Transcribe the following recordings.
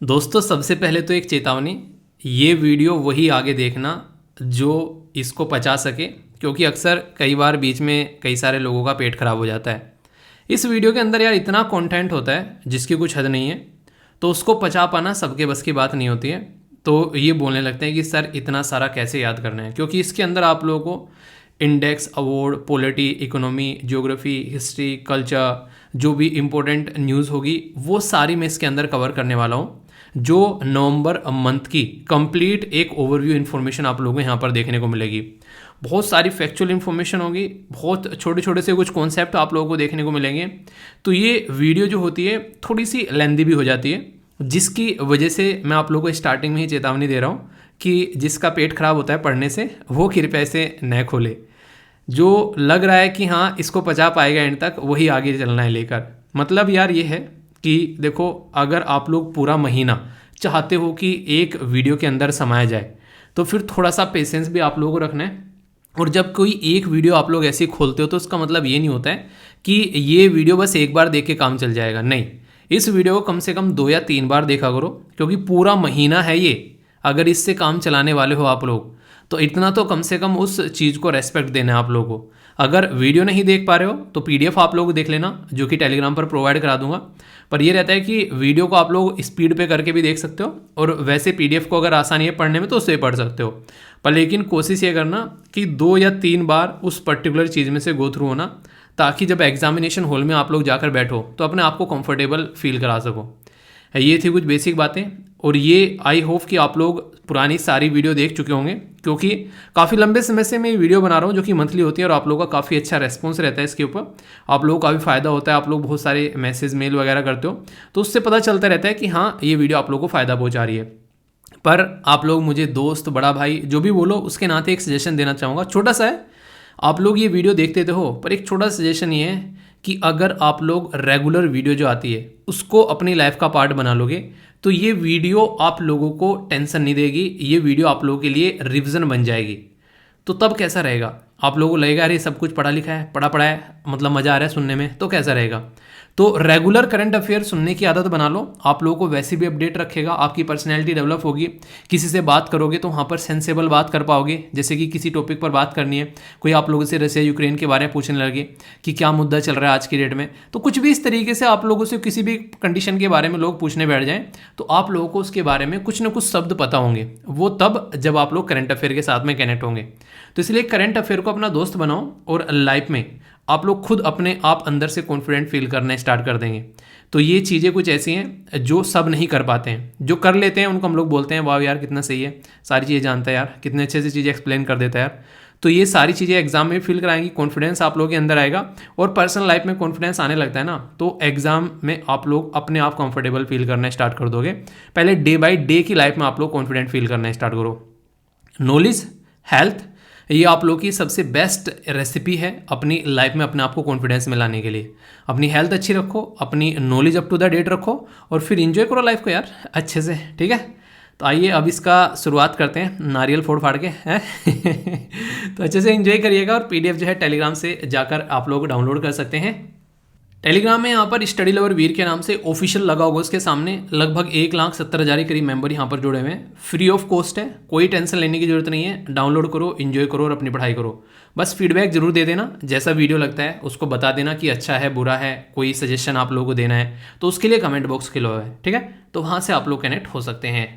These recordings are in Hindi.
दोस्तों सबसे पहले तो एक चेतावनी, ये वीडियो वही आगे देखना जो इसको पचा सके, क्योंकि अक्सर कई बार बीच में कई सारे लोगों का पेट खराब हो जाता है। इस वीडियो के अंदर यार इतना कंटेंट होता है जिसकी कुछ हद नहीं है, तो उसको पचा पाना सबके बस की बात नहीं होती है। तो ये बोलने लगते हैं कि सर इतना सारा कैसे याद करना है, क्योंकि इसके अंदर आप लोगों को index, award, polity, economy, geography, history, culture, जो भी इम्पोर्टेंट न्यूज़ होगी वो सारी मैं इसके अंदर कवर करने वाला हूँ। जो नवंबर मंथ की कंप्लीट एक ओवरव्यू इन्फॉर्मेशन आप लोगों को यहाँ पर देखने को मिलेगी। बहुत सारी फैक्चुअल इन्फॉर्मेशन होगी, बहुत छोटे छोटे से कुछ कॉन्सेप्ट आप लोगों को देखने को मिलेंगे। तो ये वीडियो जो होती है थोड़ी सी लेंदी भी हो जाती है, जिसकी वजह से मैं आप लोगों को स्टार्टिंग में ही चेतावनी दे रहा हूँ कि जिसका पेट खराब होता है पढ़ने से वो कृपया से न खोले। जो लग रहा है कि हाँ इसको पचा पाएगा एंड तक, वही आगे चलना है लेकर। मतलब यार ये है कि देखो, अगर आप लोग पूरा महीना चाहते हो कि एक वीडियो के अंदर समाया जाए तो फिर थोड़ा सा पेशेंस भी आप लोगों को रखना है। और जब कोई एक वीडियो आप लोग ऐसे खोलते हो तो उसका मतलब ये नहीं होता है कि ये वीडियो बस एक बार देख के काम चल जाएगा। नहीं, इस वीडियो को कम से कम 2 या 3 बार देखा करो, क्योंकि पूरा महीना है ये। अगर इससे काम चलाने वाले हो आप लोग तो इतना तो कम से कम उस चीज़ को रेस्पेक्ट देना है आप लोगों को। अगर वीडियो नहीं देख पा रहे हो तो पीडीएफ आप लोग देख लेना, जो कि टेलीग्राम पर प्रोवाइड करा दूंगा। पर ये रहता है कि वीडियो को आप लोग स्पीड पे करके भी देख सकते हो, और वैसे पीडीएफ को अगर आसानी है पढ़ने में तो उससे पढ़ सकते हो। पर लेकिन कोशिश ये करना कि 2 या 3 बार उस पर्टिकुलर चीज़ में से गो थ्रू होना, ताकि जब एग्जामिनेशन हॉल में आप लोग जाकर बैठो तो अपने आप को कंफर्टेबल फील करा सको। ये थी कुछ बेसिक बातें, और ये आई होप कि आप लोग पुरानी सारी वीडियो देख चुके होंगे, क्योंकि काफ़ी लंबे समय से मैं ये वीडियो बना रहा हूँ जो कि मंथली होती है, और आप लोगों का काफ़ी अच्छा रेस्पॉन्स रहता है इसके ऊपर। आप लोगों को काफ़ी फ़ायदा होता है, आप लोग बहुत सारे मैसेज, मेल वगैरह करते हो, तो उससे पता चलता रहता है कि हाँ ये वीडियो आप लोगों को फ़ायदा पहुँचा रही है। पर आप लोग मुझे दोस्त, बड़ा भाई, जो भी बोलो, उसके नाते एक सजेशन देना चाहूँगा, छोटा सा है। आप लोग ये वीडियो देखते तो हो, पर एक छोटा सजेशन ये है कि अगर आप लोग रेगुलर वीडियो जो आती है उसको अपनी लाइफ का पार्ट बना लोगे तो ये वीडियो आप लोगों को टेंशन नहीं देगी, ये वीडियो आप लोगों के लिए रिवीजन बन जाएगी। तो तब कैसा रहेगा, आप लोगों को लगेगा अरे सब कुछ पढ़ा लिखा है, पढ़ा है, मतलब मज़ा आ रहा है सुनने में, तो कैसा रहेगा। तो रेगुलर करंट अफेयर सुनने की आदत बना लो, आप लोगों को वैसे भी अपडेट रखेगा, आपकी पर्सनैलिटी डेवलप होगी। किसी से बात करोगे तो वहाँ पर सेंसेबल बात कर पाओगे, जैसे कि किसी टॉपिक पर बात करनी है, कोई आप लोगों से रशिया यूक्रेन के बारे में पूछने लगे कि क्या मुद्दा चल रहा है आज की डेट में, तो कुछ भी इस तरीके से आप लोगों से किसी भी कंडीशन के बारे में लोग पूछने बैठ जाएँ तो आप लोगों को उसके बारे में कुछ ना कुछ शब्द पता होंगे, वो तब जब आप लोग करंट अफेयर के साथ में कनेक्ट होंगे। तो इसलिए करंट अफेयर को अपना दोस्त बनाओ, और लाइफ में आप लोग खुद अपने आप अंदर से कॉन्फिडेंट फील करना स्टार्ट कर देंगे। तो ये चीज़ें कुछ ऐसी हैं जो सब नहीं कर पाते हैं, जो कर लेते हैं उनको हम लोग बोलते हैं वाह यार कितना सही है, सारी चीज़ें जानता है यार, कितने अच्छे से चीज़ें एक्सप्लेन कर देता है यार। तो ये सारी चीज़ें एग्जाम में फील कराएंगी, कॉन्फिडेंस आप लोगों के अंदर आएगा, और पर्सनल लाइफ में कॉन्फिडेंस आने लगता है ना, तो एग्जाम में आप लोग अपने आप कंफर्टेबल फील करना स्टार्ट कर दोगे। पहले डे बाई डे की लाइफ में आप लोग कॉन्फिडेंट फील करना स्टार्ट करो। नॉलेज, हेल्थ, ये आप लोग की सबसे बेस्ट रेसिपी है अपनी लाइफ में अपने आप को कॉन्फिडेंस में लाने के लिए। अपनी हेल्थ अच्छी रखो, अपनी knowledge up to the date रखो, और फिर एंजॉय करो लाइफ को यार अच्छे से, ठीक है। तो आइए अब इसका शुरुआत करते हैं, नारियल फोड़ फाड़ के हैं तो अच्छे से एंजॉय करिएगा, और पीडीएफ जो है टेलीग्राम से जाकर आप लोग डाउनलोड कर सकते हैं। टेलीग्राम में यहाँ पर स्टडी लवर वीर के नाम से ऑफिशियल लगा होगा, उसके सामने लगभग 1,70,000 के करीब मेंबर यहाँ पर जुड़े हुए हैं। फ्री ऑफ कॉस्ट है, कोई टेंशन लेने की जरूरत नहीं है। डाउनलोड करो, एंजॉय करो और अपनी पढ़ाई करो। बस फीडबैक जरूर दे देना, जैसा वीडियो लगता है उसको बता देना कि अच्छा है, बुरा है, कोई सजेशन आप लोगों को देना है तो उसके लिए कमेंट बॉक्स खुला है, ठीक है। तो वहाँ से आप लोग कनेक्ट हो सकते हैं।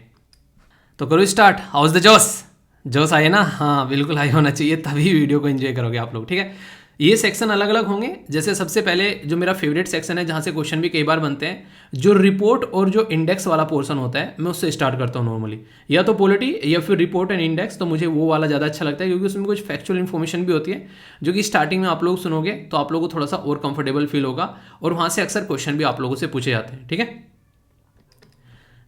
तो करो स्टार्ट। हाउस द जोश, जोश आए ना, हाँ बिल्कुल हाई होना चाहिए, तभी वीडियो को एंजॉय करोगे आप लोग, ठीक है। ये सेक्शन अलग अलग होंगे, जैसे सबसे पहले जो मेरा फेवरेट सेक्शन है जहाँ से क्वेश्चन भी कई बार बनते हैं, जो रिपोर्ट और जो इंडेक्स वाला पोर्शन होता है, मैं उससे स्टार्ट करता हूँ नॉर्मली, या तो पॉलिटी या फिर रिपोर्ट एंड इंडेक्स। तो मुझे वो वाला ज़्यादा अच्छा लगता है, क्योंकि उसमें कुछ फैक्चुअल इन्फॉर्मेशन भी होती है जो कि स्टार्टिंग में आप लोग सुनोगे तो आप लोगों को थोड़ा सा और कंफर्टेबल फील होगा, और वहाँ से अक्सर क्वेश्चन भी आप लोगों से पूछे जाते हैं, ठीक है।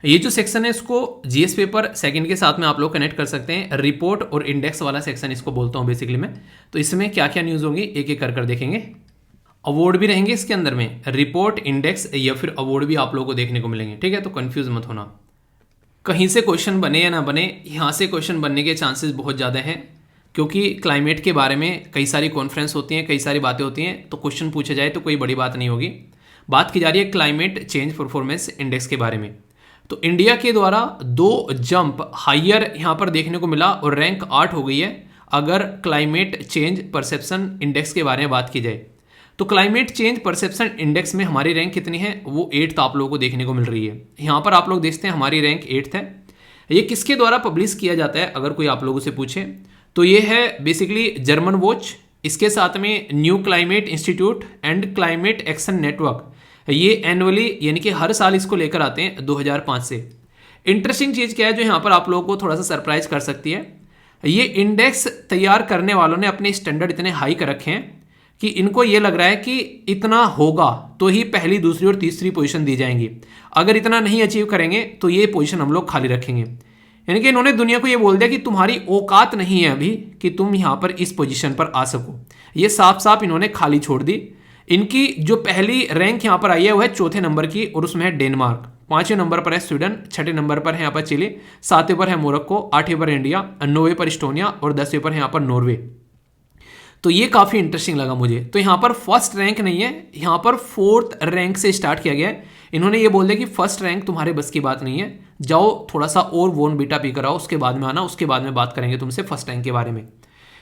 ये जो सेक्शन है इसको जीएस पेपर सेकंड के साथ में आप लोग कनेक्ट कर सकते हैं। रिपोर्ट और इंडेक्स वाला सेक्शन इसको बोलता हूँ बेसिकली मैं। तो इसमें क्या क्या न्यूज़ होंगी एक एक कर देखेंगे। अवार्ड भी रहेंगे इसके अंदर में, रिपोर्ट, इंडेक्स या फिर अवार्ड भी आप लोगों को देखने को मिलेंगे, ठीक है। तो कंफ्यूज मत होना, कहीं से क्वेश्चन बने या ना बने, यहाँ से क्वेश्चन बनने के चांसेस बहुत ज़्यादा हैं, क्योंकि क्लाइमेट के बारे में कई सारी कॉन्फ्रेंस होती हैं, कई सारी बातें होती हैं, तो क्वेश्चन पूछे जाए तो कोई बड़ी बात नहीं होगी। बात की जा रही है क्लाइमेट चेंज परफॉर्मेंस इंडेक्स के बारे में। तो इंडिया के द्वारा 2 जंप हायर यहाँ पर देखने को मिला और रैंक 8 हो गई है अगर क्लाइमेट चेंज परसेप्शन इंडेक्स के बारे में बात की जाए। तो क्लाइमेट चेंज परसेप्शन इंडेक्स में हमारी रैंक कितनी है, वो 8th आप लोगों को देखने को मिल रही है। यहाँ पर आप लोग देखते हैं हमारी रैंक 8th है। ये किसके द्वारा पब्लिश किया जाता है अगर कोई आप लोगों से पूछे, तो ये है बेसिकली जर्मन वॉच, इसके साथ में new climate institute and climate action network. ये एनुअली यानी कि हर साल इसको लेकर आते हैं 2005 से। इंटरेस्टिंग चीज़ क्या है जो यहाँ पर आप लोगों को थोड़ा सा सरप्राइज कर सकती है, ये इंडेक्स तैयार करने वालों ने अपने स्टैंडर्ड इतने हाई कर रखे हैं कि इनको ये लग रहा है कि इतना होगा तो ही पहली, दूसरी और तीसरी पोजीशन दी जाएंगी। अगर इतना नहीं अचीव करेंगे तो ये पोजीशन हम लोग खाली रखेंगे। यानी कि इन्होंने दुनिया को ये बोल दिया कि तुम्हारी औकात नहीं है अभी कि तुम यहाँ पर इस पोजीशन पर आ सको। ये साफ साफ इन्होंने खाली छोड़ दी। इनकी जो पहली रैंक यहाँ पर आई है वो है 4थे नंबर की और उसमें है डेनमार्क, 5वें नंबर पर है स्वीडन, 6ठे नंबर पर है यहाँ पर चिली, 7वें पर है मोरक्को, 8वें पर इंडिया, 9वें पर इस्टोनिया और 10वें पर है यहाँ पर नॉर्वे। तो ये काफ़ी इंटरेस्टिंग लगा मुझे। तो यहाँ पर फर्स्ट रैंक नहीं है, यहाँ पर 4th रैंक से स्टार्ट किया गया है। इन्होंने ये बोल दिया कि फर्स्ट रैंक तुम्हारे बस की बात नहीं है, जाओ थोड़ा सा और वोन बीटा पी कर आओ, उसके बाद में आना, उसके बाद में बात करेंगे तुमसे फर्स्ट रैंक के बारे में।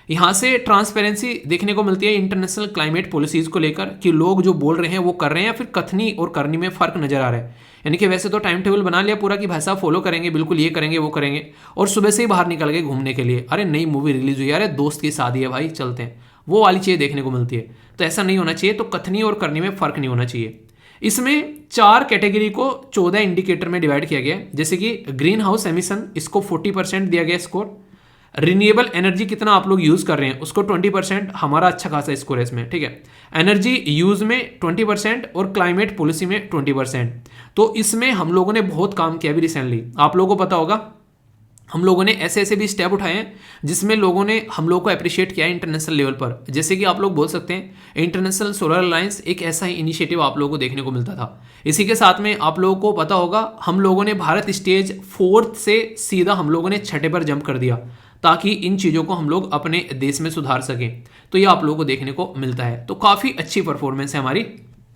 यहाँ से ट्रांसपेरेंसी देखने को मिलती है इंटरनेशनल क्लाइमेट पॉलिसीज़ को लेकर कि लोग जो बोल रहे हैं वो कर रहे हैं या फिर कथनी और करनी में फ़र्क नज़र आ रहा है। यानी कि वैसे तो टाइम टेबल बना लिया पूरा कि भाई साहब फॉलो करेंगे, बिल्कुल ये करेंगे वो करेंगे, और सुबह से ही बाहर निकल गए घूमने के लिए, अरे नई मूवी रिलीज हुई, अरे दोस्त की शादी है भाई चलते हैं, वो वाली चीज़ देखने को मिलती है। तो ऐसा नहीं होना चाहिए। तो कथनी और करनी में फ़र्क नहीं होना चाहिए। इसमें 4 कैटेगरी को 14 इंडिकेटर में डिवाइड किया गया है, जैसे कि ग्रीन हाउस एमिशन, इसको 40% दिया गया स्कोर। रिन्यूएबल एनर्जी कितना आप लोग यूज़ कर रहे हैं उसको 20%, हमारा अच्छा खासा स्कोर है इसमें, ठीक है। एनर्जी यूज़ में 20% और क्लाइमेट पॉलिसी में 20%। तो इसमें हम लोगों ने बहुत काम किया अभी रिसेंटली, आप लोगों को पता होगा हम लोगों ने ऐसे ऐसे भी स्टेप उठाए हैं जिसमें लोगों ने हम लोगों को अप्रिशिएट किया है इंटरनेशनल लेवल पर। जैसे कि आप लोग बोल सकते हैं इंटरनेशनल सोलर अलायंस एक ऐसा ही इनिशिएटिव आप लोगों को देखने को मिलता था। इसी के साथ में आप लोगों को पता होगा हम लोगों ने भारत स्टेज 4th से सीधा हम लोगों ने 6ठे पर जंप कर दिया ताकि इन चीज़ों को हम लोग अपने देश में सुधार सकें। तो ये आप लोगों को देखने को मिलता है। तो काफ़ी अच्छी परफॉर्मेंस है हमारी।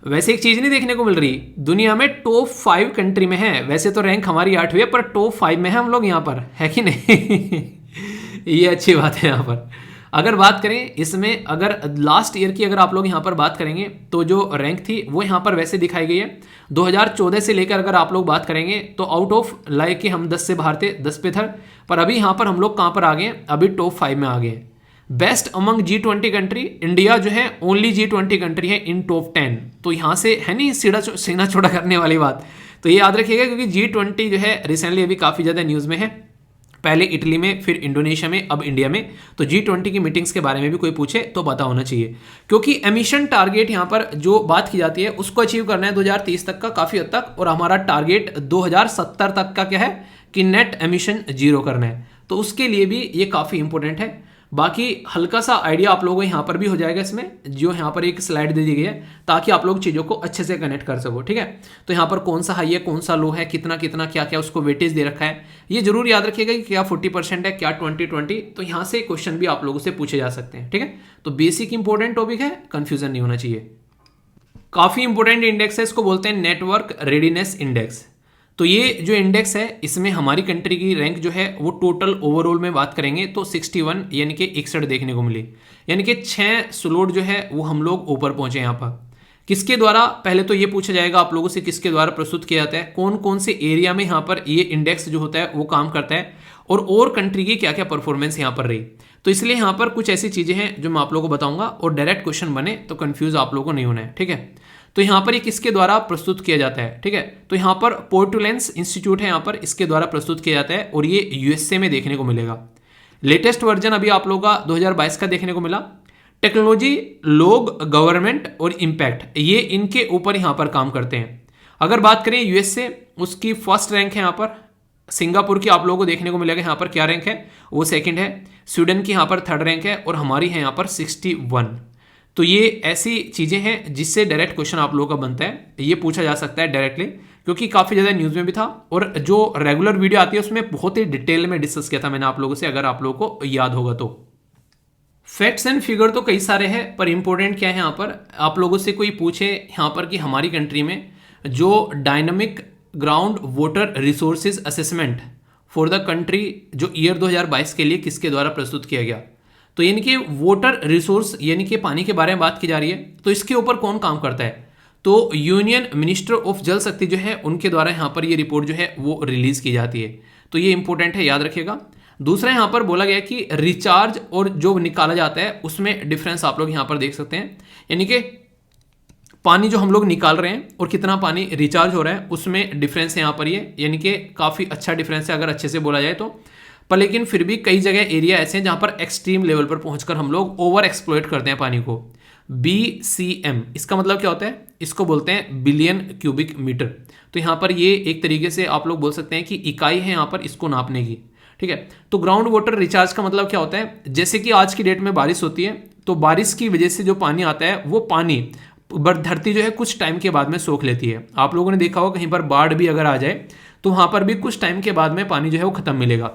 वैसे एक चीज़ नहीं देखने को मिल रही, दुनिया में टॉप 5 कंट्री में है। वैसे तो रैंक हमारी 8वीं है पर टॉप 5 में है हम लोग यहाँ पर, है कि नहीं? ये अच्छी बात है। यहाँ पर अगर बात करें इसमें, अगर लास्ट ईयर की अगर आप लोग यहाँ पर बात करेंगे तो जो रैंक थी वो यहाँ पर वैसे दिखाई गई है 2014 से लेकर अगर आप लोग बात करेंगे तो आउट ऑफ लाइक कि हम 10 से बाहर थे, 10 पे थे, पर अभी यहाँ पर हम लोग कहाँ पर आ गए, अभी टॉप 5 में आ गए। Best among G20 country, India जो है ओनली G20 कंट्री है इन टॉप 10। तो यहाँ से है नहीं सीना छोड़ा करने वाली बात, तो ये याद रखिएगा क्योंकि G20 जो है रिसेंटली अभी काफ़ी ज़्यादा न्यूज़ में है। पहले इटली में, फिर इंडोनेशिया में, अब इंडिया में। तो G20 की मीटिंग्स के बारे में भी कोई पूछे तो पता होना चाहिए, क्योंकि एमिशन टारगेट यहाँ पर जो बात की जाती है उसको अचीव करना है 2030 तक का काफ़ी हद तक, और हमारा टारगेट 2070 तक का क्या है कि नेट एमिशन 0 करना है। तो उसके लिए भी ये काफ़ी इंपॉर्टेंट है। बाकी हल्का सा आइडिया आप लोगों को यहाँ पर भी हो जाएगा इसमें, जो यहाँ पर एक स्लाइड दे दी गई है ताकि आप लोग चीज़ों को अच्छे से कनेक्ट कर सको, ठीक है। तो यहाँ पर कौन सा हाई है, कौन सा लो है, कितना कितना क्या क्या उसको वेटेज दे रखा है, ये जरूर याद रखिएगा कि क्या 40% है, क्या 20-20। तो यहाँ से क्वेश्चन भी आप लोगों से पूछे जा सकते हैं, ठीक है। तो बेसिक इंपॉर्टेंट टॉपिक है, कंफ्यूजन नहीं होना चाहिए। काफ़ी इंपॉर्टेंट इंडेक्स है, इसको बोलते हैं नेटवर्क रेडीनेस इंडेक्स। तो ये जो इंडेक्स है इसमें हमारी कंट्री की रैंक जो है वो टोटल ओवरऑल में बात करेंगे तो 61 यानी कि 61 देखने को मिली, यानी कि 6 स्लॉट जो है वो हम लोग ऊपर पहुंचे यहाँ पर। किसके द्वारा, पहले तो ये पूछा जाएगा आप लोगों से किसके द्वारा प्रस्तुत किया जाता है, कौन कौन से एरिया में यहाँ पर ये इंडेक्स जो होता है वो काम करता है, और कंट्री की क्या क्या परफॉर्मेंस यहाँ पर रही। तो इसलिए यहाँ पर कुछ ऐसी चीज़ें हैं जो मैं आप लोगों को बताऊंगा, और डायरेक्ट क्वेश्चन बने तो कन्फ्यूज आप लोगों को नहीं होना है, ठीक है। तो यहाँ पर ये किसके द्वारा प्रस्तुत किया जाता है, ठीक है। तो यहाँ पर पोर्टुलेंस इंस्टीट्यूट है, यहाँ पर इसके द्वारा प्रस्तुत किया जाता है, और ये यूएसए में देखने को मिलेगा। लेटेस्ट वर्जन अभी आप लोगों का 2022 का देखने को मिला। टेक्नोलॉजी, लोग, गवर्नमेंट और इम्पैक्ट, ये इनके ऊपर यहाँ पर काम करते हैं। अगर बात करें यूएसए, उसकी फर्स्ट रैंक है यहाँ पर। सिंगापुर की आप लोगों को देखने को मिलेगा यहाँ पर क्या रैंक है, वो सेकंड है। स्वीडन की यहाँ पर थर्ड रैंक है, और हमारी है यहाँ पर 61। तो ये ऐसी चीज़ें हैं जिससे डायरेक्ट क्वेश्चन आप लोगों का बनता है, ये पूछा जा सकता है डायरेक्टली, क्योंकि काफ़ी ज़्यादा न्यूज़ में भी था, और जो रेगुलर वीडियो आती है उसमें बहुत ही डिटेल में डिस्कस किया था मैंने आप लोगों से, अगर आप लोगों को याद होगा तो। फैक्ट्स एंड फिगर तो कई सारे हैं, पर इंपॉर्टेंट क्या है यहाँ पर, आप लोगों से कोई पूछे यहाँ पर कि हमारी कंट्री में जो dynamic ground water resources assessment for the country जो ईयर 2022 के लिए किसके द्वारा प्रस्तुत किया गया। तो यानी कि वाटर रिसोर्स यानी कि पानी के बारे में बात की जा रही है, तो इसके ऊपर कौन काम करता है, तो यूनियन मिनिस्टर ऑफ जल शक्ति जो है उनके द्वारा यहाँ पर ये रिपोर्ट जो है वो रिलीज की जाती है। तो ये इंपॉर्टेंट है, याद रखिएगा। दूसरा यहाँ पर बोला गया कि रिचार्ज और जो निकाला जाता है उसमें डिफरेंस आप लोग यहाँ पर देख सकते हैं, यानी कि पानी जो हम लोग निकाल रहे हैं और कितना पानी रिचार्ज हो रहा है उसमें डिफरेंस है यहाँ पर ये, यानी कि काफ़ी अच्छा डिफरेंस है अगर अच्छे से बोला जाए तो। पर लेकिन फिर भी कई जगह एरिया ऐसे हैं जहाँ पर एक्सट्रीम लेवल पर पहुंचकर हम लोग ओवर एक्सप्लॉइट करते हैं पानी को। BCM इसका मतलब क्या होता है, इसको बोलते हैं बिलियन क्यूबिक मीटर। तो यहाँ पर ये एक तरीके से आप लोग बोल सकते हैं कि इकाई है यहाँ पर इसको नापने की, ठीक है। तो ग्राउंड वाटर रिचार्ज का मतलब क्या होता है, जैसे कि आज की डेट में बारिश होती है तो बारिश की वजह से जो पानी आता है वो पानी धरती जो है कुछ टाइम के बाद में सोख लेती है। आप लोगों ने देखा होगा कहीं पर बाढ़ भी अगर आ जाए तो वहाँ पर भी कुछ टाइम के बाद में पानी जो है वो खत्म मिलेगा,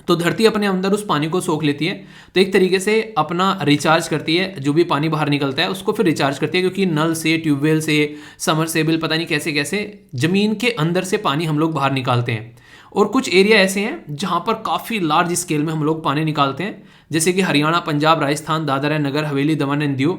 तो धरती अपने अंदर उस पानी को सोख लेती है। तो एक तरीके से अपना रिचार्ज करती है, जो भी पानी बाहर निकलता है उसको फिर रिचार्ज करती है, क्योंकि नल से, ट्यूबवेल से, समरसेबल, पता नहीं कैसे कैसे जमीन के अंदर से पानी हम लोग बाहर निकालते हैं। और कुछ एरिया ऐसे हैं जहां पर काफ़ी लार्ज स्केल में हम लोग पानी निकालते हैं, जैसे कि Haryana, Punjab, Rajasthan, Dadar and Nagar Haveli, Daman and Diu.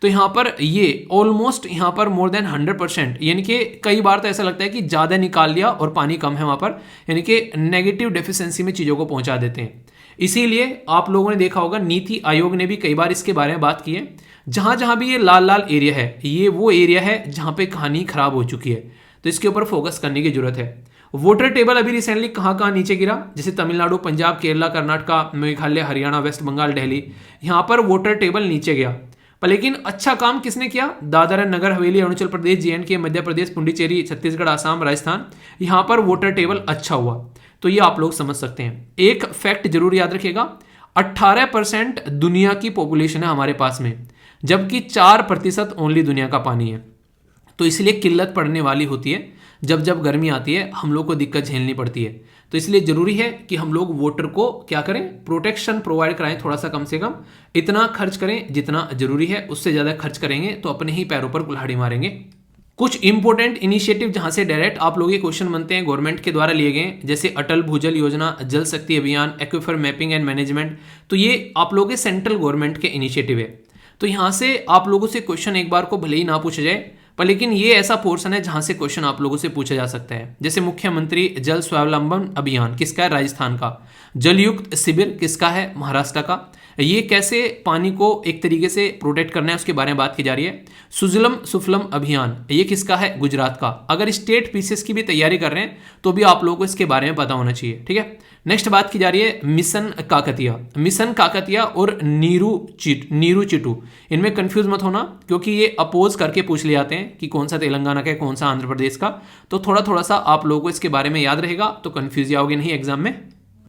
तो यहाँ पर ये ऑलमोस्ट यहाँ पर मोर देन 100%, यानी कि कई बार तो ऐसा लगता है कि ज़्यादा निकाल लिया और पानी कम है वहाँ पर, यानी कि नेगेटिव डेफिशिएंसी में चीज़ों को पहुँचा देते हैं। इसीलिए आप लोगों ने देखा होगा नीति आयोग ने भी कई बार इसके बारे में बात की है, जहाँ जहाँ भी ये लाल लाल एरिया है ये वो एरिया है जहाँ पे कहानी खराब हो चुकी है, तो इसके ऊपर फोकस करने की जरूरत है। वाटर टेबल अभी रिसेंटली कहाँ कहाँ नीचे गिरा, जैसे तमिलनाडु, पंजाब, केरला, कर्नाटका, मेघालय, हरियाणा, वेस्ट बंगाल, दिल्ली, यहाँ पर वाटर टेबल नीचे गया। पर लेकिन अच्छा काम किसने किया, दादर एंड नगर हवेली, अरुणाचल प्रदेश, JNK, मध्य प्रदेश, पुडुचेरी, छत्तीसगढ़, आसाम, राजस्थान, यहाँ पर वाटर टेबल अच्छा हुआ। तो ये आप लोग समझ सकते हैं। एक फैक्ट जरूर याद रखिएगा, 18% दुनिया की पॉपुलेशन है हमारे पास में, जबकि 4% ओनली दुनिया का पानी है। तो इसलिए किल्लत पड़ने वाली होती है, जब जब गर्मी आती है हम लोग को दिक्कत झेलनी पड़ती है। तो इसलिए जरूरी है कि हम लोग वाटर को क्या करें, प्रोटेक्शन प्रोवाइड कराएं, थोड़ा सा कम से कम इतना खर्च करें जितना जरूरी है, उससे ज़्यादा खर्च करेंगे तो अपने ही पैरों पर कुल्हाड़ी मारेंगे। कुछ इंपॉर्टेंट इनिशिएटिव जहां से डायरेक्ट आप लोग ये क्वेश्चन बनते हैं गवर्नमेंट के द्वारा लिए गए, जैसे अटल भूजल योजना, जल शक्ति अभियान, एक्वीफर मैपिंग एंड मैनेजमेंट, तो ये आप लोगों के सेंट्रल गवर्नमेंट के इनिशिएटिव है। तो यहाँ से आप लोगों से क्वेश्चन एक बार को भले ही ना पूछा जाए, पर लेकिन ये ऐसा पोर्शन है जहां से क्वेश्चन आप लोगों से पूछा जा सकता है। जैसे मुख्यमंत्री जल स्वावलंबन अभियान किसका है, राजस्थान का। जलयुक्त शिविर किसका है, महाराष्ट्र का। ये कैसे पानी को एक तरीके से प्रोटेक्ट करना है उसके बारे में बात की जा रही है। सुजलम सुफलम अभियान ये किसका है, गुजरात का। अगर स्टेट पीसीएस की भी तैयारी कर रहे हैं तो भी आप लोगों को इसके बारे में पता होना चाहिए, ठीक है। नेक्स्ट बात की जा रही है मिशन काकतिया। मिशन काकतिया और नीरू चिटू, इनमें कंफ्यूज मत होना, क्योंकि ये अपोज करके पूछ ले जाते हैं कि कौन सा तेलंगाना का है, कौन सा आंध्र प्रदेश का। तो थोड़ा सा आप लोगों को इसके बारे में याद रहेगा तो कंफ्यूज जाओगे नहीं एग्जाम में।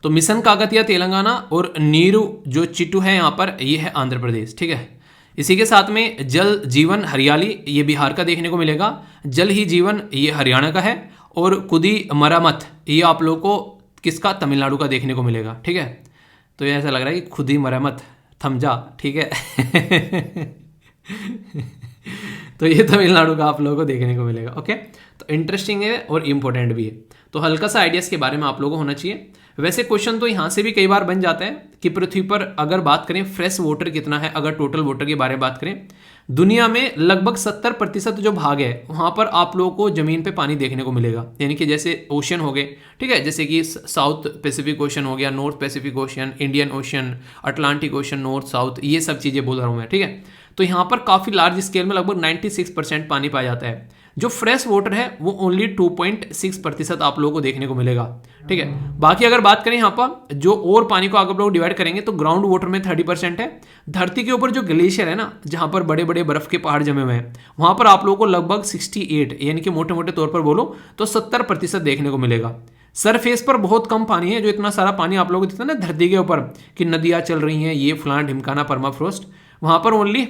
तो मिशन काकतिया तेलंगाना और नीरू जो चिटू है यहाँ पर, ये है आंध्र प्रदेश, ठीक है। इसी के साथ में जल जीवन हरियाली ये बिहार का देखने को मिलेगा। जल ही जीवन ये हरियाणा का है। और खुदी मरामत ये आप लोगों को किसका, तमिलनाडु का देखने को मिलेगा, ठीक है। तो ये ऐसा लग रहा है कि खुद ही मरम्मत थमजा, ठीक है। तो ये तमिलनाडु का आप लोगों को देखने को मिलेगा, ओके। तो इंटरेस्टिंग है और इम्पोर्टेंट भी है, तो हल्का सा आइडियाज के बारे में आप लोगों को होना चाहिए। वैसे क्वेश्चन तो यहाँ से भी कई बार बन जाता है कि पृथ्वी पर अगर बात करें फ्रेश वाटर कितना है, अगर टोटल वाटर के बारे में बात करें, दुनिया में लगभग 70% जो भाग है वहाँ पर आप लोगों को जमीन पे पानी देखने को मिलेगा। यानी कि जैसे ओशन हो गए, ठीक है, जैसे कि साउथ पैसिफिक ओशन हो गया, north Pacific ocean, Indian ocean, Atlantic ocean, north south, ये सब चीज़ें बोल रहा हूँ मैं, ठीक है। तो यहाँ पर काफ़ी लार्ज स्केल में लगभग 96% पानी पाया जाता है। जो फ्रेश वाटर है वो ओनली 2.6% आप लोगों को देखने को मिलेगा, ठीक है। बाकी अगर बात करें यहाँ पर जो और पानी को अगर लोग डिवाइड करेंगे तो ग्राउंड वाटर में 30% है। धरती के ऊपर जो ग्लेशियर है ना, जहाँ पर बड़े बड़े बर्फ के पहाड़ जमे हुए हैं, वहाँ पर आप लोगों को लगभग 68 यानी कि मोटे मोटे तौर पर बोलो तो 70% देखने को मिलेगा। सरफेस पर बहुत कम पानी है, जो इतना सारा पानी आप लोगों को दिखता है ना धरती के ऊपर कि नदियाँ चल रही हैं, ये फलाना ढिमकाना परमाफ्रोस्ट, वहाँ पर ओनली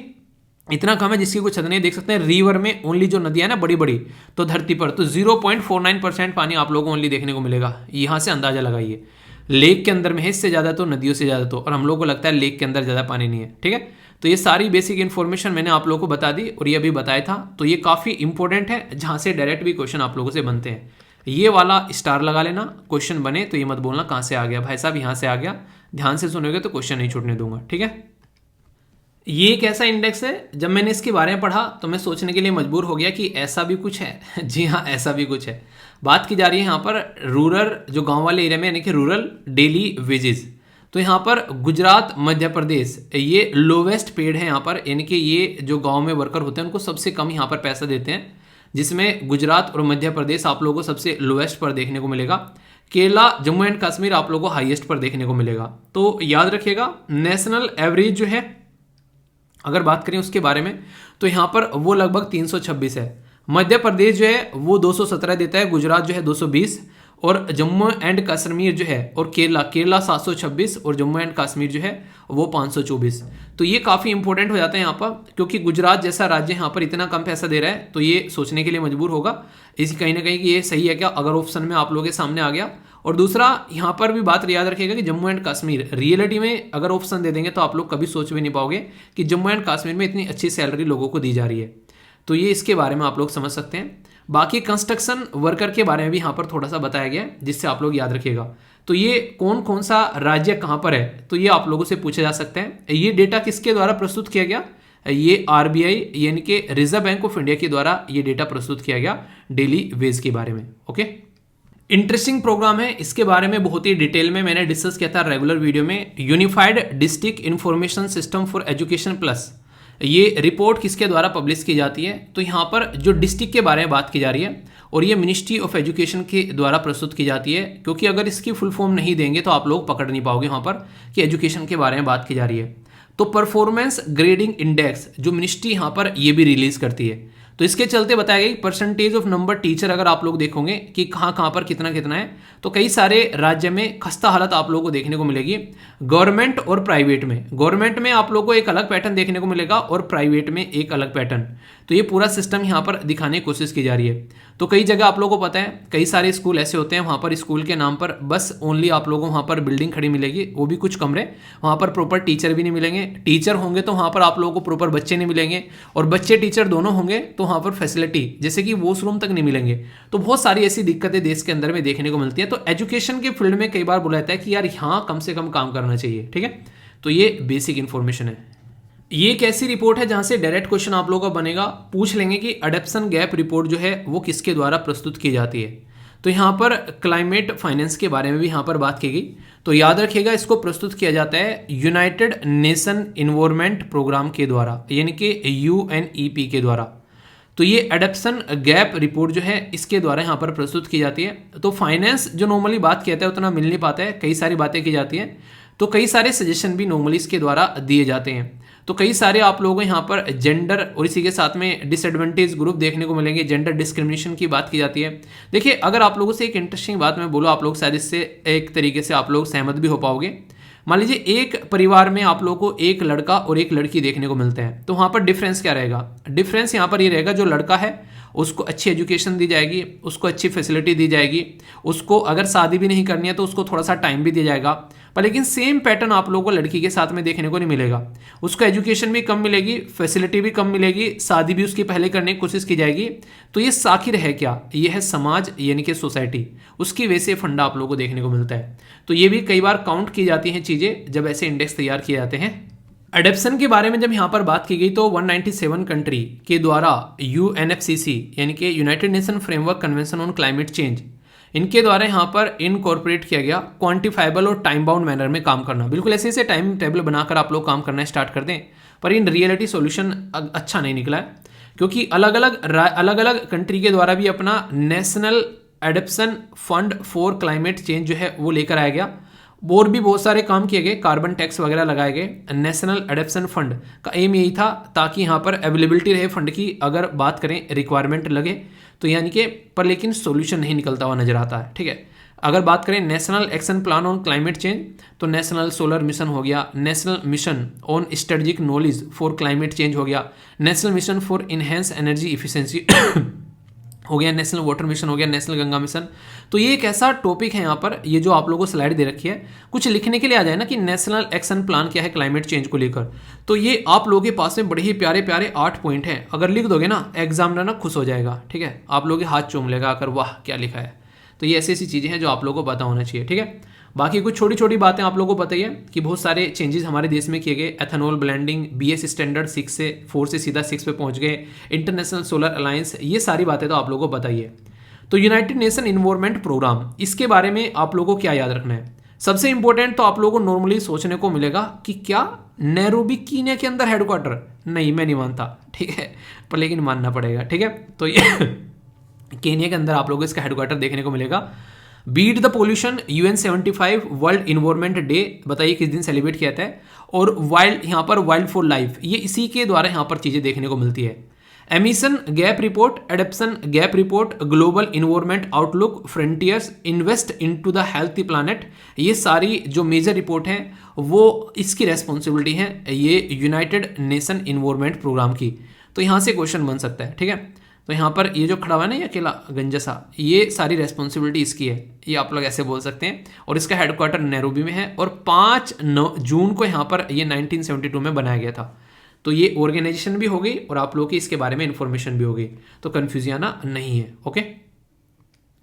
इतना कम है जिसकी कुछ छत नहीं। देख सकते हैं रिवर में ओनली जो नदियाँ है ना बड़ी बड़ी, तो धरती पर तो 0.49% पानी आप लोगों को ओनली देखने को मिलेगा। यहाँ से अंदाजा लगाइए, लेक के अंदर में है इससे ज़्यादा तो, नदियों से ज़्यादा तो, और हम लोग को लगता है लेक के अंदर ज़्यादा पानी नहीं है, ठीक है। तो ये सारी बेसिक इन्फॉर्मेशन मैंने आप लोगों को बता दी और ये अभी बताया था, तो ये काफ़ी इंपॉर्टेंट है, जहाँ से डायरेक्ट भी क्वेश्चन आप लोगों से बनते हैं। ये वाला स्टार लगा लेना, क्वेश्चन बने तो ये मत बोलना कहाँ से आ गया भाई साहब, यहाँ से आ गया। ध्यान से सुनोगे तो क्वेश्चन नहीं छूटने दूंगा, ठीक है। ये एक ऐसा इंडेक्स है, जब मैंने इसके बारे में पढ़ा तो मैं सोचने के लिए मजबूर हो गया कि ऐसा भी कुछ है। जी हाँ, ऐसा भी कुछ है। बात की जा रही है यहाँ पर रूरल, जो गांव वाले एरिया में, यानी कि रूरल डेली वेजेस। तो यहाँ पर गुजरात, मध्य प्रदेश, ये लोवेस्ट पेड है यहाँ पर, यानी कि ये जो गांव में वर्कर होते हैं उनको सबसे कम यहाँ पर पैसा देते हैं, जिसमें गुजरात और मध्य प्रदेश आप लोगों को सबसे लोवेस्ट पर देखने को मिलेगा। केरला, जम्मू एंड कश्मीर आप लोगों को हाईएस्ट पर देखने को मिलेगा। तो याद रखिएगा, नेशनल एवरेज जो है अगर बात करें उसके बारे में, तो यहाँ पर वो लगभग 326 है। मध्य प्रदेश जो है वो 217 देता है, गुजरात जो है 220, और जम्मू एंड कश्मीर जो है, और केरला 726, और जम्मू एंड कश्मीर जो है वो 524। तो ये काफ़ी इंपॉर्टेंट हो जाता है यहाँ पर, क्योंकि गुजरात जैसा राज्य यहाँ पर इतना कम पैसा दे रहा है, तो ये सोचने के लिए मजबूर होगा इसी कहीं ना कहीं कि ये सही है क्या, अगर ऑप्शन में आप लोगों के सामने आ गया। और दूसरा यहाँ पर भी बात याद रखिएगा कि जम्मू एंड कश्मीर रियलिटी में अगर ऑप्शन दे देंगे तो आप लोग कभी सोच भी नहीं पाओगे कि जम्मू एंड कश्मीर में इतनी अच्छी सैलरी लोगों को दी जा रही है। तो ये इसके बारे में आप लोग समझ सकते हैं। बाकी कंस्ट्रक्शन वर्कर के बारे में भी यहाँ पर थोड़ा सा बताया गया है, जिससे आप लोग याद रखिएगा। तो ये कौन कौन सा राज्य कहाँ पर है, तो ये आप लोगों से पूछा जा सकता है। ये डेटा किसके द्वारा प्रस्तुत किया गया, ये आरबीआई यानी कि रिजर्व बैंक ऑफ इंडिया के द्वारा ये डेटा प्रस्तुत किया गया डेली वेज के बारे में। ओके, इंटरेस्टिंग प्रोग्राम है, इसके बारे में बहुत ही डिटेल में मैंने डिस्कस किया था रेगुलर वीडियो में। Unified district information system for education plus, ये रिपोर्ट किसके द्वारा पब्लिश की जाती है, तो यहाँ पर जो डिस्ट्रिक्ट के बारे में बात की जा रही है, और ये मिनिस्ट्री ऑफ एजुकेशन के द्वारा प्रस्तुत की जाती है, क्योंकि अगर इसकी फुल फॉर्म नहीं देंगे तो आप लोग पकड़ नहीं पाओगे वहाँ पर कि एजुकेशन के बारे में बात की जा रही है। तो परफॉर्मेंस ग्रेडिंग इंडेक्स जो मिनिस्ट्री यहाँ पर ये भी रिलीज करती है, तो इसके चलते बताया गया कि परसेंटेज ऑफ नंबर टीचर अगर आप लोग देखोगे कि कहाँ पर कितना कितना है, तो कई सारे राज्य में खस्ता हालत आप लोगों को देखने को मिलेगी। गवर्नमेंट और प्राइवेट में, गवर्नमेंट में आप लोगों को एक अलग पैटर्न देखने को मिलेगा और प्राइवेट में एक अलग पैटर्न। तो ये पूरा सिस्टम यहाँ पर दिखाने की कोशिश की जा रही है। तो कई जगह आप लोगों को पता है, कई सारे स्कूल ऐसे होते हैं वहाँ पर स्कूल के नाम पर बस ओनली आप लोगों को वहाँ पर बिल्डिंग खड़ी मिलेगी, वो भी कुछ कमरे, वहाँ पर प्रॉपर टीचर भी नहीं मिलेंगे। टीचर होंगे तो वहाँ पर आप लोगों को प्रॉपर बच्चे नहीं मिलेंगे, और बच्चे टीचर दोनों होंगे तो वहाँ पर फैसिलिटी जैसे कि वॉशरूम तक नहीं मिलेंगे। तो बहुत सारी ऐसी दिक्कतें देश के अंदर में देखने को मिलती है। तो एजुकेशन के फील्ड में कई बार बोला जाता है कि यार यहाँ कम से कम काम करना चाहिए, ठीक है। तो ये बेसिक इंफॉर्मेशन है। ये एक ऐसी रिपोर्ट है जहां से डायरेक्ट क्वेश्चन आप लोगों को बनेगा, पूछ लेंगे कि एडॉप्शन गैप रिपोर्ट जो है वो किसके द्वारा प्रस्तुत की जाती है। तो यहाँ पर क्लाइमेट फाइनेंस के बारे में भी यहाँ पर बात की गई। तो याद रखिएगा, इसको प्रस्तुत किया जाता है यूनाइटेड नेशन इन्वायरमेंट प्रोग्राम के द्वारा, यानी कि UNEP के द्वारा। तो ये एडॉप्शन गैप रिपोर्ट जो है इसके द्वारा यहाँ पर प्रस्तुत की जाती है। तो फाइनेंस जो नॉर्मली बात कहता है उतना मिल नहीं पाता है, कई सारी बातें की जाती हैं, तो कई सारे सजेशन भी नॉर्मली इसके द्वारा दिए जाते हैं। तो कई सारे आप लोगों को यहाँ पर जेंडर और इसी के साथ में डिसएडवांटेज ग्रुप देखने को मिलेंगे, जेंडर डिस्क्रिमिनेशन की बात की जाती है। देखिए, अगर आप लोगों से एक इंटरेस्टिंग बात मैं बोलूँ, आप लोग शायद इससे एक तरीके से आप लोग सहमत भी हो पाओगे। मान लीजिए एक परिवार में आप लोगों को एक लड़का और एक लड़की देखने को मिलते हैं, तो वहाँ पर डिफरेंस क्या रहेगा? डिफरेंस यहाँ पर ये रहेगा, जो लड़का है उसको अच्छी एजुकेशन दी जाएगी, उसको अच्छी फैसिलिटी दी जाएगी, उसको अगर शादी भी नहीं करनी है तो उसको थोड़ा सा टाइम भी दिया जाएगा। पर लेकिन सेम पैटर्न आप लोगों को लड़की के साथ में देखने को नहीं मिलेगा। उसको एजुकेशन भी कम मिलेगी, फैसिलिटी भी कम मिलेगी, शादी भी उसकी पहले करने की कोशिश की जाएगी। तो ये साखिर है क्या? ये है समाज यानी कि सोसाइटी, उसकी वजह से फंडा आप लोगों को देखने को मिलता है। तो ये भी कई बार काउंट की जाती हैं चीज़ें जब ऐसे इंडेक्स तैयार किए जाते हैं। एडॉप्शन के बारे में जब यहाँ पर बात की गई तो 197 कंट्री के द्वारा UNFCCC यानी कि United nation framework convention on climate change, इनके द्वारा यहाँ पर इनकॉर्पोरेट किया गया क्वांटिफाइबल और टाइम बाउंड मैनर में काम करना। बिल्कुल ऐसे ऐसे टाइम टेबल बनाकर आप लोग काम करना स्टार्ट कर दें, पर इन रियलिटी सॉल्यूशन अच्छा नहीं निकला है, क्योंकि अलग अलग कंट्री के द्वारा भी अपना national adoption fund for climate change जो है वो लेकर आया गया। और भी बहुत सारे काम किए गए, कार्बन टैक्स वगैरह लगाए गए। नेशनल एडॉप्शन फंड का एम यही था ताकि यहाँ पर अवेलेबिलिटी रहे फंड की, अगर बात करें रिक्वायरमेंट लगे तो, यानी कि पर लेकिन सॉल्यूशन नहीं निकलता हुआ नजर आता है, ठीक है। अगर बात करें national action plan on climate change, तो नेशनल सोलर मिशन हो गया, national mission on strategic knowledge for climate change हो गया, national mission for enhance energy efficiency हो गया, नेशनल वाटर मिशन हो गया, नेशनल गंगा मिशन। तो ये एक ऐसा टॉपिक है यहाँ पर, ये जो आप लोगों को स्लाइड दे रखी है, कुछ लिखने के लिए आ जाए ना कि नेशनल एक्शन प्लान क्या है क्लाइमेट चेंज को लेकर, तो ये आप लोगों के पास में बड़े ही प्यारे प्यारे 8 पॉइंट हैं। अगर लिख दोगे ना, एग्जामिनर ना खुश हो जाएगा, ठीक है, आप लोग हाथ चूम लेगा आकर, वाह क्या लिखा है। तो ये ऐसी ऐसी चीज़ें हैं जो आप लोगों को पता होना चाहिए, ठीक है। बाकी कुछ छोटी छोटी बातें आप लोगों को पता ही है कि बहुत सारे चेंजेस हमारे देश में किए गए। एथेनॉल ब्लेंडिंग, बीएस स्टैंडर्ड 4 से सीधा 6 पे पहुंच गए, इंटरनेशनल सोलर अलायंस, ये सारी बातें तो आप लोगों को पता ही है। तो यूनाइटेड नेशन इन्वायरमेंट प्रोग्राम, इसके बारे में आप लोगों को क्या याद रखना है? सबसे इंपॉर्टेंट तो आप लोगों को नॉर्मली सोचने को मिलेगा कि क्या नैरोबी कीनिया के अंदर हेडक्वार्टर? नहीं, मैं नहीं मानता, ठीक है, पर लेकिन मानना पड़ेगा, ठीक है। तो ये केनिया के अंदर आप लोगों को इसका हेडक्वार्टर देखने को मिलेगा। Beat the pollution, UN 75 world environment day, बताइए किस दिन सेलिब्रेट किया जाता है। और वाइल्ड, यहाँ पर वाइल्ड फॉर लाइफ, ये इसी के द्वारा यहाँ पर चीज़ें देखने को मिलती है। Emission gap report, adaptation gap report, global environment outlook, frontiers, invest into the healthy planet, ये सारी जो मेजर रिपोर्ट हैं वो इसकी रेस्पॉन्सिबिलिटी है ये यूनाइटेड नेशन इन्वायरमेंट प्रोग्राम की। तो यहाँ से क्वेश्चन बन सकता है, ठीक है। तो यहाँ पर ये जो खड़ा हुआ है ना, ये अकेला गंजा सा, ये सारी रेस्पॉन्सिबिलिटी इसकी है, ये आप लोग ऐसे बोल सकते हैं। और इसका हेडक्वार्टर नैरोबी में है और 5 जून को यहाँ पर ये 1972 में बनाया गया था। तो ये ऑर्गेनाइजेशन भी हो गई और आप लोग की इसके बारे में इंफॉर्मेशन भी हो गई, तो कन्फ्यूज आना नहीं है, ओके।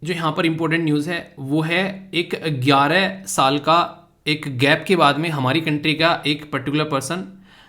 जो यहाँ पर इंपॉर्टेंट न्यूज़ है वो है एक 11 साल का एक गैप के बाद में हमारी कंट्री का एक पर्टिकुलर पर्सन,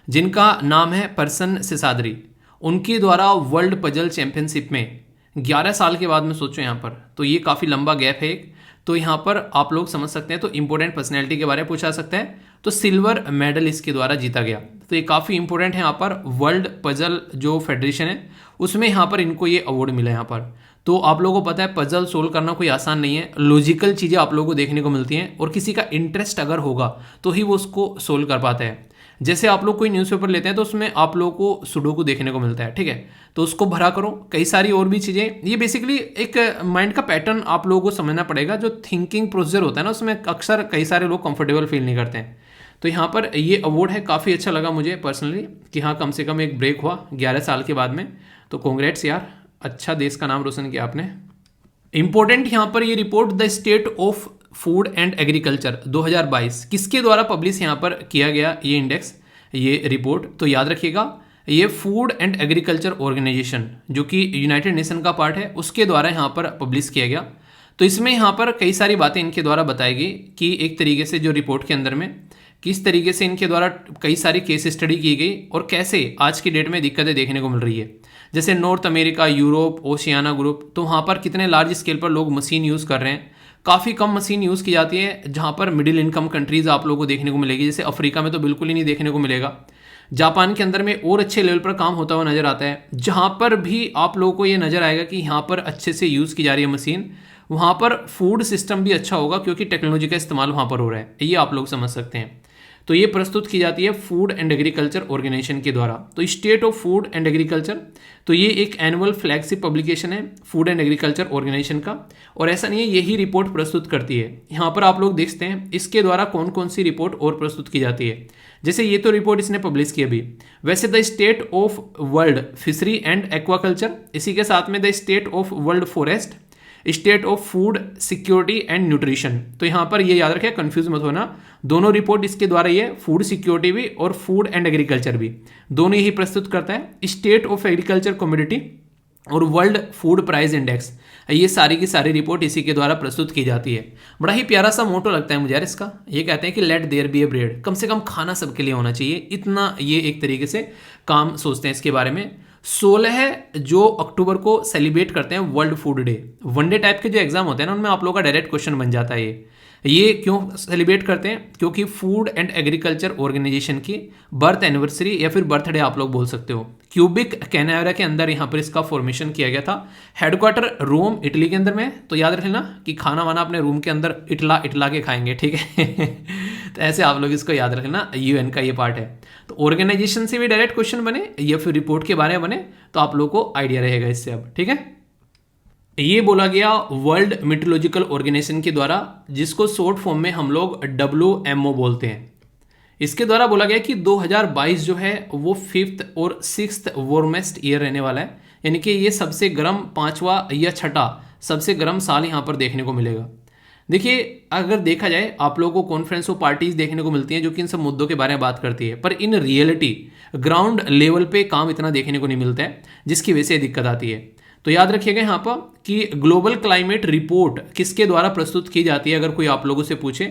जिनका नाम है पर्सन सिसादरी, उनके द्वारा वर्ल्ड पजल चैंपियनशिप में 11 साल के बाद में सोचो यहाँ पर, तो ये काफ़ी लंबा गैप है एक। तो यहाँ पर आप लोग समझ सकते हैं, तो इंपॉर्टेंट पर्सनैलिटी के बारे में पूछा सकता है, तो सिल्वर मेडल इसके द्वारा जीता गया। तो ये काफ़ी इंपॉर्टेंट है। यहाँ पर वर्ल्ड पजल जो फेडरेशन है उसमें यहाँ पर इनको ये अवार्ड मिला है यहाँ पर। तो आप लोगों को पता है पजल सोल्व करना कोई आसान नहीं है, लॉजिकल चीज़ें आप लोगों को देखने को मिलती हैं और किसी का इंटरेस्ट अगर होगा तो ही वो उसको सोल्व कर पाता है। जैसे आप लोग कोई न्यूज़पेपर लेते हैं तो उसमें आप लोगों को सुडोकू देखने को मिलता है, ठीक है, तो उसको भरा करो, कई सारी और भी चीज़ें। ये बेसिकली एक माइंड का पैटर्न आप लोगों को समझना पड़ेगा। जो थिंकिंग प्रोसीजर होता है ना, उसमें अक्सर कई सारे लोग कंफर्टेबल फील नहीं करते हैं। तो यहाँ पर ये अवार्ड है, काफ़ी अच्छा लगा मुझे पर्सनली कि हाँ कम से कम एक ब्रेक हुआ 11 साल के बाद में। तो कॉन्ग्रेट्स यार, अच्छा देश का नाम रोशन किया आपने। इंपॉर्टेंट यहाँ पर ये report the state of food and agriculture 2022 किसके द्वारा पब्लिश यहाँ पर किया गया ये इंडेक्स, ये रिपोर्ट, तो याद रखिएगा ये फूड एंड एग्रीकल्चर ऑर्गेनाइजेशन जो कि यूनाइटेड नेशन का पार्ट है उसके द्वारा यहाँ पर पब्लिश किया गया। तो इसमें यहाँ पर कई सारी बातें इनके द्वारा बताई गई कि एक तरीके से जो रिपोर्ट के अंदर में किस तरीके से इनके द्वारा कई सारी केस स्टडी की गई और कैसे आज की डेट में दिक्कतें देखने को मिल रही है। जैसे north America, Europe, Oceania group, तो वहाँ पर कितने लार्ज स्केल पर लोग मशीन यूज़ कर रहे हैं, काफ़ी कम मशीन यूज़ की जाती है। जहाँ पर मिडिल इनकम कंट्रीज़ आप लोगों को देखने को मिलेगी, जैसे अफ्रीका में तो बिल्कुल ही नहीं देखने को मिलेगा। जापान के अंदर में और अच्छे लेवल पर काम होता हुआ नज़र आता है। जहाँ पर भी आप लोगों को ये नज़र आएगा कि यहाँ पर अच्छे से यूज़ की जा रही है मशीन, वहाँ पर फूड सिस्टम भी अच्छा होगा क्योंकि टेक्नोलॉजी का इस्तेमाल वहाँ पर हो रहा है, ये आप लोग समझ सकते हैं। तो ये प्रस्तुत की जाती है फूड एंड एग्रीकल्चर ऑर्गेनाइजेशन के द्वारा। तो state of food and agriculture, तो ये एक एनुअल फ्लैगशिप पब्लिकेशन है फूड एंड एग्रीकल्चर ऑर्गेनाइजेशन का, और ऐसा नहीं है यही रिपोर्ट प्रस्तुत करती है। यहाँ पर आप लोग देखते हैं इसके द्वारा कौन कौन सी रिपोर्ट और प्रस्तुत की जाती है। जैसे ये तो रिपोर्ट इसने पब्लिश की अभी। वैसे the state of world fishery and aquaculture, इसी के साथ में the state of world forest, state of food security and nutrition. तो यहाँ पर ये याद रखें, कंफ्यूज मत होना, दोनों रिपोर्ट इसके द्वारा ये फूड सिक्योरिटी भी और फूड एंड एग्रीकल्चर भी दोनों ही प्रस्तुत करता है। स्टेट ऑफ एग्रीकल्चर कमोडिटी और वर्ल्ड फूड प्राइस इंडेक्स, ये सारी की सारी रिपोर्ट इसी के द्वारा प्रस्तुत की जाती है। बड़ा ही प्यारा सा मोटो लगता है मुझे यार इसका। ये कहते हैं कि let there be a bread, कम से कम खाना सबके लिए होना चाहिए, इतना ये एक तरीके से काम सोचते हैं इसके बारे में। 16 जो अक्टूबर को सेलिब्रेट करते हैं world food day. One day type के जो एग्जाम होते हैं ना, उनमें आप लोगों का डायरेक्ट क्वेश्चन बन जाता है ये क्यों सेलिब्रेट करते हैं? क्योंकि फूड एंड एग्रीकल्चर ऑर्गेनाइजेशन की बर्थ एनिवर्सरी या फिर बर्थडे आप लोग बोल सकते हो। क्यूबिक कैनावेरा के अंदर यहाँ पर इसका फॉर्मेशन किया गया था। हेडक्वार्टर रोम इटली के अंदर में। तो याद रखना कि खाना वाना अपने रूम के अंदर इटला इटला के खाएंगे, ठीक है। तो ऐसे आप लोग इसको याद रखना, यूएन का ये पार्ट है। तो ऑर्गेनाइजेशन से भी डायरेक्ट क्वेश्चन बने या फिर रिपोर्ट के बारे में बने तो आप लोग को आइडिया रहेगा इससे अब, ठीक है। ये बोला गया वर्ल्ड मीटरोलॉजिकल ऑर्गेनाइजेशन के द्वारा, जिसको शॉर्ट फॉर्म में हम लोग WMO बोलते हैं। इसके द्वारा बोला गया कि 2022 जो है वो 5th और 6th वार्मेस्ट ईयर रहने वाला है, यानी कि ये सबसे गर्म 5वां या 6ठा सबसे गर्म साल यहाँ पर देखने को मिलेगा। देखिए अगर देखा जाए आप लोगों को कॉन्फ्रेंस और पार्टीज देखने को मिलती हैं जो कि इन सब मुद्दों के बारे में बात करती है, पर इन रियलिटी ग्राउंड लेवल पे काम इतना देखने को नहीं मिलता है, जिसकी वजह से दिक्कत आती है। तो याद रखिएगा यहाँ पर कि ग्लोबल क्लाइमेट रिपोर्ट किसके द्वारा प्रस्तुत की जाती है, अगर कोई आप लोगों से पूछे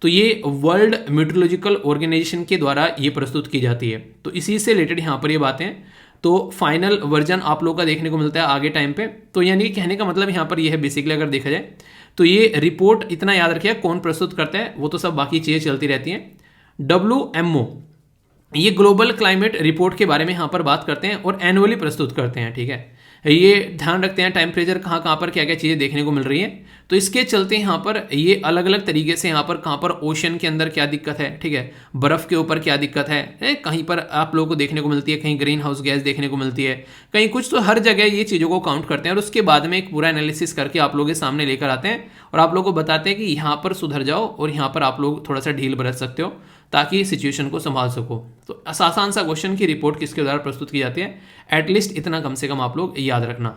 तो ये वर्ल्ड मेट्रोलॉजिकल ऑर्गेनाइजेशन के द्वारा ये प्रस्तुत की जाती है। तो इसी से रिलेटेड यहाँ पर ये बातें हैं। तो फाइनल वर्जन आप लोगों का देखने को मिलता है आगे टाइम पे। तो यानी कहने का मतलब यहाँ पर ये है बेसिकली अगर देखा जाए तो ये रिपोर्ट इतना याद रखिए कौन प्रस्तुत करता है, वो तो सब बाकी चीज़ें चलती रहती हैं। WMO ये ग्लोबल क्लाइमेट रिपोर्ट के बारे में यहाँ पर बात करते हैं और एनुअली प्रस्तुत करते हैं, ठीक है। ये ध्यान रखते हैं टेम्परेचर कहाँ पर क्या क्या चीज़ें देखने को मिल रही है। तो इसके चलते यहाँ पर ये अलग अलग तरीके से यहाँ पर कहाँ पर ओशन के अंदर क्या दिक्कत है, ठीक है, बर्फ़ के ऊपर क्या दिक्कत है, कहीं पर आप लोगों को देखने को मिलती है, कहीं ग्रीन हाउस गैस देखने को मिलती है, कहीं कुछ, तो हर जगह ये चीज़ों को काउंट करते हैं और उसके बाद में एक पूरा एनालिसिस करके आप लोगों के सामने लेकर आते हैं और आप लोगों को बताते हैं कि यहाँ पर सुधर जाओ और यहाँ पर आप लोग थोड़ा सा ढील बरत सकते हो ताकि सिचुएशन को संभाल सको। तो आसान सा क्वेश्चन की रिपोर्ट किसके द्वारा प्रस्तुत की जाती है, एटलीस्ट इतना कम से कम आप लोग याद रखना।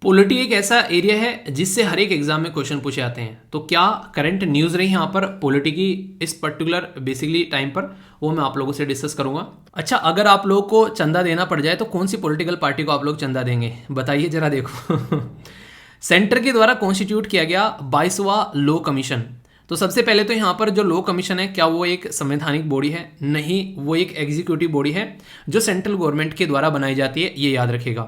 पॉलिटी एक ऐसा एरिया है जिससे हर एक एग्जाम में क्वेश्चन पूछे जाते हैं। तो क्या करंट न्यूज़ रही यहाँ पर पॉलिटी की इस पर्टिकुलर बेसिकली टाइम पर, वो मैं आप लोगों से डिस्कस करूंगा। अच्छा, अगर आप लोग को चंदा देना पड़ जाए तो कौन सी पॉलिटिकल पार्टी को आप लोग चंदा देंगे, बताइए जरा। देखो सेंटर के द्वारा कॉन्स्टिट्यूट किया गया 22वां लॉ कमीशन। तो सबसे पहले तो यहाँ पर जो लॉ कमीशन है, क्या वो एक संवैधानिक बॉडी है? नहीं, वो एक एग्जीक्यूटिव बॉडी है जो सेंट्रल गवर्नमेंट के द्वारा बनाई जाती है, ये याद रखेगा।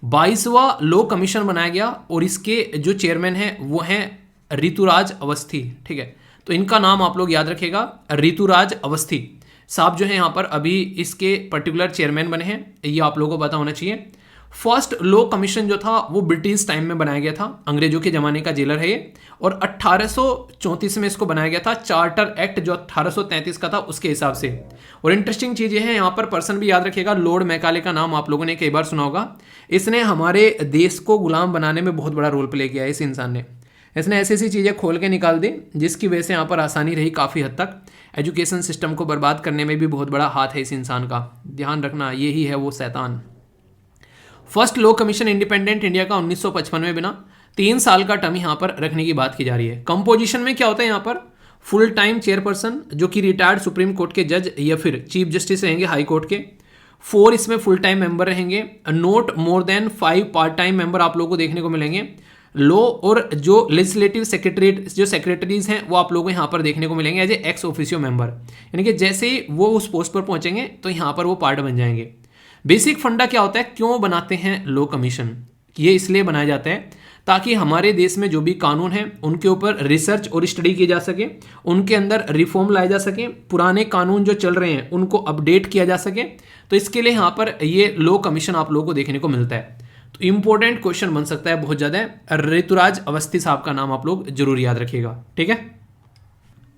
22वां लॉ कमीशन बनाया गया और इसके जो चेयरमैन हैं वो हैं ऋतुराज अवस्थी, ठीक है। तो इनका नाम आप लोग याद रखेगा, ऋतुराज अवस्थी साहब जो है यहाँ पर अभी इसके पर्टिकुलर चेयरमैन बने हैं, ये आप लोगों को पता होना चाहिए। फर्स्ट लॉ कमीशन जो था वो ब्रिटिश टाइम में बनाया गया था, अंग्रेजों के ज़माने का जेलर है ये, और 1834 में इसको बनाया गया था। चार्टर एक्ट जो 1833 का था उसके हिसाब से। और इंटरेस्टिंग चीज़ ये है, यहाँ पर पर्सन भी याद रखिएगा, लॉर्ड मैकाले का नाम आप लोगों ने कई बार सुना होगा। इसने हमारे देश को गुलाम बनाने में बहुत बड़ा रोल प्ले किया है इस इंसान ने। इसने ऐसी ऐसी चीज़ें खोल के निकाल दी जिसकी वजह से यहाँ पर आसानी रही काफ़ी हद तक। एजुकेशन सिस्टम को बर्बाद करने में भी बहुत बड़ा हाथ है इस इंसान का, ध्यान रखना, यही है वो शैतान। First law commission independent India का 1955 में बना। 3 साल का टर्म यहाँ पर रखने की बात की जा रही है। कंपोजिशन में क्या होता है यहाँ पर, फुल टाइम चेयरपर्सन जो कि रिटायर्ड सुप्रीम कोर्ट के जज या फिर चीफ जस्टिस रहेंगे हाई कोर्ट के। 4 इसमें फुल टाइम मेंबर रहेंगे। Note more than 5 part time member आप लोगों को देखने को मिलेंगे। लॉ और जो लेजिस्लेटिव सेक्रेटरीट जो सेक्रेटरीज हैं वो आप लोगों को यहाँ पर देखने को मिलेंगे as a ex officio member, यानी कि जैसे ही वो उस पोस्ट पर पहुंचेंगे तो यहाँ पर वो पार्ट बन जाएंगे। बेसिक फंडा क्या होता है, क्यों बनाते हैं लॉ कमीशन, ये इसलिए बनाया जाता है ताकि हमारे देश में जो भी कानून हैं उनके ऊपर रिसर्च और स्टडी की जा सके, उनके अंदर रिफॉर्म लाए जा सके, पुराने कानून जो चल रहे हैं उनको अपडेट किया जा सके। तो इसके लिए यहाँ पर ये लॉ कमीशन आप लोगों को देखने को मिलता है। तो इंपॉर्टेंट क्वेश्चन बन सकता है बहुत ज़्यादा। ऋतुराज अवस्थी साहब का नाम आप लोग जरूर याद रखिएगा, ठीक है।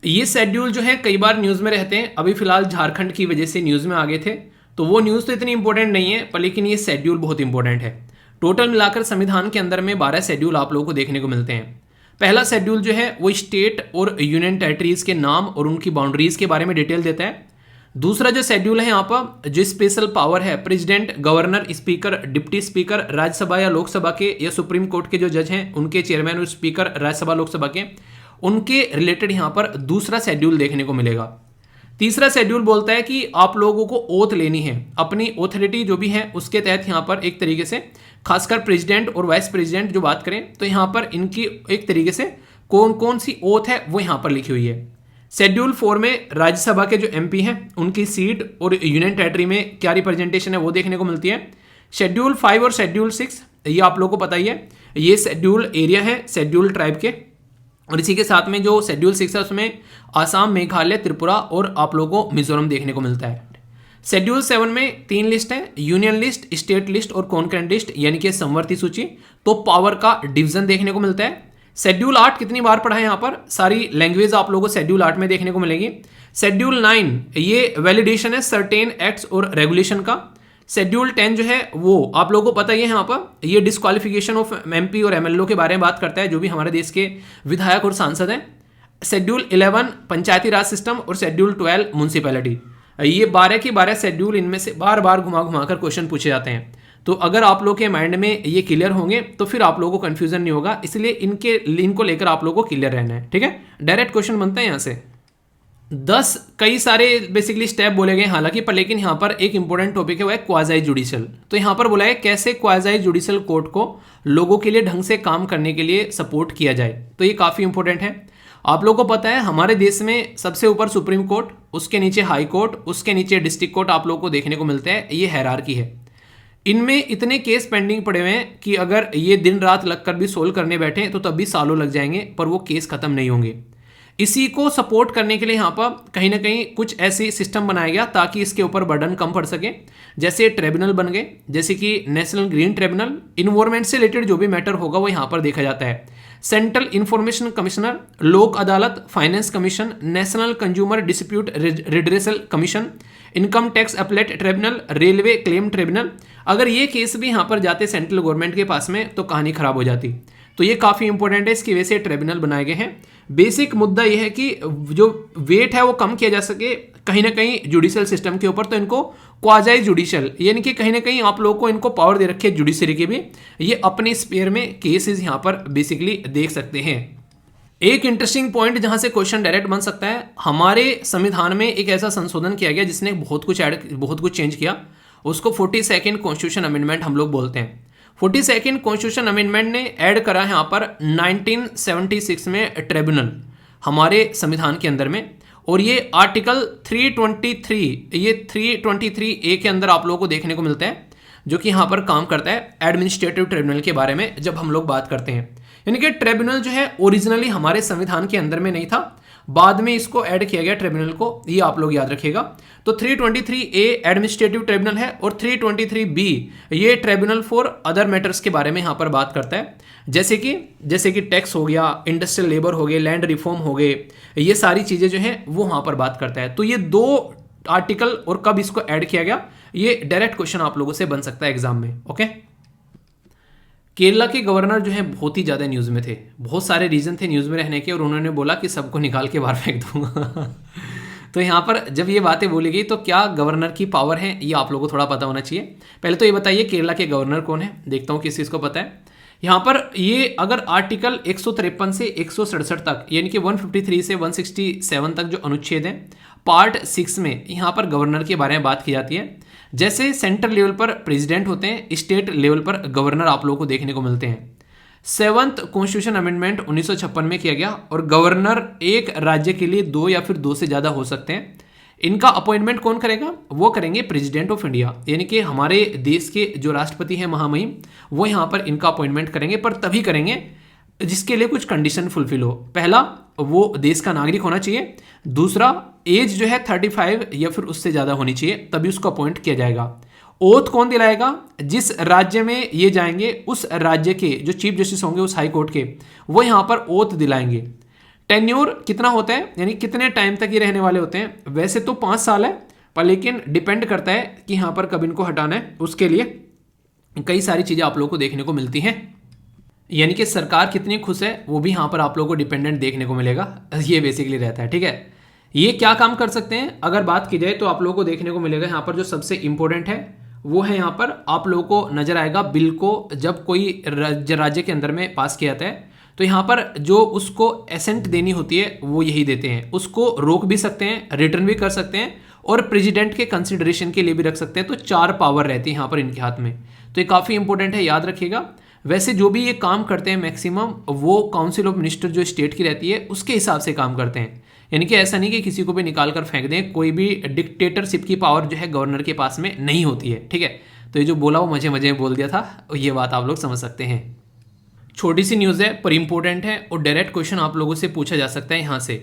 ये शेड्यूल जो है कई बार न्यूज़ में रहते हैं, अभी फिलहाल झारखंड की वजह से न्यूज़ में आ गए थे, तो वो न्यूज़ तो इतनी इंपॉर्टेंट नहीं है, पर लेकिन ये शेड्यूल बहुत इंपॉर्टेंट है। टोटल मिलाकर संविधान के अंदर में 12 शेड्यूल आप लोगों को देखने को मिलते हैं। पहला शेड्यूल जो है वो स्टेट और यूनियन टेरिटरीज के नाम और उनकी बाउंड्रीज के बारे में डिटेल देता है। दूसरा जो शेड्यूल है यहाँ पर जो स्पेशल पावर है, president, governor, speaker, deputy speaker Rajya Sabha या लोकसभा के या सुप्रीम कोर्ट के जो जज हैं उनके चेयरमैन और स्पीकर राज्यसभा लोकसभा के, उनके रिलेटेड यहाँ पर दूसरा शेड्यूल देखने को मिलेगा। तीसरा शेड्यूल बोलता है कि आप लोगों को ओथ लेनी है, अपनी ऑथोरिटी जो भी है उसके तहत यहाँ पर एक तरीके से खासकर प्रेसिडेंट और वाइस प्रेसिडेंट जो बात करें तो यहाँ पर इनकी एक तरीके से कौन कौन सी ओथ है वो यहाँ पर लिखी हुई है। शेड्यूल 4 में राज्यसभा के जो एमपी हैं उनकी सीट और यूनियन टेरिटरी में क्या रिप्रेजेंटेशन है वो देखने को मिलती है। शेड्यूल 5 और शेड्यूल 6 ये आप लोगों को पता ही है, ये शेड्यूल एरिया है शेड्यूल ट्राइब के, और इसी के साथ में जो शेड्यूल 6 है उसमें आसाम, मेघालय, त्रिपुरा और आप लोगों को मिजोरम देखने को मिलता है। शेड्यूल 7 में 3 लिस्ट है, यूनियन लिस्ट, स्टेट लिस्ट और कॉन्करेंट लिस्ट, यानी कि समवर्ती सूची। तो पावर का डिवीजन देखने को मिलता है। शेड्यूल 8 कितनी बार पढ़ा है यहाँ पर, सारी लैंग्वेज आप लोगों को शेड्यूल 8 में देखने को मिलेगी। शेड्यूल 9 ये वैलिडेशन है सर्टेन एक्ट्स और रेगुलेशन का। शेड्यूल 10 जो है वो आप लोगों को पता ही है, यहाँ पर ये डिस्क्वालिफिकेशन ऑफ एमपी और एमएलओ के बारे में बात करता है जो भी हमारे देश के विधायक और सांसद हैं। शेड्यूल 11 पंचायती राज सिस्टम और शेड्यूल 12 म्यूनसिपैलिटी। ये 12 के 12 शेड्यूल, इनमें से बार बार घुमा घुमा कर क्वेश्चन पूछे जाते हैं। तो अगर आप लोग के माइंड में ये क्लियर होंगे तो फिर आप लोगों को कंफ्यूजन नहीं होगा, इसलिए इनको लेकर आप लोगों को क्लियर रहना है, ठीक है। डायरेक्ट क्वेश्चन बनता है यहाँ से। 10 कई सारे बेसिकली स्टेप बोले गए हालांकि, पर लेकिन यहाँ पर एक इंपॉर्टेंट टॉपिक है, वो है क्वाजाई जुडिशियल। तो यहाँ पर बोला है कैसे क्वाजाई जुडिशियल कोर्ट को लोगों के लिए ढंग से काम करने के लिए सपोर्ट किया जाए। तो ये काफ़ी इंपॉर्टेंट है। आप लोगों को पता है हमारे देश में सबसे ऊपर सुप्रीम कोर्ट, उसके नीचे हाई कोर्ट, उसके नीचे डिस्ट्रिक्ट कोर्ट आप लोगों को देखने को मिलते हैं। ये हायरार्की है। इनमें इतने केस पेंडिंग पड़े हुए हैं कि अगर ये दिन रात लगकर भी सोल्व करने बैठे तो तब भी सालों लग जाएंगे, पर वो केस खत्म नहीं होंगे। इसी को सपोर्ट करने के लिए यहाँ पर कहीं ना कहीं कुछ ऐसे सिस्टम बनाया गया ताकि इसके ऊपर बर्डन कम पड़ सके। जैसे ट्रिब्यूनल बन गए, जैसे कि नेशनल ग्रीन ट्रिब्यूनल, इन्वायरमेंट से रिलेटेड जो भी मैटर होगा वो यहाँ पर देखा जाता है। सेंट्रल इंफॉर्मेशन कमिश्नर, लोक अदालत, finance commission, national consumer dispute redressal commission, income tax appellate tribunal, railway claim tribunal. अगर ये केस भी यहाँ पर जाते सेंट्रल गवर्नमेंट के पास में तो कहानी खराब हो जाती। तो ये काफ़ी इंपॉर्टेंट है, इसकी वजह से ट्रिब्यूनल बनाए गए हैं। बेसिक मुद्दा यह है कि जो वेट है वो कम किया जा सके कहीं ना कहीं जुडिशियल सिस्टम के ऊपर, तो इनको क्वाजाई जुडिशियल यानी कि कहीं ना कहीं आप लोगों को इनको पावर दे रखी है जुडिशरी की भी, ये अपने स्पेयर में केसेस यहाँ पर बेसिकली देख सकते हैं। एक इंटरेस्टिंग पॉइंट जहां से क्वेश्चन डायरेक्ट बन सकता है, हमारे संविधान में एक ऐसा संशोधन किया गया जिसने बहुत कुछ चेंज किया, उसको 42nd कॉन्स्टिट्यूशन अमेंडमेंट हम लोग बोलते हैं। 42nd कॉन्स्टिट्यूशन अमेंडमेंट ने ऐड करा है यहाँ पर 1976 में ट्रिब्यूनल हमारे संविधान के अंदर में, और ये आर्टिकल 323 ये 323A के अंदर आप लोगों को देखने को मिलता है, जो कि यहाँ पर काम करता है एडमिनिस्ट्रेटिव ट्रिब्यूनल के बारे में जब हम लोग बात करते हैं। यानी कि ट्रिब्यूनल जो है ओरिजिनली हमारे संविधान के अंदर में नहीं था, बाद में इसको ऐड किया गया ट्रिब्यूनल को, ये आप लोग याद रखिएगा। तो 323A एडमिनिस्ट्रेटिव ट्रिब्यूनल है और 323B ये ट्रिब्यूनल फॉर अदर मैटर्स के बारे में यहाँ पर बात करता है, जैसे कि टैक्स हो गया, इंडस्ट्रियल लेबर हो गए, लैंड रिफॉर्म हो गए, ये सारी चीज़ें जो हैं वो वहाँ पर बात करता है। तो ये 2 आर्टिकल और कब इसको ऐड किया गया, ये डायरेक्ट क्वेश्चन आप लोगों से बन सकता है एग्जाम में। ओके, केरला के गवर्नर जो है बहुत ही ज़्यादा न्यूज़ में थे, बहुत सारे रीज़न थे न्यूज़ में रहने के, और उन्होंने बोला कि सबको निकाल के बाहर फेंक दूंगा। तो यहाँ पर जब ये बातें बोली गई तो क्या गवर्नर की पावर है, ये आप लोगों को थोड़ा पता होना चाहिए। पहले तो ये बताइए केरला के गवर्नर कौन है, देखता हूँ किस चीज़ को पता है। यहाँ पर ये अगर आर्टिकल 153 से 167 तक यानी कि 153 से 167 तक जो अनुच्छेद है पार्ट 6 में यहाँ पर गवर्नर के बारे में बात की जाती है। जैसे सेंट्रल लेवल पर प्रेसिडेंट होते हैं, स्टेट लेवल पर गवर्नर आप लोगों को देखने को मिलते हैं। 7th कॉन्स्टिट्यूशन अमेंडमेंट 1956 में किया गया, और गवर्नर एक राज्य के लिए 2 या फिर 2 से ज़्यादा हो सकते हैं। इनका अपॉइंटमेंट कौन करेगा, वो करेंगे प्रेसिडेंट ऑफ इंडिया, यानी कि हमारे देश के जो राष्ट्रपति हैं महामहिम, वो यहाँ पर इनका अपॉइंटमेंट करेंगे, पर तभी करेंगे जिसके लिए कुछ कंडीशन फुलफिल हो। पहला, वो देश का नागरिक होना चाहिए। दूसरा, एज जो है 35 या फिर उससे ज़्यादा होनी चाहिए, तभी उसको अपॉइंट किया जाएगा। ओथ कौन दिलाएगा, जिस राज्य में ये जाएंगे उस राज्य के जो चीफ जस्टिस होंगे उस हाई कोर्ट के, वो यहाँ पर ओथ दिलाएंगे। टेन्योर कितना होता है, यानी कितने टाइम तक ये रहने वाले होते हैं, वैसे तो 5 साल है, पर लेकिन डिपेंड करता है कि यहाँ पर कब इनको हटाना है, उसके लिए कई सारी चीज़ें आप लोगों को देखने को मिलती हैं। यानी कि सरकार कितनी खुश है वो भी यहाँ पर आप लोगों को डिपेंडेंट देखने को मिलेगा, ये बेसिकली रहता है। ठीक है, ये क्या काम कर सकते हैं अगर बात की जाए तो आप लोगों को देखने को मिलेगा यहाँ पर जो सबसे इंपॉर्टेंट है वो है, यहाँ पर आप लोगों को नजर आएगा बिल को जब कोई राज्य के अंदर में पास किया जाता है तो यहाँ पर जो उसको एसेंट देनी होती है वो यही देते हैं। उसको रोक भी सकते हैं, रिटर्न भी कर सकते हैं, और प्रेसिडेंट के कंसिडरेशन के लिए भी रख सकते हैं। तो 4 पावर रहती है यहाँ पर इनके हाथ में, तो ये काफ़ी इंपॉर्टेंट है, याद रखिएगा। वैसे जो भी ये काम करते हैं मैक्सिमम वो काउंसिल ऑफ मिनिस्टर जो स्टेट की रहती है उसके हिसाब से काम करते हैं, यानी कि ऐसा नहीं कि किसी को भी निकाल कर फेंक दें। कोई भी डिक्टेटरशिप की पावर जो है गवर्नर के पास में नहीं होती है। ठीक है, तो ये जो बोला वो मजे मजे में बोल दिया था, ये बात आप लोग समझ सकते हैं। छोटी सी न्यूज़ है पर इंपॉर्टेंट है, और डायरेक्ट क्वेश्चन आप लोगों से पूछा जा सकता है यहाँ से।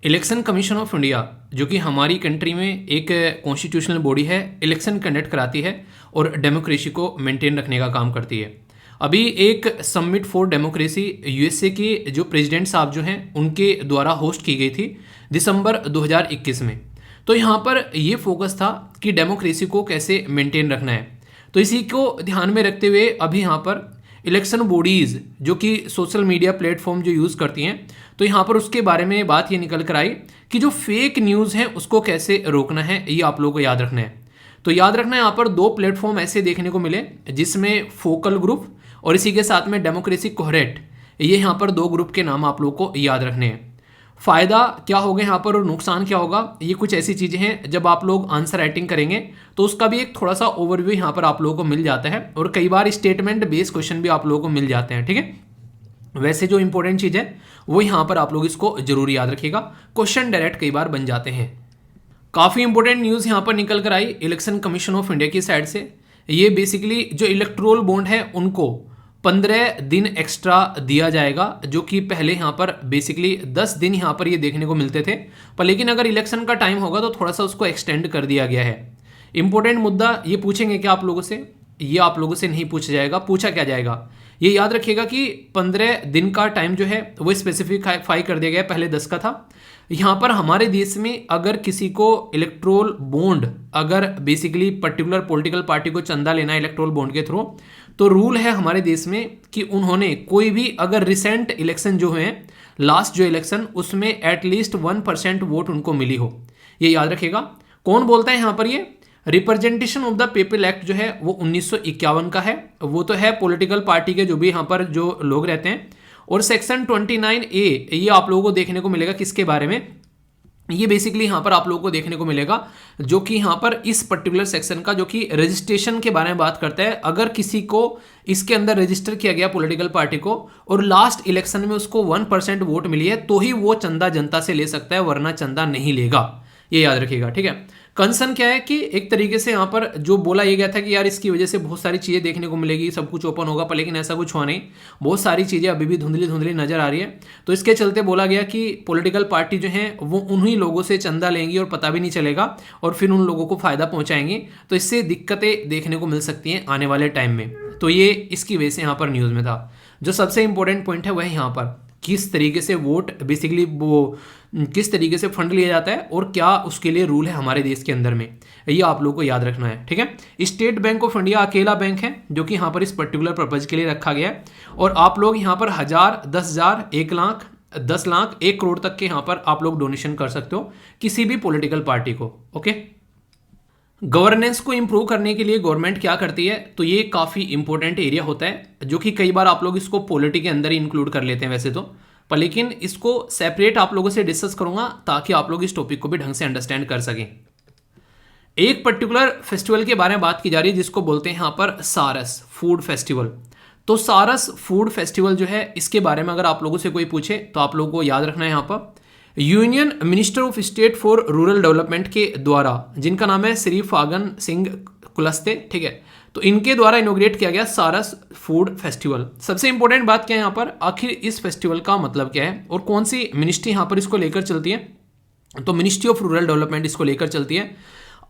इलेक्शन कमीशन ऑफ इंडिया जो कि हमारी कंट्री में एक कॉन्स्टिट्यूशनल बॉडी है, इलेक्शन कंडक्ट कराती है और डेमोक्रेसी को मेंटेन रखने का काम करती है। अभी एक समिट फॉर डेमोक्रेसी यूएसए के जो प्रेसिडेंट साहब जो हैं उनके द्वारा होस्ट की गई थी दिसंबर 2021 में। तो यहाँ पर ये फोकस था कि डेमोक्रेसी को कैसे मेंटेन रखना है। तो इसी को ध्यान में रखते हुए अभी यहाँ पर इलेक्शन बॉडीज़ जो कि सोशल मीडिया प्लेटफॉर्म जो यूज़ करती हैं, तो यहाँ पर उसके बारे में बात ये निकल कर आई कि जो फेक न्यूज़ है उसको कैसे रोकना है, ये आप लोगों को याद रखना है। तो याद रखना है यहाँ पर 2 प्लेटफॉर्म ऐसे देखने को मिले जिसमें फोकल ग्रुप और इसी के साथ में डेमोक्रेसी कोहरेट, ये यहाँ पर 2 ग्रुप के नाम आप लोगों को याद रखने हैं। फ़ायदा क्या होगा यहाँ पर और नुकसान क्या होगा, ये कुछ ऐसी चीज़ें हैं जब आप लोग आंसर राइटिंग करेंगे तो उसका भी एक थोड़ा सा ओवरव्यू यहाँ पर आप लोगों को मिल जाता है, और कई बार स्टेटमेंट बेस्ड क्वेश्चन भी आप लोगों को मिल जाते हैं। ठीक है, वैसे जो इंपॉर्टेंट चीज़ है वो यहाँ पर आप लोग इसको जरूर याद रखिएगा, क्वेश्चन डायरेक्ट कई बार बन जाते हैं। काफ़ी इंपॉर्टेंट न्यूज़ यहाँ पर निकल कर आई इलेक्शन कमीशन ऑफ इंडिया की साइड से। ये बेसिकली जो इलेक्टोरल बॉन्ड है उनको 15 दिन एक्स्ट्रा दिया जाएगा, जो कि पहले यहाँ पर बेसिकली 10 दिन यहाँ पर ये देखने को मिलते थे, पर लेकिन अगर इलेक्शन का टाइम होगा तो थोड़ा सा उसको एक्सटेंड कर दिया गया है। इंपॉर्टेंट मुद्दा ये पूछेंगे क्या आप लोगों से, ये आप लोगों से नहीं पूछा जाएगा, पूछा क्या जाएगा ये याद रखिएगा कि 15 दिन का टाइम जो है वो स्पेसिफाई कर दिया गया, पहले 10 का था। यहाँ पर हमारे देश में अगर किसी को इलेक्ट्रोल बॉन्ड, अगर बेसिकली पर्टिकुलर पॉलिटिकल पार्टी को चंदा लेना है इलेक्ट्रोल बॉन्ड के थ्रू, तो रूल है हमारे देश में कि उन्होंने कोई भी अगर रिसेंट इलेक्शन जो है, लास्ट जो इलेक्शन, उसमें एटलीस्ट 1% वोट उनको मिली हो, ये याद रखिएगा। कौन बोलता है यहाँ पर ये representation of the people act जो है वो 1951 का है, वो तो है पॉलिटिकल पार्टी के जो भी यहाँ पर जो लोग रहते हैं। और सेक्शन 29A ये आप लोगों को देखने को मिलेगा किसके बारे में, ये बेसिकली यहाँ पर आप लोगों को देखने को मिलेगा जो कि यहाँ पर इस पर्टिकुलर सेक्शन का जो कि रजिस्ट्रेशन के बारे में बात करता है। अगर किसी को इसके अंदर रजिस्टर किया गया पॉलिटिकल पार्टी को और लास्ट इलेक्शन में उसको 1% वोट मिली है तो ही वो चंदा जनता से ले सकता है, वरना चंदा नहीं लेगा, ये याद रखिएगा। ठीक है, कंसर्न क्या है कि एक तरीके से यहाँ पर जो बोला ये गया था कि यार इसकी वजह से बहुत सारी चीज़ें देखने को मिलेगी, सब कुछ ओपन होगा, पर लेकिन ऐसा कुछ हुआ नहीं, बहुत सारी चीज़ें अभी भी धुंधली धुंधली नजर आ रही है। तो इसके चलते बोला गया कि पॉलिटिकल पार्टी जो है वो उन्हीं लोगों से चंदा लेंगी और पता भी नहीं चलेगा और फिर उन लोगों को फायदा पहुंचाएंगे, तो इससे दिक्कतें देखने को मिल सकती हैं आने वाले टाइम में। तो ये इसकी वजह से यहाँ पर न्यूज़ में था। जो सबसे इंपॉर्टेंट पॉइंट है वह यहाँ पर किस तरीके से वोट बेसिकली वो किस तरीके से फंड लिया जाता है और क्या उसके लिए रूल है हमारे देश के अंदर में, ये आप लोगों को याद रखना है। ठीक है, स्टेट बैंक ऑफ इंडिया अकेला बैंक है जो कि यहाँ पर इस पर्टिकुलर पर्पज के लिए रखा गया है, और आप लोग यहाँ पर 1000, 10,000, 1 लाख, 10 लाख, 1 करोड़ तक के यहाँ पर आप लोग डोनेशन कर सकते हो किसी भी पॉलिटिकल पार्टी को। ओके, गवर्नेंस को इंप्रूव करने के लिए गवर्नमेंट क्या करती है, तो ये काफ़ी इंपॉर्टेंट एरिया होता है जो कि कई बार आप लोग इसको पॉलिटी के अंदर ही इंक्लूड कर लेते हैं वैसे तो, पर लेकिन इसको सेपरेट आप लोगों से डिस्कस करूंगा ताकि आप लोग इस टॉपिक को भी ढंग से अंडरस्टैंड कर सकें। एक पर्टिकुलर फेस्टिवल के बारे में बात की जा रही है जिसको बोलते हैं यहाँ पर सारस फूड फेस्टिवल। तो सारस फूड फेस्टिवल जो है इसके बारे में अगर आप लोगों से कोई पूछे तो आप लोगों को याद रखना है यहाँ पर union minister of state for rural development के द्वारा, जिनका नाम है श्री फागन सिंह कुलस्ते, ठीक है, तो इनके द्वारा इनोग्रेट किया गया सारस फूड फेस्टिवल। सबसे इंपॉर्टेंट बात क्या है यहाँ पर, आखिर इस फेस्टिवल का मतलब क्या है और कौन सी मिनिस्ट्री यहाँ पर इसको लेकर चलती है, तो मिनिस्ट्री ऑफ रूरल डेवलपमेंट इसको लेकर चलती है।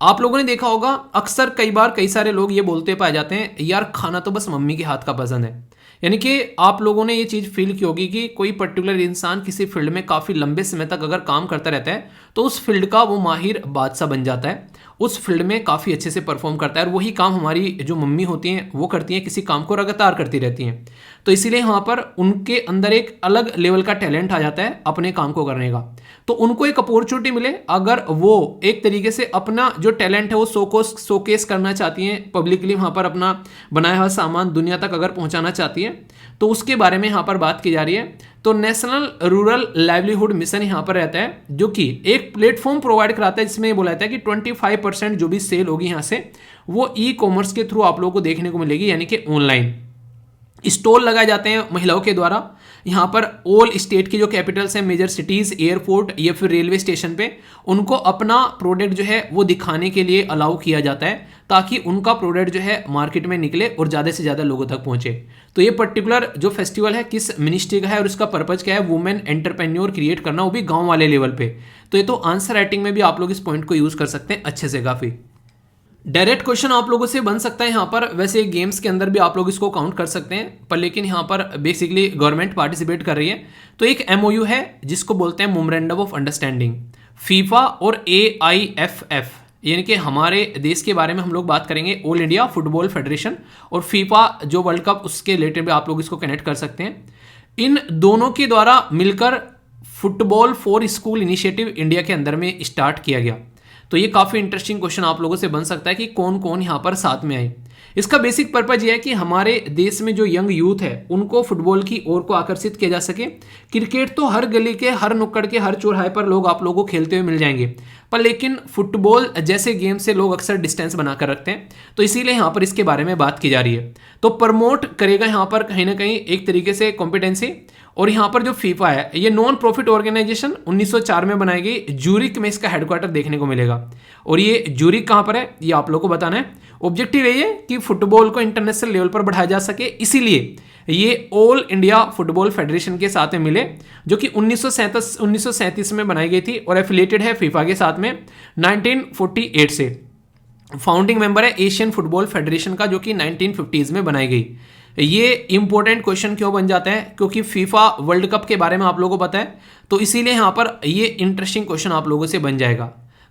आप लोगों ने देखा होगा अक्सर कई बार कई सारे लोग ये बोलते पाए जाते हैं यार खाना तो बस मम्मी के हाथ का पसंद है, यानी कि आप लोगों ने ये चीज़ फील की होगी कि कोई पर्टिकुलर इंसान किसी फील्ड में काफ़ी लंबे समय तक अगर काम करता रहता है तो उस फील्ड का वो माहिर बादशाह बन जाता है, उस फील्ड में काफ़ी अच्छे से परफॉर्म करता है, और वही काम हमारी जो मम्मी होती हैं वो करती हैं, किसी काम को लगातार करती रहती हैं। तो इसीलिए यहाँ पर उनके अंदर एक अलग लेवल का टैलेंट आ जाता है अपने काम को करने का, तो उनको एक अपॉर्चुनिटी मिले अगर वो एक तरीके से अपना जो टैलेंट है वो शोकेस करना चाहती हैं पब्लिकली, वहाँ पर अपना बनाया हुआ सामान दुनिया तक अगर पहुँचाना चाहती है, तो उसके बारे में यहाँ पर बात की जा रही है। तो नेशनल रूरल लाइवलीहुड मिशन यहाँ पर रहता है जो कि एक प्लेटफॉर्म प्रोवाइड कराता है जिसमें ये बोला जाता है कि 25% जो भी सेल होगी यहाँ से वो ई कॉमर्स के थ्रू आप लोगों को देखने को मिलेगी, यानी कि ऑनलाइन स्टॉल लगाए जाते हैं महिलाओं के द्वारा। यहाँ पर ऑल स्टेट की जो कैपिटल्स हैं, मेजर सिटीज, एयरपोर्ट या फिर रेलवे स्टेशन पे उनको अपना प्रोडक्ट जो है वो दिखाने के लिए अलाउ किया जाता है ताकि उनका प्रोडक्ट जो है मार्केट में निकले और ज़्यादा से ज़्यादा लोगों तक पहुँचे। तो ये पर्टिकुलर जो फेस्टिवल है किस मिनिस्ट्री का है और इसका पर्पज़ क्या है, वुमेन एंटरप्रेन्योर क्रिएट करना, वो भी गाँव वाले लेवल पर। तो ये तो आंसर राइटिंग में भी आप लोग इस पॉइंट को यूज़ कर सकते हैं अच्छे से। काफ़ी डायरेक्ट क्वेश्चन आप लोगों से बन सकता है यहाँ पर, वैसे गेम्स के अंदर भी आप लोग इसको काउंट कर सकते हैं, पर लेकिन यहाँ पर बेसिकली गवर्नमेंट पार्टिसिपेट कर रही है। तो एक MOU है जिसको बोलते हैं मेमोरेंडम ऑफ अंडरस्टैंडिंग, फीफा और AIFF, यानी कि हमारे देश के बारे में हम लोग बात करेंगे, ऑल इंडिया फुटबॉल फेडरेशन, और फीफा जो वर्ल्ड कप उसके रिलेटेड भी आप लोग इसको कनेक्ट कर सकते हैं। इन दोनों के द्वारा मिलकर football for school initiative India के अंदर में स्टार्ट किया गया। तो ये काफ़ी इंटरेस्टिंग क्वेश्चन आप लोगों से बन सकता है कि कौन कौन यहाँ पर साथ में आए। इसका बेसिक पर्पज ये है कि हमारे देश में जो यंग यूथ है उनको फुटबॉल की ओर को आकर्षित किया जा सके। क्रिकेट तो हर गली के, हर नुक्कड़ के, हर चौराहे पर लोग आप लोगों को खेलते हुए मिल जाएंगे, पर लेकिन फुटबॉल जैसे गेम से लोग अक्सर डिस्टेंस बनाकर रखते हैं, तो इसीलिए यहाँ पर इसके बारे में बात की जा रही है। तो प्रमोट करेगा यहाँ पर कहीं ना कहीं एक तरीके से कॉम्पिटेंसी। और यहाँ पर जो फीफा है ये नॉन प्रॉफिट ऑर्गेनाइजेशन 1904 में बनाई गई, जूरिक में इसका हेडक्वार्टर देखने को मिलेगा। और ये जूरिक कहाँ पर है ये आप लोग को बताना है। ऑब्जेक्टिव यही है कि फुटबॉल को इंटरनेशनल लेवल पर बढ़ाया जा सके, इसीलिए ये ऑल इंडिया फुटबॉल फेडरेशन के साथ में मिले, जो कि 1937 में बनाई गई थी और एफिलिएटेड है फीफा के साथ में 1948 से। फाउंडिंग मेंबर है एशियन फुटबॉल फेडरेशन का, जो कि 1950s में बनाई गई। ये इंपॉर्टेंट क्वेश्चन क्यों बन जाता है, क्योंकि फीफा वर्ल्ड कप के बारे में आप लोगों को पता है, तो इसीलिए यहां पर ये इंटरेस्टिंग क्वेश्चन आप लोगों से बन जाएगा।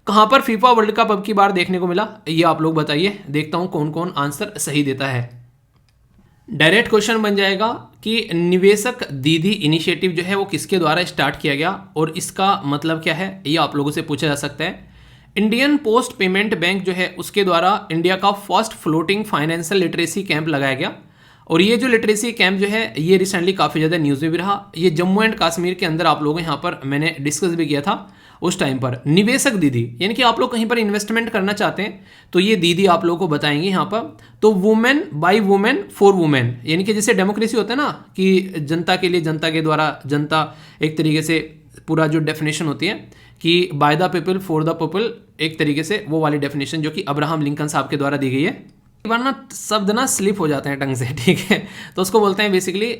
कहां पर फीफा वर्ल्ड कप अब की बार देखने को मिला, ये आप लोग बताइए, देखता हूं कौन कौन आंसर सही देता है। डायरेक्ट क्वेश्चन बन जाएगा कि निवेशक दीदी इनिशिएटिव जो है वो किसके द्वारा स्टार्ट किया गया और इसका मतलब क्या है, ये आप लोगों से पूछा जा सकता है। इंडियन पोस्ट पेमेंट बैंक जो है उसके द्वारा इंडिया का first floating financial literacy camp लगाया गया। और ये जो लिटरेसी कैंप जो है ये रिसेंटली काफ़ी ज़्यादा न्यूज़ में भी रहा। ये जम्मू एंड कश्मीर के अंदर आप लोगों यहाँ पर मैंने डिस्कस भी किया था उस टाइम पर। निवेशक दीदी यानी कि आप लोग कहीं पर इन्वेस्टमेंट करना चाहते हैं तो ये दीदी आप लोगों को बताएंगे यहाँ पर। तो women by women for women, यानी कि जैसे डेमोक्रेसी होता है ना कि जनता के लिए, जनता के द्वारा जनता, एक तरीके से पूरा जो डेफिनेशन होती है कि by the people for the people, एक तरीके से वो वाली डेफिनेशन जो कि अब्राहम लिंकन साहब के द्वारा दी गई है। एक बार ना शब्द ना स्लिप हो जाते हैं टंग से, ठीक है, तो उसको बोलते हैं basically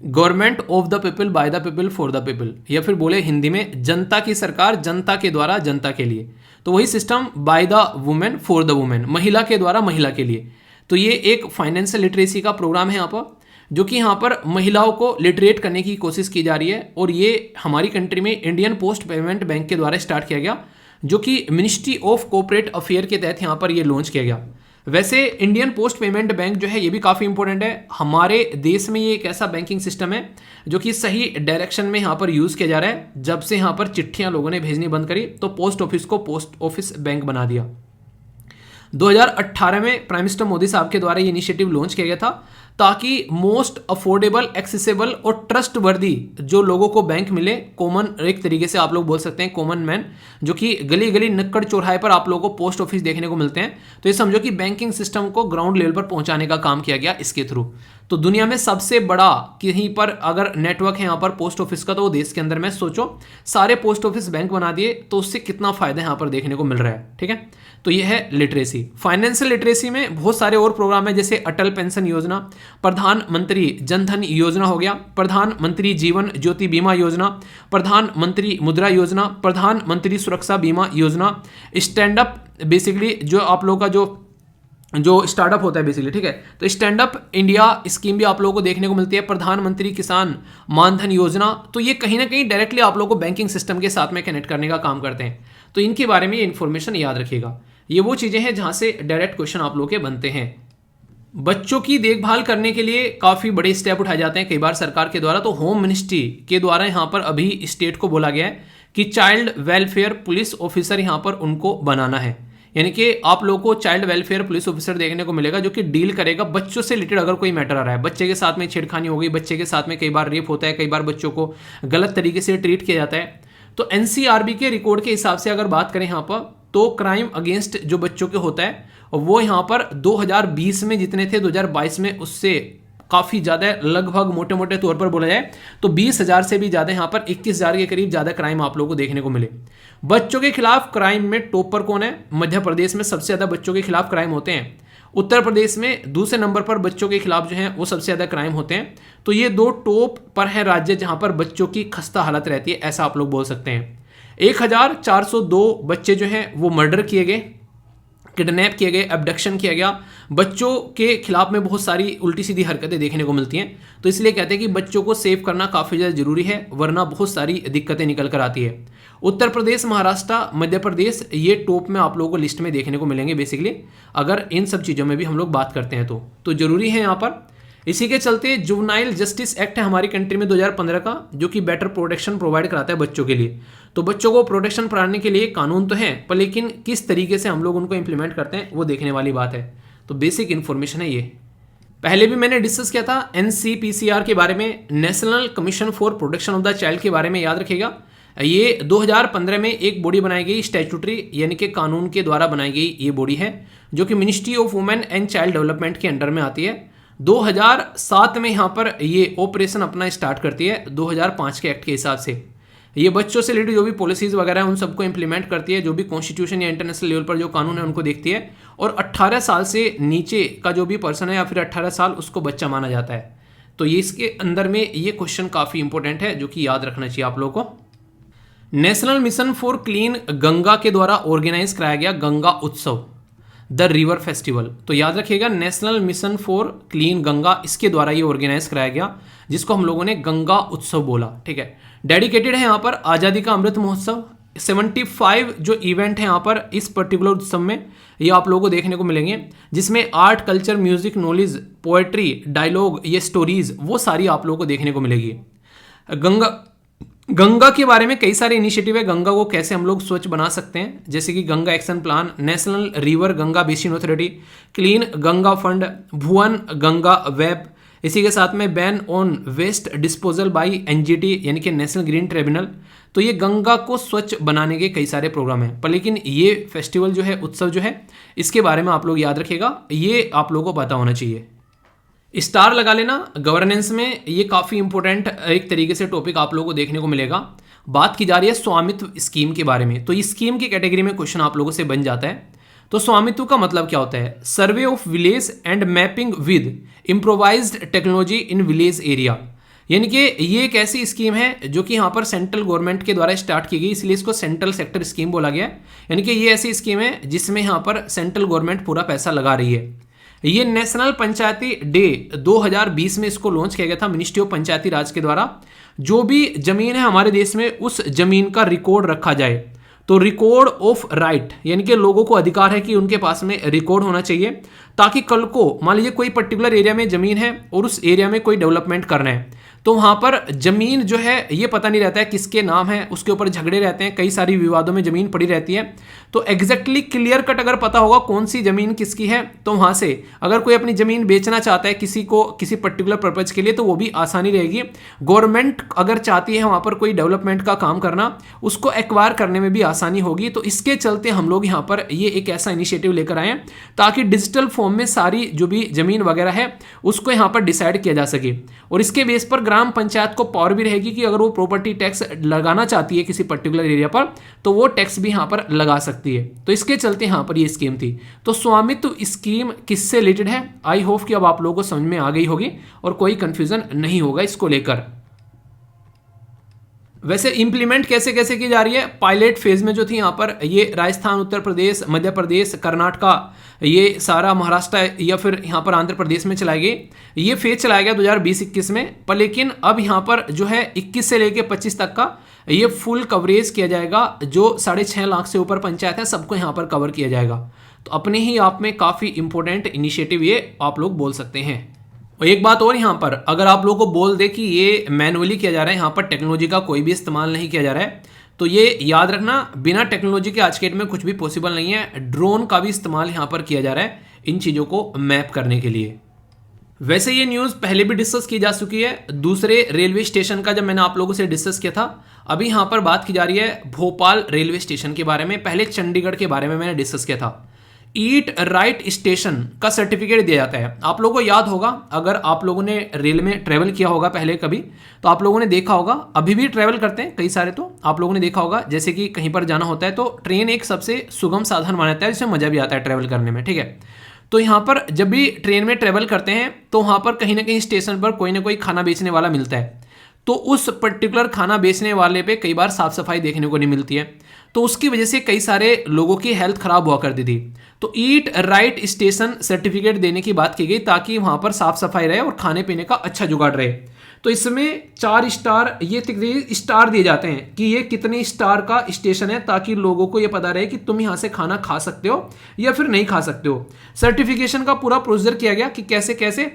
government of the people by the people for the people, या फिर बोले हिंदी में जनता की सरकार जनता के द्वारा जनता के लिए। तो वही system by the women for the women, महिला के द्वारा महिला के लिए। तो ये एक फाइनेंशियल लिटरेसी का प्रोग्राम है यहाँ पर, जो कि यहाँ पर महिलाओं को लिटरेट करने की कोशिश की जा रही है। और ये हमारी कंट्री में इंडियन पोस्ट पेमेंट बैंक के द्वारा स्टार्ट किया गया, जो कि मिनिस्ट्री ऑफ कोऑपरेट अफेयर के तहत यहाँ पर ये लॉन्च किया गया। वैसे इंडियन पोस्ट पेमेंट बैंक जो है ये भी काफ़ी इंपॉर्टेंट है। हमारे देश में ये एक ऐसा बैंकिंग सिस्टम है जो कि सही डायरेक्शन में यहाँ पर यूज़ किया जा रहा है। जब से यहाँ पर चिट्ठियाँ लोगों ने भेजनी बंद करी तो पोस्ट ऑफिस को पोस्ट ऑफिस बैंक बना दिया। 2018 में प्राइम मिनिस्टर मोदी साहब के द्वारा ये इनिशिएटिव लॉन्च किया गया था, ताकि मोस्ट अफोर्डेबल, एक्सेसिबल और ट्रस्ट वर्दी जो लोगों को बैंक मिले, कॉमन, एक तरीके से आप लोग बोल सकते हैं कॉमन मैन, जो कि गली गली नुक्कड़ चौराहे पर आप लोगों को पोस्ट ऑफिस देखने को मिलते हैं। तो ये समझो कि बैंकिंग सिस्टम को ग्राउंड लेवल पर पहुंचाने का काम किया गया इसके थ्रू। तो दुनिया में सबसे बड़ा कहीं पर अगर नेटवर्क है यहाँ पर पोस्ट ऑफिस का, तो वो देश के अंदर में सोचो सारे पोस्ट ऑफिस बैंक बना दिए, तो उससे कितना फायदा यहाँ पर देखने को मिल रहा है, ठीक है। तो ये है लिटरेसी। फाइनेंशियल लिटरेसी में बहुत सारे और प्रोग्राम है, जैसे अटल पेंशन योजना, प्रधानमंत्री जनधन योजना हो गया, प्रधानमंत्री जीवन ज्योति बीमा योजना, प्रधानमंत्री मुद्रा योजना, प्रधानमंत्री सुरक्षा बीमा योजना, स्टैंड अप, बेसिकली जो आप लोगों का जो स्टार्टअप होता है बेसिकली, ठीक है। तो स्टैंड अप इंडिया स्कीम भी आप लोगों को देखने को मिलती है, प्रधानमंत्री किसान मानधन योजना। तो ये कहीं ना कहीं डायरेक्टली आप लोगों को बैंकिंग सिस्टम के साथ में कनेक्ट करने का काम करते हैं। तो इनके बारे में ये इन्फॉर्मेशन याद रखिएगा। ये वो चीज़ें हैं जहाँ से डायरेक्ट क्वेश्चन आप लोगों के बनते हैं। बच्चों की देखभाल करने के लिए काफ़ी बड़े स्टेप उठाए जाते हैं कई बार सरकार के द्वारा। तो होम मिनिस्ट्री के द्वारा यहाँ पर अभी स्टेट को बोला गया है कि चाइल्ड वेलफेयर पुलिस ऑफिसर यहाँ पर उनको बनाना है, यानी कि आप लोगों को चाइल्ड वेलफेयर पुलिस ऑफिसर देखने को मिलेगा, जो कि डील करेगा बच्चों से रिलेटेड। अगर कोई मैटर आ रहा है, बच्चे के साथ में छेड़खानी हो गई, बच्चे के साथ में कई बार रेप होता है, कई बार बच्चों को गलत तरीके से ट्रीट किया जाता है, तो एनसीआरबी के रिकॉर्ड के हिसाब से अगर बात करें यहाँ पर, तो क्राइम अगेंस्ट जो बच्चों के होता है वो यहाँ पर 2020 में जितने थे 2022 में उससे काफ़ी ज़्यादा, लगभग मोटे मोटे तौर पर बोला जाए तो 20,000 से भी ज़्यादा, यहाँ पर 21,000 के करीब ज़्यादा क्राइम आप लोगों को देखने को मिले। बच्चों के खिलाफ क्राइम में टॉप पर कौन है? मध्य प्रदेश में सबसे ज़्यादा बच्चों के खिलाफ क्राइम होते हैं। उत्तर प्रदेश में दूसरे नंबर पर बच्चों के खिलाफ जो है वो सबसे ज़्यादा क्राइम होते हैं। तो ये दो टॉप पर है राज्य जहाँ पर बच्चों की खस्ता हालत रहती है, ऐसा आप लोग बोल सकते हैं। 1402 बच्चे जो हैं वो मर्डर किए गए, किडनैप किए गए, अबडक्शन किया गया। बच्चों के खिलाफ में बहुत सारी उल्टी सीधी हरकतें देखने को मिलती हैं, तो इसलिए कहते हैं कि बच्चों को सेव करना काफ़ी ज़्यादा जरूरी है, वरना बहुत सारी दिक्कतें निकल कर आती है। उत्तर प्रदेश, महाराष्ट्र, मध्य प्रदेश ये टॉप में आप लोगों को लिस्ट में देखने को मिलेंगे बेसिकली, अगर इन सब चीज़ों में भी हम लोग बात करते हैं तो जरूरी है यहाँ पर। इसी के चलते जुवेनाइल जस्टिस एक्ट है हमारी कंट्री में 2015 का, जो कि बेटर प्रोटेक्शन प्रोवाइड कराता है बच्चों के लिए। तो बच्चों को प्रोटेक्शन बढ़ाने के लिए कानून तो है, पर लेकिन किस तरीके से हम लोग उनको इंप्लीमेंट करते हैं वो देखने वाली बात है। तो बेसिक इन्फॉर्मेशन है ये। पहले भी मैंने डिस्कस किया था NCPCR के बारे में, national commission for protection of the child के बारे में, याद रखिएगा। ये 2015 में एक बॉडी बनाई गई, स्टैट्यूटरी यानी कि कानून के द्वारा बनाई गई ये बॉडी है, जो कि ministry of women and child development के अंडर में आती है। 2007 में यहाँ पर ये ऑपरेशन अपना स्टार्ट करती है 2005 के एक्ट के हिसाब से। ये बच्चों से रिलेटेड जो भी पॉलिसीज़ वगैरह है उन सबको इंप्लीमेंट करती है, जो भी कॉन्स्टिट्यूशन या इंटरनेशनल लेवल पर जो कानून है उनको देखती है, और 18 साल से नीचे का जो भी पर्सन है या फिर 18 साल उसको बच्चा माना जाता है। तो ये इसके अंदर में ये क्वेश्चन काफ़ी इंपॉर्टेंट है जो कि याद रखना चाहिए आप लोगों को। National mission for clean Ganga के द्वारा ऑर्गेनाइज कराया गया गंगा उत्सव, द रिवर फेस्टिवल। तो याद रखिएगा, national mission for clean Ganga, इसके द्वारा ये ऑर्गेनाइज कराया गया, जिसको हम लोगों ने गंगा उत्सव बोला। ठीक है, डेडिकेटेड है यहाँ पर आज़ादी का अमृत महोत्सव। 75 जो इवेंट है यहाँ पर इस पर्टिकुलर उत्सव में, ये आप लोगों को देखने को मिलेंगे, जिसमें art, culture, music, knowledge, poetry, dialogue, ये स्टोरीज, वो सारी आप लोगों को देखने को मिलेगी। गंगा के बारे में कई सारे इनिशिएटिव है, गंगा को कैसे हम लोग स्वच्छ बना सकते हैं, जैसे कि Ganga action plan, national river Ganga basin authority, clean Ganga fund, Bhuvan Ganga web, इसी के साथ में ban on waste disposal by NGT यानी कि नेशनल ग्रीन ट्रिब्यूनल। तो ये गंगा को स्वच्छ बनाने के कई सारे प्रोग्राम हैं, पर लेकिन ये फेस्टिवल जो है, उत्सव जो है, इसके बारे में आप लोग याद रखिएगा, ये आप लोगों को पता होना चाहिए। स्टार लगा लेना गवर्नेंस में, ये काफ़ी इंपॉर्टेंट एक तरीके से टॉपिक आप लोगों को देखने को मिलेगा। बात की जा रही है स्वामित्व स्कीम के बारे में, तो इस स्कीम की कैटेगरी में क्वेश्चन आप लोगों से बन जाता है। तो स्वामित्व का मतलब क्या होता है? Survey of village and mapping with improvised technology in village area, यानी कि ये एक ऐसी स्कीम है जो कि यहाँ पर सेंट्रल गवर्नमेंट के द्वारा स्टार्ट की गई, इसलिए इसको सेंट्रल सेक्टर स्कीम बोला गया। यानी कि ये ऐसी स्कीम है जिसमें यहाँ पर सेंट्रल गवर्नमेंट पूरा पैसा लगा रही है। ये नेशनल पंचायती डे 2020 में इसको लॉन्च किया गया था मिनिस्ट्री ऑफ पंचायती राज के द्वारा। जो भी जमीन है हमारे देश में, उस जमीन का रिकॉर्ड रखा जाए। तो रिकॉर्ड ऑफ राइट, यानी कि लोगों को अधिकार है कि उनके पास में रिकॉर्ड होना चाहिए, ताकि कल को मान लीजिए कोई पर्टिकुलर एरिया में जमीन है और उस एरिया में कोई डेवलपमेंट करना है, तो वहाँ पर जमीन जो है ये पता नहीं रहता है किसके नाम है, उसके ऊपर झगड़े रहते हैं, कई सारी विवादों में जमीन पड़ी रहती है। तो एग्जैक्टली क्लियर कट अगर पता होगा कौन सी जमीन किसकी है, तो वहाँ से अगर कोई अपनी जमीन बेचना चाहता है किसी को किसी पर्टिकुलर पर्पज के लिए, तो वो भी आसानी रहेगी। गवर्नमेंट अगर चाहती है वहाँ पर कोई डेवलपमेंट का काम करना, उसको एक्वायर करने में भी आसानी होगी। तो इसके चलते हम लोग यहाँ पर ये एक ऐसा इनिशिएटिव लेकर आए हैं ताकि डिजिटल फॉर्म में सारी जो भी जमीन वगैरह है उसको यहाँ पर डिसाइड किया जा सके, और इसके बेस पर ग्राम पंचायत को पावर भी रहेगी कि अगर वो प्रॉपर्टी टैक्स लगाना चाहती है किसी पर्टिकुलर एरिया पर, तो वो टैक्स भी यहाँ पर लगा सकती है। तो इसके चलते यहाँ पर ये स्कीम थी। तो स्वामित्व स्कीम किससे रिलेटेड है, आई होप कि अब आप लोगों को समझ में आ गई होगी और कोई कंफ्यूजन नहीं होगा इसको लेकर। वैसे इंप्लीमेंट कैसे कैसे की जा रही है, पायलट फेज में जो थी यहाँ पर ये राजस्थान, उत्तर प्रदेश, मध्य प्रदेश, कर्नाटका, ये सारा महाराष्ट्र या फिर यहाँ पर आंध्र प्रदेश में चलाई गई। ये फेज चलाया गया 2020-21 में, पर लेकिन अब यहाँ पर जो है 21 से लेके 25 तक का ये फुल कवरेज किया जाएगा। जो 6.5 लाख से ऊपर पंचायत है सबको यहाँ पर कवर किया जाएगा। तो अपने ही आप में काफ़ी इंपॉर्टेंट इनिशिएटिव ये आप लोग बोल सकते हैं। और एक बात और यहाँ पर, अगर आप लोगों को बोल दे कि ये मैनुअली किया जा रहा है, यहाँ पर टेक्नोलॉजी का कोई भी इस्तेमाल नहीं किया जा रहा है, तो ये याद रखना, बिना टेक्नोलॉजी के आज के डेट में कुछ भी पॉसिबल नहीं है। ड्रोन का भी इस्तेमाल यहाँ पर किया जा रहा है इन चीज़ों को मैप करने के लिए। वैसे ये न्यूज़ पहले भी डिस्कस की जा चुकी है, दूसरे रेलवे स्टेशन का जब मैंने आप लोगों से डिस्कस किया था। अभी यहाँ पर बात की जा रही है भोपाल रेलवे स्टेशन के बारे में। पहले चंडीगढ़ के बारे में मैंने डिस्कस किया था। ईट राइट स्टेशन का सर्टिफिकेट दिया जाता है। आप लोगों को याद होगा, अगर आप लोगों ने रेल में ट्रेवल किया होगा पहले कभी, तो आप लोगों ने देखा होगा, अभी भी ट्रेवल करते हैं कई सारे, तो आप लोगों ने देखा होगा जैसे कि कहीं पर जाना होता है तो ट्रेन एक सबसे सुगम साधन माना जाता है, जिसमें मज़ा भी आता है ट्रैवल करने में। ठीक है, तो यहाँ पर जब भी ट्रेन में ट्रेवल करते हैं तो वहाँ पर कहीं ना कहीं स्टेशन पर कोई ना कोई खाना बेचने वाला मिलता है। तो उस पर्टिकुलर खाना बेचने वाले पे कई बार साफ सफाई देखने को नहीं मिलती है, तो उसकी वजह से कई सारे लोगों की हेल्थ खराब हुआ करती थी। तो ईट राइट स्टेशन सर्टिफिकेट देने की बात की गई ताकि वहाँ पर साफ सफाई रहे और खाने पीने का अच्छा जुगाड़ रहे। तो इसमें 4 स्टार ये स्टार दिए जाते हैं कि ये कितने स्टार का स्टेशन है, ताकि लोगों को ये पता रहे कि तुम यहाँ से खाना खा सकते हो या फिर नहीं खा सकते हो। सर्टिफिकेशन का पूरा प्रोसीजर किया गया कि कैसे कैसे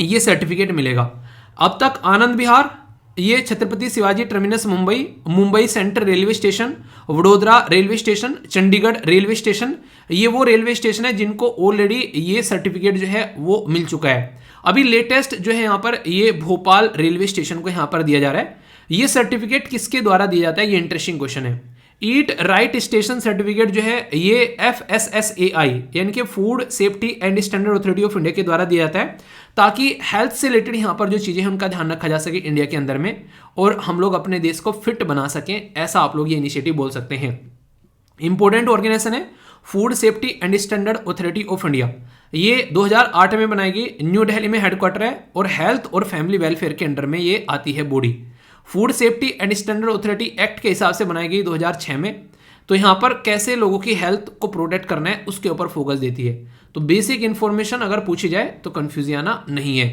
ये सर्टिफिकेट मिलेगा। अब तक आनंद विहार ये Chhatrapati Shivaji terminus Mumbai, Mumbai central railway station, Vadodara railway station, Chandigarh railway station, ये वो रेलवे स्टेशन है जिनको ऑलरेडी ये सर्टिफिकेट जो है वो मिल चुका है। अभी लेटेस्ट जो है यहाँ पर ये भोपाल रेलवे स्टेशन को यहाँ पर दिया जा रहा है। ये सर्टिफिकेट किसके द्वारा दिया जाता है, ये इंटरेस्टिंग क्वेश्चन है। ईट राइट स्टेशन सर्टिफिकेट जो है ये FSSAI यानी कि food safety and standard authority of India के द्वारा दिया जाता है, ताकि हेल्थ से रिलेटेड यहाँ पर जो चीज़ें हैं उनका ध्यान रखा जा सके इंडिया के अंदर में, और हम लोग अपने देश को फिट बना सकें, ऐसा आप लोग ये इनिशिएटिव बोल सकते हैं। इंपॉर्टेंट ऑर्गेनाइजेशन है food safety and standard authority of India. ये 2008 में बनाई गई, न्यू दिल्ली में हेडक्वार्टर है, और हेल्थ और फैमिली वेलफेयर के अंडर में ये आती है body. Food safety and standard authority act के हिसाब से बनाई गई 2006 में। तो यहाँ पर कैसे लोगों की हेल्थ को प्रोटेक्ट करना है उसके ऊपर फोकस देती है। तो बेसिक इंफॉर्मेशन अगर पूछी जाए तो कंफ्यूज आना नहीं है।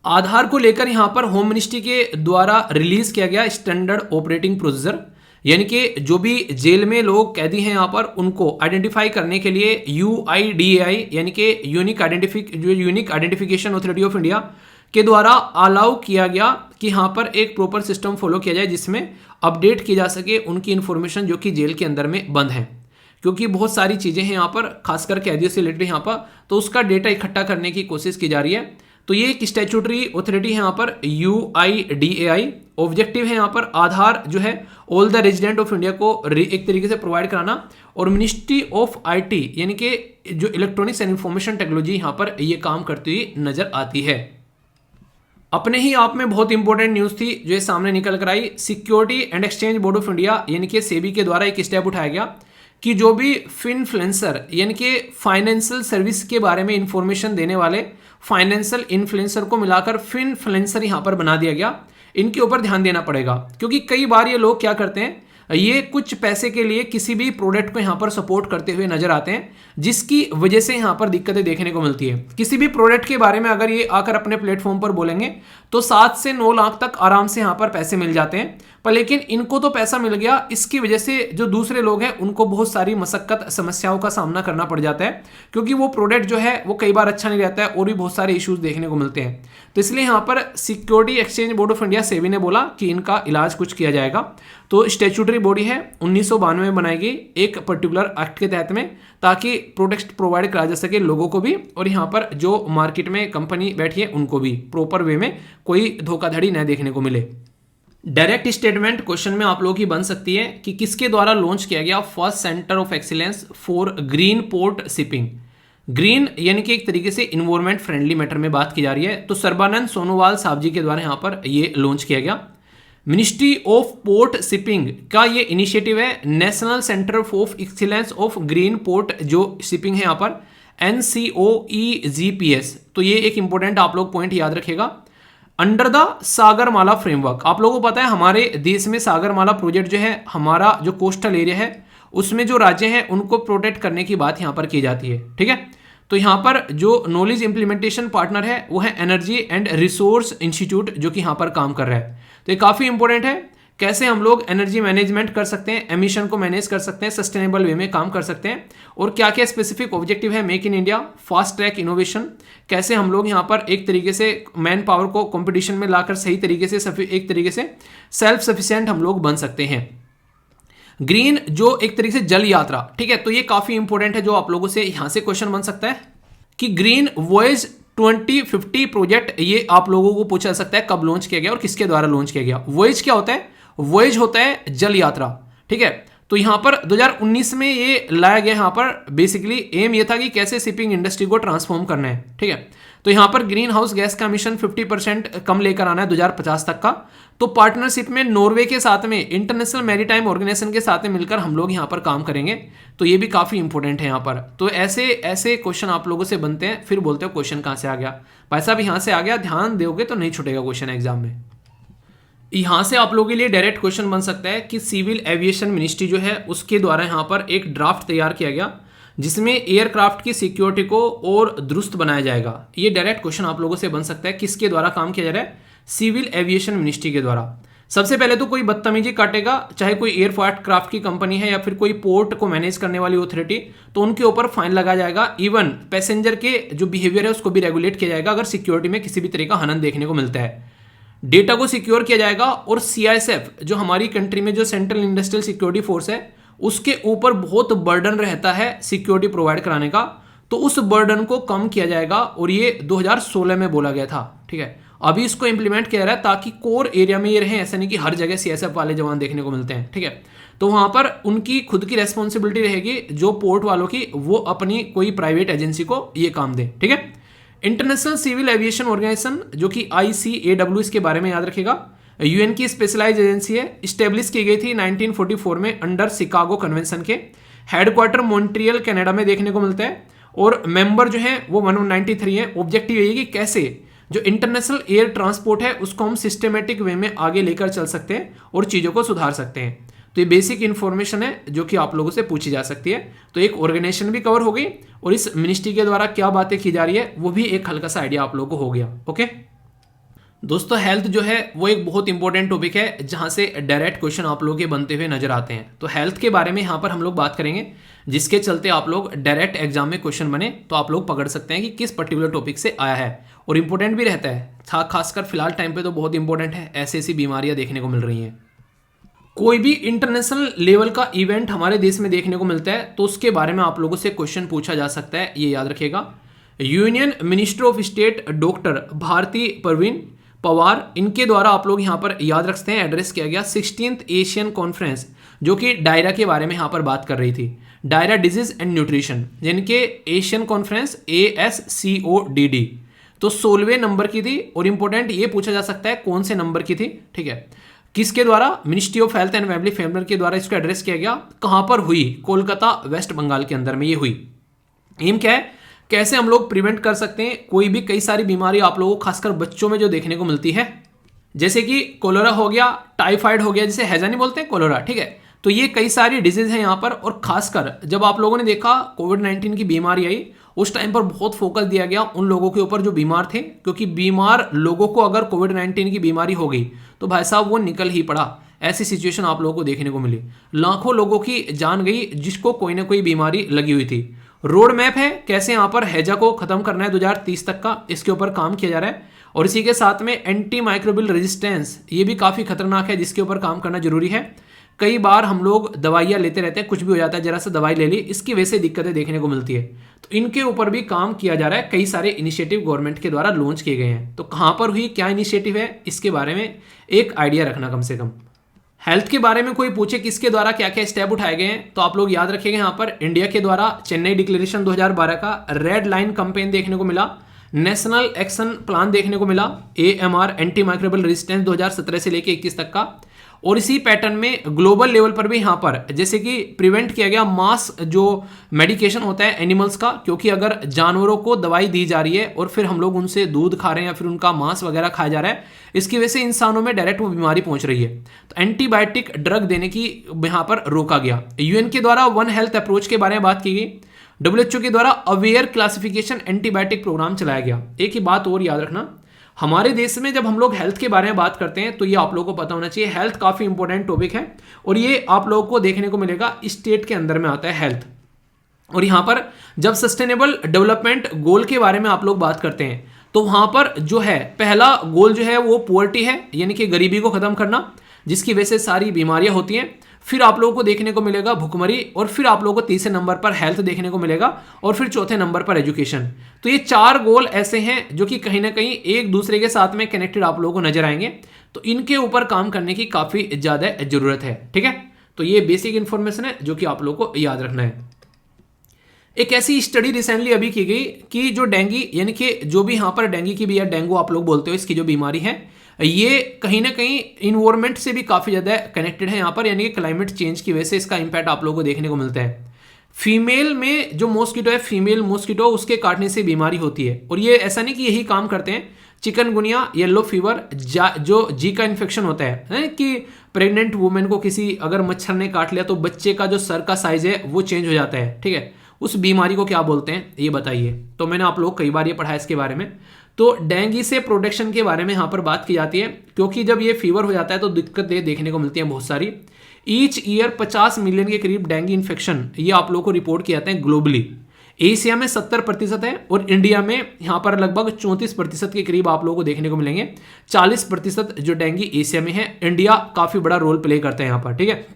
आधार को लेकर यहाँ पर होम मिनिस्ट्री के द्वारा रिलीज किया गया स्टैंडर्ड ऑपरेटिंग प्रोसीजर, यानी कि जो भी जेल में लोग कैदी हैं यहाँ पर उनको आइडेंटिफाई करने के लिए UIDAI यानी कि unique identification authority of India के द्वारा अलाउ किया गया कि यहाँ पर एक प्रॉपर सिस्टम फॉलो किया जाए जिसमें अपडेट की जा सके उनकी इन्फॉर्मेशन जो कि जेल के अंदर में बंद है, क्योंकि बहुत सारी चीज़ें हैं यहाँ पर खासकर कैदियों से रिलेटेड यहाँ पर, तो उसका डेटा इकट्ठा करने की कोशिश की जा रही है। तो ये एक स्टैट्यूटरी अथॉरिटी है यहाँ पर UIDAI। ऑब्जेक्टिव है यहाँ पर आधार जो है all the resident of India को एक तरीके से प्रोवाइड कराना, और मिनिस्ट्री ऑफ IT यानी कि जो इलेक्ट्रॉनिक्स एंड इंफॉर्मेशन टेक्नोलॉजी यहाँ पर ये काम करती हुई नजर आती है। अपने ही आप में बहुत इंपॉर्टेंट न्यूज़ थी जो ये सामने निकल कर आई। Security and exchange board of India यानी कि सेबी के द्वारा एक स्टेप उठाया गया कि जो भी फिनफ्लुएंसर यानी कि फाइनेंशियल सर्विस के बारे में इंफॉर्मेशन देने वाले फाइनेंशियल इन्फ्लुएंसर को मिलाकर फिनफ्लुएंसर यहाँ पर बना दिया गया। इनके ऊपर ध्यान देना पड़ेगा, क्योंकि कई बार ये लोग क्या करते हैं, ये कुछ पैसे के लिए किसी भी प्रोडक्ट को यहाँ पर सपोर्ट करते हुए नजर आते हैं, जिसकी वजह से यहाँ पर दिक्कतें देखने को मिलती है। किसी भी प्रोडक्ट के बारे में अगर ये आकर अपने प्लेटफॉर्म पर बोलेंगे तो 7 से 9 लाख तक आराम से यहाँ पर पैसे मिल जाते हैं, पर लेकिन इनको तो पैसा मिल गया, इसकी वजह से जो दूसरे लोग हैं उनको बहुत सारी मशक्कत समस्याओं का सामना करना पड़ जाता है, क्योंकि वो प्रोडक्ट जो है वो कई बार अच्छा नहीं रहता है और भी बहुत सारे इश्यूज देखने को मिलते हैं। तो इसलिए यहाँ पर security exchange board of India SEBI ने बोला कि इनका इलाज कुछ किया जाएगा। तो स्टैट्यूटरी बॉडी है, 1992 में बनाई गई एक पर्टिकुलर एक्ट के तहत में, ताकि प्रोडक्ट प्रोवाइड करा जा सके लोगों को भी, और यहाँ पर जो मार्केट में कंपनी बैठी है उनको भी प्रॉपर वे में कोई धोखाधड़ी न देखने को मिले। डायरेक्ट स्टेटमेंट क्वेश्चन में आप लोगों की बन सकती है कि किसके द्वारा लॉन्च किया गया first centre of excellence for green port shipping. Green यानी कि एक तरीके से इन्वायरमेंट फ्रेंडली मैटर में बात की जा रही है, तो सर्बानंद सोनोवाल साहब जी के द्वारा यहाँ पर ये लॉन्च किया गया। मिनिस्ट्री ऑफ पोर्ट शिपिंग का ये इनिशिएटिव है national centre of excellence of green port जो शिपिंग है यहाँ पर NCOEGPS। तो ये एक इंपॉर्टेंट आप लोग पॉइंट याद रखेगा। अंडर द सागरमाला फ्रेमवर्क, आप लोगों को पता है हमारे देश में सागरमाला प्रोजेक्ट जो है, हमारा जो कोस्टल एरिया है उसमें जो राज्य हैं उनको प्रोटेक्ट करने की बात यहाँ पर की जाती है, ठीक है। तो यहाँ पर जो नॉलेज इंप्लीमेंटेशन पार्टनर है वो है एनर्जी एंड रिसोर्स इंस्टीट्यूट, जो कि यहाँ पर काम कर रहा है। तो ये काफ़ी इंपॉर्टेंट है, कैसे हम लोग एनर्जी मैनेजमेंट कर सकते हैं, एमिशन को मैनेज कर सकते हैं, सस्टेनेबल वे में काम कर सकते हैं, और क्या क्या स्पेसिफिक ऑब्जेक्टिव है make in India, fast track innovation, कैसे हम लोग यहाँ पर एक तरीके से मैन पावर को कंपटीशन में लाकर सही तरीके से एक तरीके से सेल्फ सफिशिएंट हम लोग बन सकते हैं। ग्रीन जो एक तरीके से जल यात्रा, ठीक है, तो ये काफी इंपॉर्टेंट है, जो आप लोगों से यहां से क्वेश्चन बन सकता है कि ग्रीन वॉयज 2050 प्रोजेक्ट, ये आप लोगों को पूछा जा सकता है कब लॉन्च किया गया और किसके द्वारा लॉन्च किया गया। वॉयज क्या होता है? वॉयज होता है जल यात्रा, ठीक है। तो यहां पर 2019 में ये लाया गया, यहां पर बेसिकली एम ये था कि कैसे शिपिंग इंडस्ट्री को ट्रांसफॉर्म करना है, ठीक है। तो यहां पर ग्रीन हाउस गैस का एमिशन 50% कम लेकर आना है 2050 तक का। तो पार्टनरशिप में नॉर्वे के साथ में, इंटरनेशनल मैरीटाइम ऑर्गेनाइजेशन के साथ में मिलकर हम लोग यहां पर काम करेंगे। तो ये भी काफी इंपॉर्टेंट है यहां पर। तो ऐसे ऐसे क्वेश्चन आप लोगों से बनते हैं, फिर बोलते हो क्वेश्चन कहां से आ गया, भाई साहब यहां से आ गया, ध्यान दोगे तो नहीं छूटेगा क्वेश्चन एग्जाम में। यहां से आप लोगों के लिए डायरेक्ट क्वेश्चन बन सकता है कि सिविल एविएशन मिनिस्ट्री जो है उसके द्वारा यहां पर एक ड्राफ्ट तैयार किया गया जिसमें एयरक्राफ्ट की सिक्योरिटी को और दुरुस्त बनाया जाएगा। ये डायरेक्ट क्वेश्चन आप लोगों से बन सकता है, किसके द्वारा काम किया जा रहा है? सिविल एविएशन मिनिस्ट्री के द्वारा। सबसे पहले तो कोई बदतमीजी काटेगा, चाहे कोई एयरक्राफ्ट की कंपनी है या फिर कोई पोर्ट को मैनेज करने वाली अथॉरिटी, तो उनके ऊपर फाइन लगाया जाएगा। इवन पैसेंजर के जो बिहेवियर है उसको भी रेगुलेट किया जाएगा अगर सिक्योरिटी में किसी भी तरह का हनन देखने को मिलता है, डेटा को सिक्योर किया जाएगा और सीआईएसएफ जो हमारी कंट्री में जो सेंट्रल इंडस्ट्रियल सिक्योरिटी फोर्स है उसके ऊपर बहुत बर्डन रहता है सिक्योरिटी प्रोवाइड कराने का, तो उस बर्डन को कम किया जाएगा और ये 2016 में बोला गया था। ठीक है, अभी इसको इंप्लीमेंट किया जा रहा है ताकि कोर एरिया में ये रहे, ऐसा नहीं कि हर जगह सीएसएफ वाले जवान देखने को मिलते हैं। ठीक है, तो वहां पर उनकी खुद की रेस्पॉन्सिबिलिटी रहेगी जो पोर्ट वालों की, वो अपनी कोई प्राइवेट एजेंसी को ये काम दे। ठीक है, इंटरनेशनल सिविल एविएशन ऑर्गेनाइजेशन जो कि ICAW, इसके बारे में याद रखेगा, यूएन की स्पेशलाइज एजेंसी है, स्टेब्लिश की गई थी 1944 में अंडर शिकागो कन्वेंशन के। हेडक्वार्टर मॉन्ट्रियल कनाडा में देखने को मिलता है और मेंबर जो है वो 193 है। ऑब्जेक्टिव यही है कि कैसे जो इंटरनेशनल एयर ट्रांसपोर्ट है उसको हम सिस्टमेटिक वे में आगे लेकर चल सकते हैं और चीज़ों को सुधार सकते हैं। तो ये बेसिक इन्फॉर्मेशन है जो कि आप लोगों से पूछी जा सकती है। तो एक ऑर्गेनाइजेशन भी कवर हो गई और इस मिनिस्ट्री के द्वारा क्या बातें की जा रही है वो भी एक हल्का सा आइडिया आप लोगों को हो गया। ओके दोस्तों, हेल्थ जो है वो एक बहुत इंपॉर्टेंट टॉपिक है जहां से डायरेक्ट क्वेश्चन आप लोगों के बनते हुए नजर आते हैं। तो हेल्थ के बारे में यहाँ पर हम लोग बात करेंगे जिसके चलते आप लोग डायरेक्ट एग्जाम में क्वेश्चन बने तो आप लोग पकड़ सकते हैं कि किस पर्टिकुलर टॉपिक से आया है, और इंपॉर्टेंट भी रहता है। खासकर फिलहाल टाइम पे तो बहुत इंपॉर्टेंट है, ऐसी बीमारियां देखने को मिल रही हैं। कोई भी इंटरनेशनल लेवल का इवेंट हमारे देश में देखने को मिलता है तो उसके बारे में आप लोगों से क्वेश्चन पूछा जा सकता है, ये याद रखिएगा। Union minister of state doctor Bharati Pravin Pawar, इनके द्वारा आप लोग यहाँ पर याद रखते हैं एड्रेस किया गया 16th एशियन कॉन्फ्रेंस जो कि डायरा के बारे में यहाँ पर बात कर रही थी, डायरा डिजीज एंड न्यूट्रिशन, यानी कि एशियन कॉन्फ्रेंस ASCODD। तो 16वें नंबर की थी और इंपॉर्टेंट ये पूछा जा सकता है कौन से नंबर की थी। ठीक है, किसके द्वारा? Ministry of health and family welfare के द्वारा इसको एड्रेस किया गया। कहां पर हुई? कोलकाता, वेस्ट बंगाल के अंदर में ये हुई। एम क्या है, कैसे हम लोग प्रिवेंट कर सकते हैं कोई भी कई सारी बीमारी आप लोगों को खासकर बच्चों में जो देखने को मिलती है, जैसे कि कोलेरा हो गया, टाइफाइड हो गया, जिसे हैजा नहीं बोलते हैं, कोलेरा। ठीक है, तो ये कई सारी डिजीज है यहाँ पर। और खासकर जब आप लोगों ने देखा कोविड-19 की बीमारी आई उस टाइम पर बहुत फोकस दिया गया उन लोगों के ऊपर जो बीमार थे, क्योंकि बीमार लोगों को अगर कोविड-19 की बीमारी हो गई तो भाई साहब वो निकल ही पड़ा। ऐसी सिचुएशन आप लोगों को देखने को मिली, लाखों लोगों की जान गई जिसको कोई ना कोई बीमारी लगी हुई थी। रोड मैप है कैसे यहाँ पर हैजा को खत्म करना है 2030 तक का, इसके ऊपर काम किया जा रहा है। और इसी के साथ में एंटी माइक्रोबियल रेजिस्टेंस, ये भी काफ़ी खतरनाक है जिसके ऊपर काम करना जरूरी है। कई बार हम लोग दवाइयाँ लेते रहते हैं, कुछ भी हो जाता है, जरा सा दवाई ले ली, इसकी वजह से दिक्कतें देखने को मिलती है। तो इनके ऊपर भी काम किया जा रहा है, कई सारे इनिशिएटिव गवर्नमेंट के द्वारा लॉन्च किए गए हैं। तो कहाँ पर हुई, क्या इनिशिएटिव है, इसके बारे में एक आइडिया रखना कम से कम। हेल्थ के बारे में कोई पूछे किसके द्वारा क्या क्या स्टेप उठाए गए हैं, तो आप लोग याद रखिएगा यहाँ पर इंडिया के द्वारा चेन्नई डिक्लेरेशन 2012 का, रेड लाइन कैंपेन देखने को मिला, नेशनल एक्शन प्लान देखने को मिला, AMR एंटी माइक्रोबियल रेजिस्टेंस 2017 से लेकर 21 तक का। और इसी पैटर्न में ग्लोबल लेवल पर भी यहाँ पर जैसे कि प्रिवेंट किया गया मास जो मेडिकेशन होता है एनिमल्स का, क्योंकि अगर जानवरों को दवाई दी जा रही है और फिर हम लोग उनसे दूध खा रहे हैं या फिर उनका मांस वगैरह खाया जा रहा है, इसकी वजह से इंसानों में डायरेक्ट वो बीमारी पहुंच रही है। तो एंटीबायोटिक ड्रग देने की यहाँ पर रोका गया। UN के द्वारा वन हेल्थ अप्रोच के बारे में बात की गई। WHO के द्वारा अवेयर क्लासिफिकेशन एंटीबायोटिक प्रोग्राम चलाया गया। एक ही बात और याद रखना, हमारे देश में जब हम लोग हेल्थ के बारे में बात करते हैं तो ये आप लोगों को पता होना चाहिए, हेल्थ काफी इंपॉर्टेंट टॉपिक है और ये आप लोगों को देखने को मिलेगा स्टेट के अंदर में आता है हेल्थ। और यहाँ पर जब सस्टेनेबल डेवलपमेंट गोल के बारे में आप लोग बात करते हैं तो वहां पर जो है पहला गोल जो है वो पुअर्टी है, यानी कि गरीबी को खत्म करना, जिसकी वजह से सारी बीमारियां होती हैं। फिर आप लोगों को देखने को मिलेगा भुखमरी, और फिर आप लोगों को तीसरे नंबर पर हेल्थ देखने को मिलेगा, और फिर चौथे नंबर पर एजुकेशन। तो ये 4 गोल ऐसे हैं जो कि कहीं ना कहीं एक दूसरे के साथ में कनेक्टेड आप लोगों को नजर आएंगे। तो इनके ऊपर काम करने की काफी ज्यादा जरूरत है। ठीक है, तो ये बेसिक इंफॉर्मेशन है जो कि आप लोगों को याद रखना है। एक ऐसी स्टडी रिसेंटली अभी की गई कि जो डेंगी, यानी कि जो भी यहाँ पर डेंगी की भी या डेंगू आप लोग बोलते हो, इसकी जो बीमारी है ये कहीं ना कहीं इन्वायरमेंट से भी काफ़ी ज़्यादा कनेक्टेड है यहाँ पर, यानी कि क्लाइमेट चेंज की वजह से इसका इंपैक्ट आप लोगों को देखने को मिलता है। फीमेल में जो मॉस्किटो है, फीमेल मॉस्किटो, उसके काटने से बीमारी होती है। और ये ऐसा नहीं कि यही काम करते हैं, चिकनगुनिया, येलो फीवर, जो जी का इन्फेक्शन होता है कि प्रेग्नेंट वुमेन को किसी अगर मच्छर ने काट लिया तो बच्चे का जो सर का साइज है वो चेंज हो जाता है। ठीक है, उस बीमारी को क्या बोलते हैं ये बताइए। तो मैंने आप लोग कई बार ये पढ़ा है इसके बारे में। तो डेंगू से प्रोटेक्शन के बारे में यहाँ पर बात की जाती है, क्योंकि जब ये फीवर हो जाता है तो दिक्कतें देखने को मिलती हैं बहुत सारी। ईच ईयर 50 मिलियन के करीब डेंगू इन्फेक्शन ये आप लोगों को रिपोर्ट किए जाते हैं ग्लोबली। एशिया में 70% है और इंडिया में यहाँ पर लगभग 34% के करीब आप लोगों को देखने को मिलेंगे। 40% जो डेंगू एशिया में है, इंडिया काफी बड़ा रोल प्ले करता है यहाँ पर, ठीक है।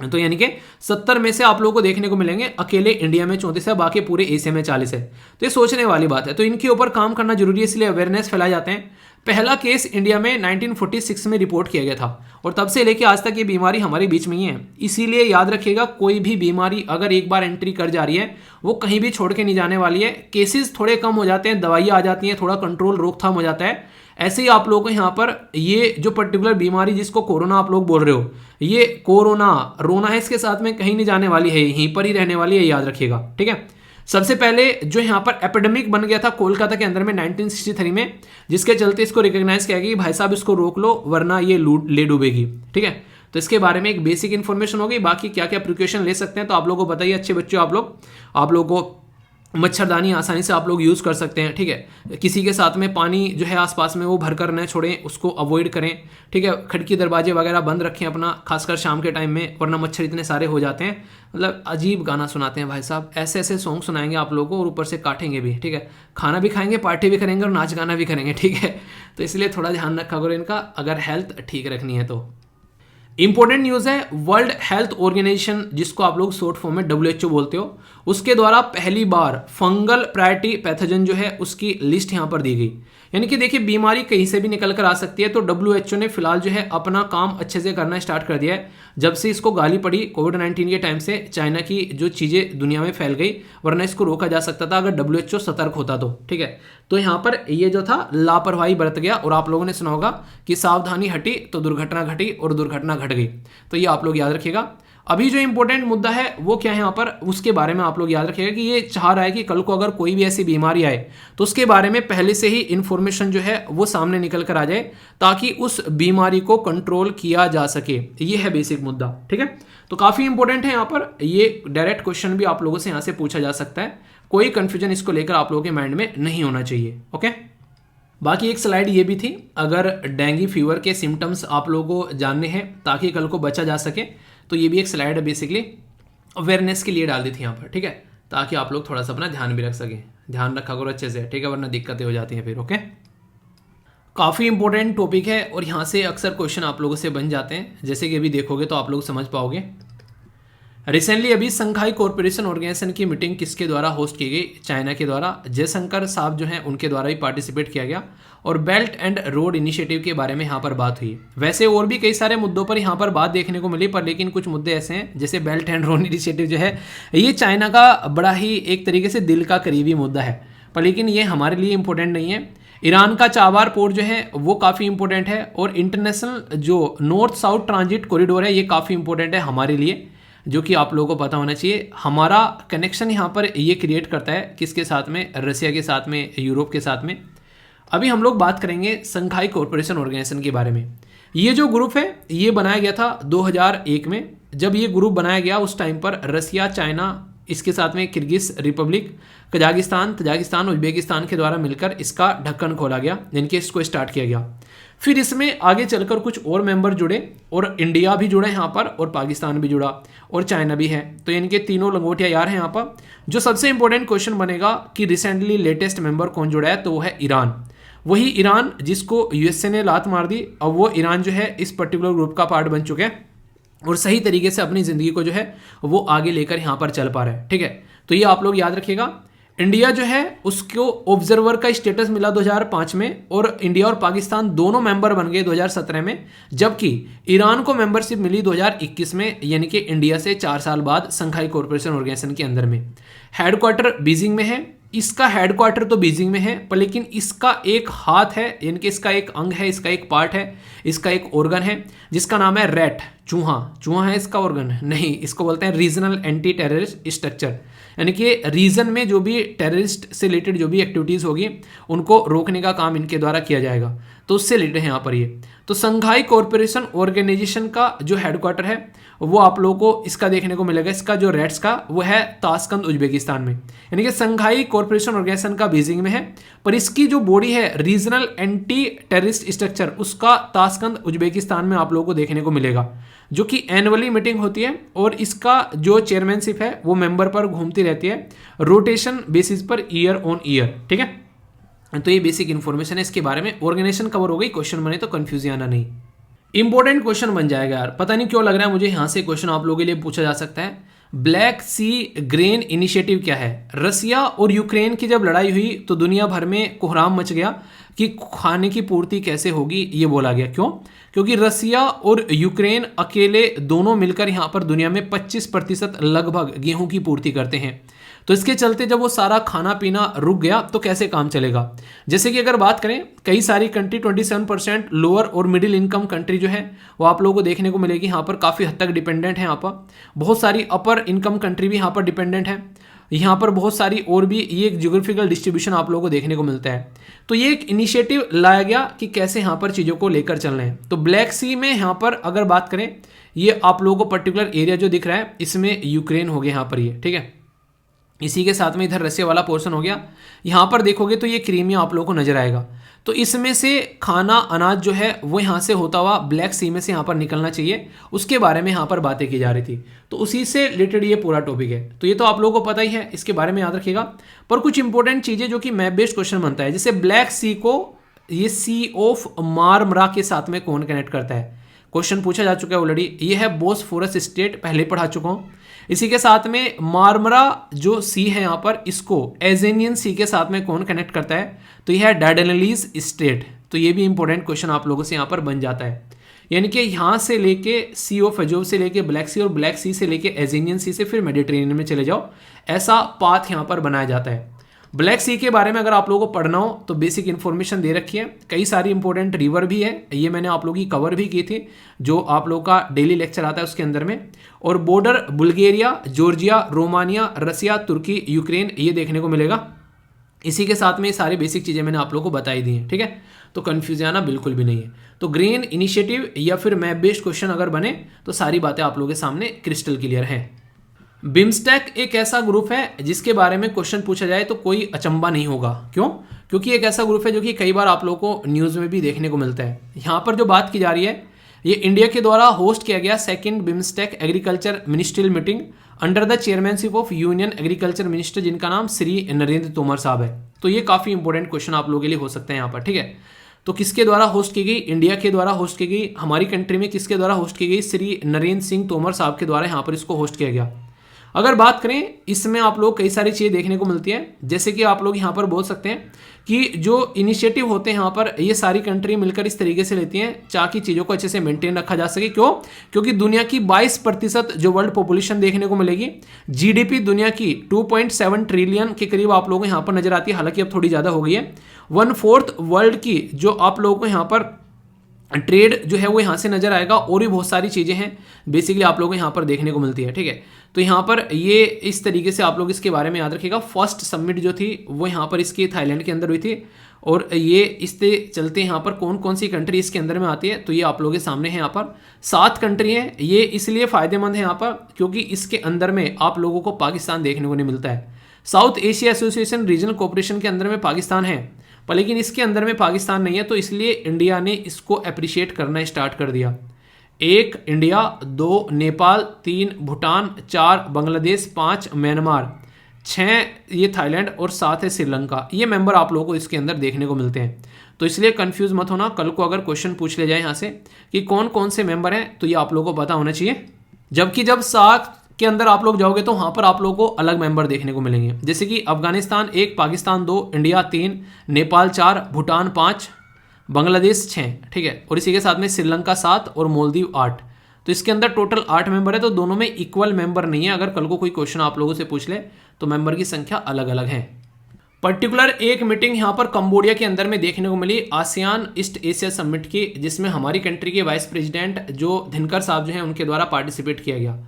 तो यानी कि 70 में से आप लोगों को देखने को मिलेंगे, अकेले इंडिया में 34 है, बाकी पूरे एशिया में 40 है। तो ये सोचने वाली बात है, तो इनके ऊपर काम करना जरूरी है, इसलिए अवेयरनेस फैलाए जाते हैं। पहला केस इंडिया में 1946 में रिपोर्ट किया गया था और तब से लेकर आज तक ये बीमारी हमारे बीच में ही है। इसीलिए याद रखिएगा, कोई भी बीमारी अगर एक बार एंट्री कर जा रही है वो कहीं भी छोड़ के नहीं जाने वाली है। केसेस थोड़े कम हो जाते हैं, दवाइयाँ आ जाती हैं, थोड़ा कंट्रोल रोकथाम हो जाता है। ऐसे ही आप लोगों को यहाँ पर ये जो पर्टिकुलर बीमारी जिसको कोरोना आप लोग बोल रहे हो, ये कोरोना रोना है, इसके साथ में कहीं नहीं जाने वाली है, यहीं पर ही रहने वाली है, याद रखिएगा, ठीक है। सबसे पहले जो यहाँ पर एपिडेमिक बन गया था कोलकाता के अंदर में 1963 में, जिसके चलते इसको रिकॉग्नाइज किया गया कि भाई साहब इसको रोक लो वरना ये ले डूबेगी, ठीक है। तो इसके बारे में एक बेसिक इन्फॉर्मेशन होगी। बाकी क्या क्या प्रिकॉशन ले सकते हैं तो आप लोगों को बताइए, अच्छे बच्चों आप लोगों को मच्छरदानी आसानी से आप लोग यूज़ कर सकते हैं, ठीक है। किसी के साथ में पानी जो है आसपास में वो भर कर न छोड़ें, उसको अवॉइड करें, ठीक है। खिड़की दरवाजे वगैरह बंद रखें अपना, खासकर शाम के टाइम में, वरना मच्छर इतने सारे हो जाते हैं। मतलब अजीब गाना सुनाते हैं भाई साहब, ऐसे ऐसे सॉन्ग सुनाएंगे आप लोगों को और ऊपर से काटेंगे भी, ठीक है। खाना भी खाएंगे, पार्टी भी करेंगे और नाच गाना भी करेंगे, ठीक है। तो इसलिए थोड़ा ध्यान रखा करो इनका, अगर हेल्थ ठीक रखनी है तो। इंपॉर्टेंट न्यूज़ है, वर्ल्ड हेल्थ ऑर्गेनाइजेशन जिसको आप लोग शॉर्ट फॉर्म में WHO बोलते हो, उसके द्वारा पहली बार फंगल प्रायोरिटी पैथोजन जो है उसकी लिस्ट यहां पर दी गई। यानी कि देखिए बीमारी कहीं से भी निकल कर आ सकती है, तो WHO ने फिलहाल जो है अपना काम अच्छे से करना स्टार्ट कर दिया है। जब से इसको गाली पड़ी कोविड-19 के टाइम से, चाइना की जो चीज़ें दुनिया में फैल गई, वरना इसको रोका जा सकता था अगर WHO सतर्क होता तो, ठीक है। तो यहाँ पर ये जो था लापरवाही बरत गया और आप लोगों ने सुना होगा कि सावधानी हटी तो दुर्घटना घटी और दुर्घटना घट गई। तो ये आप लोग याद रखिएगा। अभी जो इंपॉर्टेंट मुद्दा है वो क्या है यहाँ पर, उसके बारे में आप लोग याद रखिएगा कि ये चाह रहा है कि कल को अगर कोई भी ऐसी बीमारी आए तो उसके बारे में पहले से ही इंफॉर्मेशन जो है वो सामने निकल कर आ जाए, ताकि उस बीमारी को कंट्रोल किया जा सके। ये है बेसिक मुद्दा, ठीक है। तो काफ़ी इंपॉर्टेंट है यहाँ पर, ये डायरेक्ट क्वेश्चन भी आप लोगों से यहाँ से पूछा जा सकता है, कोई कंफ्यूजन इसको लेकर आप लोगों के माइंड में नहीं होना चाहिए, ओके। बाकी एक स्लाइड ये भी थी, अगर डेंगू फीवर के सिम्टम्स आप लोगों को जानने हैं ताकि कल को बचा जा सके, तो ये भी एक स्लाइड है, बेसिकली अवेयरनेस के लिए डाल दी थी यहाँ पर, ठीक है, ताकि आप लोग थोड़ा सा अपना ध्यान भी रख सकें। ध्यान रखा करो अच्छे से, ठीक है, वरना दिक्कतें हो जाती हैं फिर, ओके। काफ़ी इंपॉर्टेंट टॉपिक है और यहाँ से अक्सर क्वेश्चन आप लोगों से बन जाते हैं, जैसे कि अभी देखोगे तो आप लोग समझ पाओगे। रिसेंटली अभी शंघाई कोऑपरेशन ऑर्गेनाइजेशन की मीटिंग किसके द्वारा होस्ट की गई, चाइना के द्वारा, जयशंकर साहब जो हैं उनके द्वारा भी पार्टिसिपेट किया गया और बेल्ट एंड रोड इनिशिएटिव के बारे में यहाँ पर बात हुई। वैसे और भी कई सारे मुद्दों पर यहाँ पर बात देखने को मिली, पर लेकिन कुछ मुद्दे ऐसे हैं जैसे बेल्ट एंड रोड इनिशिएटिव जो है ये चाइना का बड़ा ही एक तरीके से दिल का करीबी मुद्दा है, पर लेकिन ये हमारे लिए इंपॉर्टेंट नहीं है। ईरान का चाबार पोर्ट जो है वो काफ़ी इंपॉर्टेंट है और इंटरनेशनल जो नॉर्थ साउथ ट्रांजिट कॉरिडोर है ये काफ़ी इंपॉर्टेंट है हमारे लिए, जो कि आप लोगों को पता होना चाहिए। हमारा कनेक्शन यहाँ पर ये क्रिएट करता है किसके साथ में, रसिया के साथ में, यूरोप के साथ में। अभी हम लोग बात करेंगे शंघाई कोऑपरेशन ऑर्गेनाइजेशन के बारे में। ये जो ग्रुप है ये बनाया गया था 2001 में। जब ये ग्रुप बनाया गया उस टाइम पर रसिया, चाइना, इसके साथ में किर्गिज रिपब्लिक, तजाकिस्तान, उज्बेकिस्तान के द्वारा मिलकर इसका ढक्कन खोला गया, जिनके इसको स्टार्ट किया गया। फिर इसमें आगे चलकर कुछ और मेंबर जुड़े और इंडिया भी जुड़ा यहाँ पर और पाकिस्तान भी जुड़ा और चाइना भी है। तो इनके तीनों लंगोटिया यार हैं यहाँ पर। जो सबसे इंपॉर्टेंट क्वेश्चन बनेगा कि रिसेंटली लेटेस्ट मेंबर कौन जुड़ा है, तो वो है ईरान। वही ईरान जिसको यूएसए ने लात मार दी, अब वो ईरान जो है इस पर्टिकुलर ग्रुप का पार्ट बन चुके हैं और सही तरीके से अपनी ज़िंदगी को जो है वो आगे लेकर यहाँ पर चल पा रहा है, ठीक है। तो ये आप लोग याद रखिएगा। इंडिया जो है उसको ऑब्जर्वर का स्टेटस मिला 2005 में और इंडिया और पाकिस्तान दोनों मेंबर बन गए 2017 में, जबकि ईरान को मेंबरशिप मिली 2021 में, यानी कि इंडिया से 4 साल बाद शंघाई कोऑपरेशन ऑर्गेनाइजेशन के अंदर में। हेडक्वार्टर बीजिंग में है, इसका हेडक्वार्टर तो बीजिंग में है, पर लेकिन इसका एक हाथ है, यानी कि इसका एक अंग है, इसका एक पार्ट है, इसका एक ऑर्गन है जिसका नाम है रैट, चूहा है इसका ऑर्गन नहीं, इसको बोलते हैं रीजनल एंटी टेररिस्ट स्ट्रक्चर। यानी कि रीजन में जो भी टेररिस्ट से रिलेटेड जो भी एक्टिविटीज़ होगी उनको रोकने का काम इनके द्वारा किया जाएगा, तो उससे रिलेटेड है यहाँ पर ये। तो शंघाई कोऑपरेशन ऑर्गेनाइजेशन का जो हेडक्वार्टर है वो आप लोगों को इसका देखने को मिलेगा, इसका जो रैट्स का वो है ताशकंद उज्बेकिस्तान में, यानी कि शंघाई कोऑपरेशन ऑर्गेनाइजेशन का बीजिंग में है, पर इसकी जो बॉडी है रीजनल एंटी टेररिस्ट स्ट्रक्चर उसका ताशकंद उज्बेकिस्तान में आप लोगों को देखने को मिलेगा। जो कि एनुअली मीटिंग होती है और इसका जो चेयरमैनशिप है वो मेंबर पर घूमती रहती है rotation basis per year on year. ठीक है, तो ये बेसिक इन्फॉर्मेशन है इसके बारे में। ऑर्गेनाइजेशन कवर हो गई, क्वेश्चन बने तो कंफ्यूज आना नहीं। इंपॉर्टेंट क्वेश्चन बन जाएगा यार, पता नहीं क्यों लग रहा है मुझे यहाँ से क्वेश्चन आप लोगों के लिए पूछा जा सकता है। ब्लैक सी ग्रेन इनिशिएटिव क्या है? रसिया और यूक्रेन की जब लड़ाई हुई तो दुनिया भर में कोहराम मच गया कि खाने की पूर्ति कैसे होगी, ये बोला गया। क्यों? क्योंकि रसिया और यूक्रेन अकेले दोनों मिलकर यहाँ पर दुनिया में 25% लगभग गेहूं की पूर्ति करते हैं। तो इसके चलते जब वो सारा खाना पीना रुक गया तो कैसे काम चलेगा? जैसे कि अगर बात करें, कई सारी कंट्री 27% लोअर और मिडिल इनकम कंट्री जो है वो आप लोगों को देखने को मिलेगी, यहाँ पर काफ़ी हद तक डिपेंडेंट है। यहाँ पर बहुत सारी अपर इनकम कंट्री भी यहाँ पर डिपेंडेंट है। यहाँ पर बहुत सारी और भी ये एक ज्योग्राफिकल डिस्ट्रीब्यूशन आप लोगों को देखने को मिलता है। तो ये एक इनिशिएटिव लाया गया कि कैसे यहाँ पर चीज़ों को लेकर चलना है। तो ब्लैक सी में यहाँ पर अगर बात करें, ये आप लोगों को पर्टिकुलर एरिया जो दिख रहा है इसमें यूक्रेन हो गया यहाँ पर ये। ठीक है, इसी के साथ में इधर रसिया वाला पोर्शन हो गया। यहाँ पर देखोगे तो ये क्रीमिया आप लोगों को नजर आएगा। तो इसमें से खाना अनाज जो है वो यहाँ से होता हुआ ब्लैक सी में से यहाँ पर निकलना चाहिए, उसके बारे में यहाँ पर बातें की जा रही थी। तो उसी से रिलेटेड ये पूरा टॉपिक है। तो ये तो आप लोगों को पता ही है, इसके बारे में याद रखिएगा। पर कुछ इंपॉर्टेंट चीज़ें जो कि मैप बेस्ड क्वेश्चन बनता है, जैसे ब्लैक सी को ये सी ऑफ मारमरा के साथ में कौन कनेक्ट करता है? क्वेश्चन पूछा जा चुका है ऑलरेडी। ये है बोस्फोरस स्टेट, पहले पढ़ा चुका हूँ। इसी के साथ में मारमरा जो सी है यहाँ पर, इसको एजेनियन सी के साथ में कौन कनेक्ट करता है? तो यह है डार्डेनलीज स्टेट। तो ये भी इंपॉर्टेंट क्वेश्चन आप लोगों से यहाँ पर बन जाता है। यानी कि यहाँ से लेके सी ऑफ अजोब से लेके ब्लैक सी और ब्लैक सी से लेके एजेनियन सी से फिर मेडिटेरेनियन में चले जाओ, ऐसा पाथ यहाँ पर बनाया जाता है। ब्लैक सी के बारे में अगर आप लोगों को पढ़ना हो तो बेसिक इन्फॉर्मेशन दे रखी है। कई सारी इंपॉर्टेंट रिवर भी है, ये मैंने आप लोगों की कवर भी की थी, जो आप लोगों का डेली लेक्चर आता है उसके अंदर में। और बॉर्डर बुल्गारिया, जॉर्जिया, रोमानिया, रसिया, तुर्की, यूक्रेन, ये देखने को मिलेगा। इसी के साथ में ये सारी बेसिक चीज़ें मैंने आप लोगों को बताई दी हैं। ठीक है, तो कन्फ्यूज आना बिल्कुल भी नहीं है। तो ग्रीन इनिशिएटिव या फिर मैप बेस्ड क्वेश्चन अगर बने तो सारी बातें आप लोगों के सामने क्रिस्टल क्लियर हैं। बिम्स्टेक एक ऐसा ग्रुप है जिसके बारे में क्वेश्चन पूछा जाए तो कोई अचंबा नहीं होगा। क्यों? क्योंकि एक ऐसा ग्रुप है जो कि कई बार आप लोगों को न्यूज़ में भी देखने को मिलता है। यहाँ पर जो बात की जा रही है, ये इंडिया के द्वारा होस्ट किया गया second BIMSTEC agriculture ministerial meeting under the chairmanship of union agriculture minister, जिनका नाम श्री नरेंद्र तोमर साहब है। तो ये काफ़ी इंपॉर्टेंट क्वेश्चन आप लोगों के लिए हो सकते हैं यहाँ पर। ठीक है, तो किसके द्वारा होस्ट की गई? इंडिया के द्वारा होस्ट की गई। हमारी कंट्री में किसके द्वारा होस्ट की गई? श्री नरेंद्र सिंह तोमर साहब के द्वारा यहाँ पर इसको होस्ट किया गया। अगर बात करें, इसमें आप लोग कई सारी चीज़ें देखने को मिलती हैं, जैसे कि आप लोग यहाँ पर बोल सकते हैं कि जो इनिशिएटिव होते हैं यहाँ पर, ये सारी कंट्री मिलकर इस तरीके से लेती हैं ताकि चीज़ों को अच्छे से मेंटेन रखा जा सके। क्यों? क्योंकि दुनिया की 22% जो वर्ल्ड पॉपुलेशन देखने को मिलेगी, जीडीपी दुनिया की 2.7 ट्रिलियन के करीब आप लोगों को यहाँ पर नजर आती है, हालांकि अब थोड़ी ज़्यादा हो गई है। 1/4 वर्ल्ड की जो आप लोगों को यहाँ पर ट्रेड जो है वो यहाँ से नजर आएगा, और भी बहुत सारी चीज़ें हैं बेसिकली आप लोगों को यहाँ पर देखने को मिलती है। ठीक है, तो यहाँ पर ये इस तरीके से आप लोग इसके बारे में याद रखिएगा। फर्स्ट समिट जो थी वो यहाँ पर इसकी थाईलैंड के अंदर हुई थी, और ये इससे चलते यहाँ पर कौन कौन सी कंट्री इसके अंदर में आती है, तो ये आप लोगों के सामने है। यहाँ पर 7 कंट्री हैं। ये इसलिए फ़ायदेमंद है यहाँ पर क्योंकि इसके अंदर में आप लोगों को पाकिस्तान देखने को नहीं मिलता है। South Asia association regional cooperation के अंदर में पाकिस्तान है, पर लेकिन इसके अंदर में पाकिस्तान नहीं है, तो इसलिए इंडिया ने इसको अप्रिशिएट करना स्टार्ट कर दिया। 1 इंडिया, 2 नेपाल, 3 भूटान, 4 बांग्लादेश, 5 म्यांमार, 6 ये थाईलैंड और 7 है श्रीलंका। ये मेंबर आप लोगों को इसके अंदर देखने को मिलते हैं। तो इसलिए कंफ्यूज मत होना, कल को अगर क्वेश्चन पूछ ले जाए यहाँ से कि कौन कौन से मेंबर हैं, तो ये आप लोगों को पता होना चाहिए। जबकि जब सार्क के अंदर आप लोग जाओगे तो वहाँ पर आप लोगों को अलग मेंबर देखने को मिलेंगे, जैसे कि अफगानिस्तान 1, पाकिस्तान 2, इंडिया 3, नेपाल 4, भूटान 5, बांग्लादेश 6। ठीक है, और इसी के साथ में श्रीलंका 7 और मालदीव 8। तो इसके अंदर टोटल 8 मेंबर है, तो दोनों में इक्वल मेंबर नहीं है। अगर कल को कोई क्वेश्चन आप लोगों से पूछ ले तो मेंबर की संख्या अलग अलग है। पर्टिकुलर एक मीटिंग यहाँ पर कंबोडिया के अंदर में देखने को मिली, आसियान ईस्ट एशिया समिट की, जिसमें हमारी कंट्री के वाइस प्रेसिडेंट जो धनखड़ साहब जो हैं उनके द्वारा पार्टिसिपेट किया गया।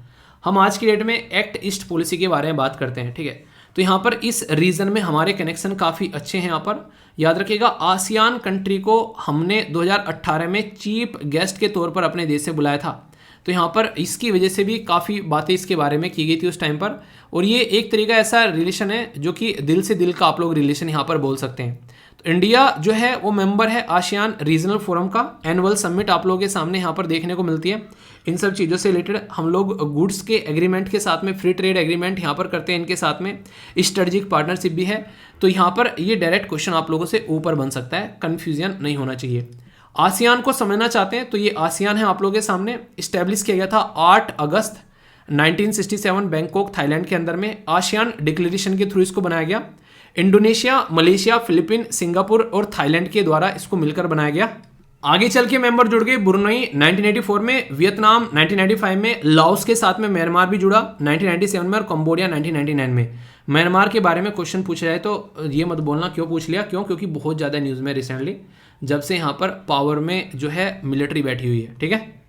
हम आज की डेट में एक्ट ईस्ट पॉलिसी के बारे में बात करते हैं। ठीक है, तो यहाँ पर इस रीजन में हमारे कनेक्शन काफ़ी अच्छे हैं। यहाँ पर याद रखिएगा, आसियान कंट्री को हमने 2018 में चीफ गेस्ट के तौर पर अपने देश से बुलाया था। तो यहाँ पर इसकी वजह से भी काफ़ी बातें इसके बारे में की गई थी उस टाइम पर, और ये एक तरीका ऐसा रिलेशन है जो कि दिल से दिल का आप लोग रिलेशन यहाँ पर बोल सकते हैं। तो इंडिया जो है वो मेंबर है आसियान रीजनल फोरम का। एनुअल समिट आप लोगों के सामने यहाँ पर देखने को मिलती है। इन सब चीज़ों से रिलेटेड हम लोग गुड्स के एग्रीमेंट के साथ में फ्री ट्रेड एग्रीमेंट यहाँ पर करते हैं, इनके साथ में स्ट्रेटेजिक पार्टनरशिप भी है। तो यहाँ पर ये डायरेक्ट क्वेश्चन आप लोगों से ऊपर बन सकता है, कन्फ्यूजन नहीं होना चाहिए। आसियान को समझना चाहते हैं तो ये आसियान है आप लोगों के सामने। इस्टेब्लिश किया गया था 8 अगस्त 1967 बैंकॉक थाईलैंड के अंदर में। आसियान डिक्लेरेशन के थ्रू इसको बनाया गया। इंडोनेशिया, मलेशिया, फिलीपीन, सिंगापुर और थाईलैंड के द्वारा इसको मिलकर बनाया गया। आगे चल के मेंबर जुड़ गए ब्रुनई 1984 में, वियतनाम 1995 में, लाओस के साथ में म्यांमार भी जुड़ा 1997 में और कंबोडिया 1999 में। म्यांमार के बारे में क्वेश्चन पूछा जाए तो ये मत बोलना क्यों पूछ लिया, क्योंकि बहुत ज़्यादा न्यूज़ में रिसेंटली जब से यहाँ पर पावर में जो है मिलिट्री बैठी हुई है। ठीक है,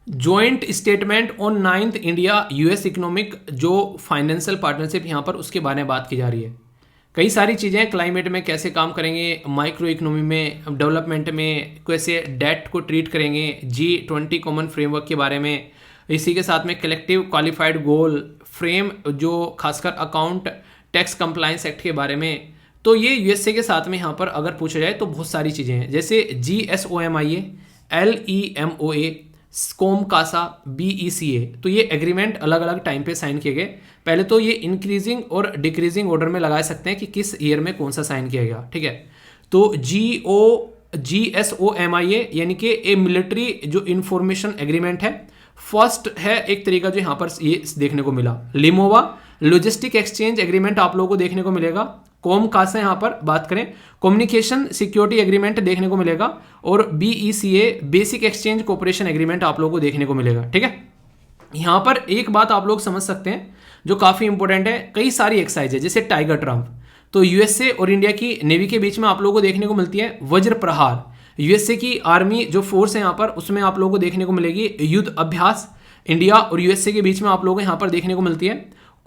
joint statement on 9th India US economic जो फाइनेंशियल पार्टनरशिप यहाँ पर उसके बारे में बात की जा रही है। कई सारी चीज़ें क्लाइमेट में कैसे काम करेंगे, माइक्रो इकोनॉमी में, डेवलपमेंट में कैसे डेट को ट्रीट करेंगे, G20 कॉमन फ्रेमवर्क के बारे में, इसी के साथ में कलेक्टिव क्वालिफाइड गोल फ्रेम जो खासकर अकाउंट टैक्स कंप्लायंस एक्ट के बारे में। तो ये यूएसए के साथ में यहाँ पर अगर पूछा जाए तो बहुत सारी चीज़ें हैं, जैसे GSOMIA, LEMOA, स्कोम कासा, BECA। तो ये एग्रीमेंट अलग अलग टाइम पे साइन किए गए। पहले तो ये इंक्रीजिंग और डिक्रीजिंग ऑर्डर में लगा सकते हैं कि किस ईयर में कौन सा साइन किया गया। ठीक है, तो GSOMIA यानी कि ए मिलिट्री जो इंफॉर्मेशन एग्रीमेंट है, फर्स्ट है एक तरीका जो यहाँ पर ये देखने को मिला। लिमोवा लॉजिस्टिक एक्सचेंज एग्रीमेंट आप लोगों को देखने को मिलेगा। कॉम कासा यहाँ पर बात करें कम्युनिकेशन सिक्योरिटी एग्रीमेंट देखने को मिलेगा, और BECA basic exchange cooperation agreement आप लोगों को देखने को मिलेगा। ठीक है, यहाँ पर एक बात आप लोग समझ सकते हैं जो काफ़ी इंपॉर्टेंट है, कई सारी एक्सरसाइज है जैसे टाइगर ट्रम्प, तो यूएसए और इंडिया की नेवी के बीच में आप लोगों को देखने को मिलती है। वज्र प्रहार यूएसए की आर्मी जो फोर्स है यहाँ पर उसमें आप लोगों को देखने को मिलेगी। युद्ध अभ्यास इंडिया और यूएसए के बीच में आप लोगों को यहाँ पर देखने को मिलती है।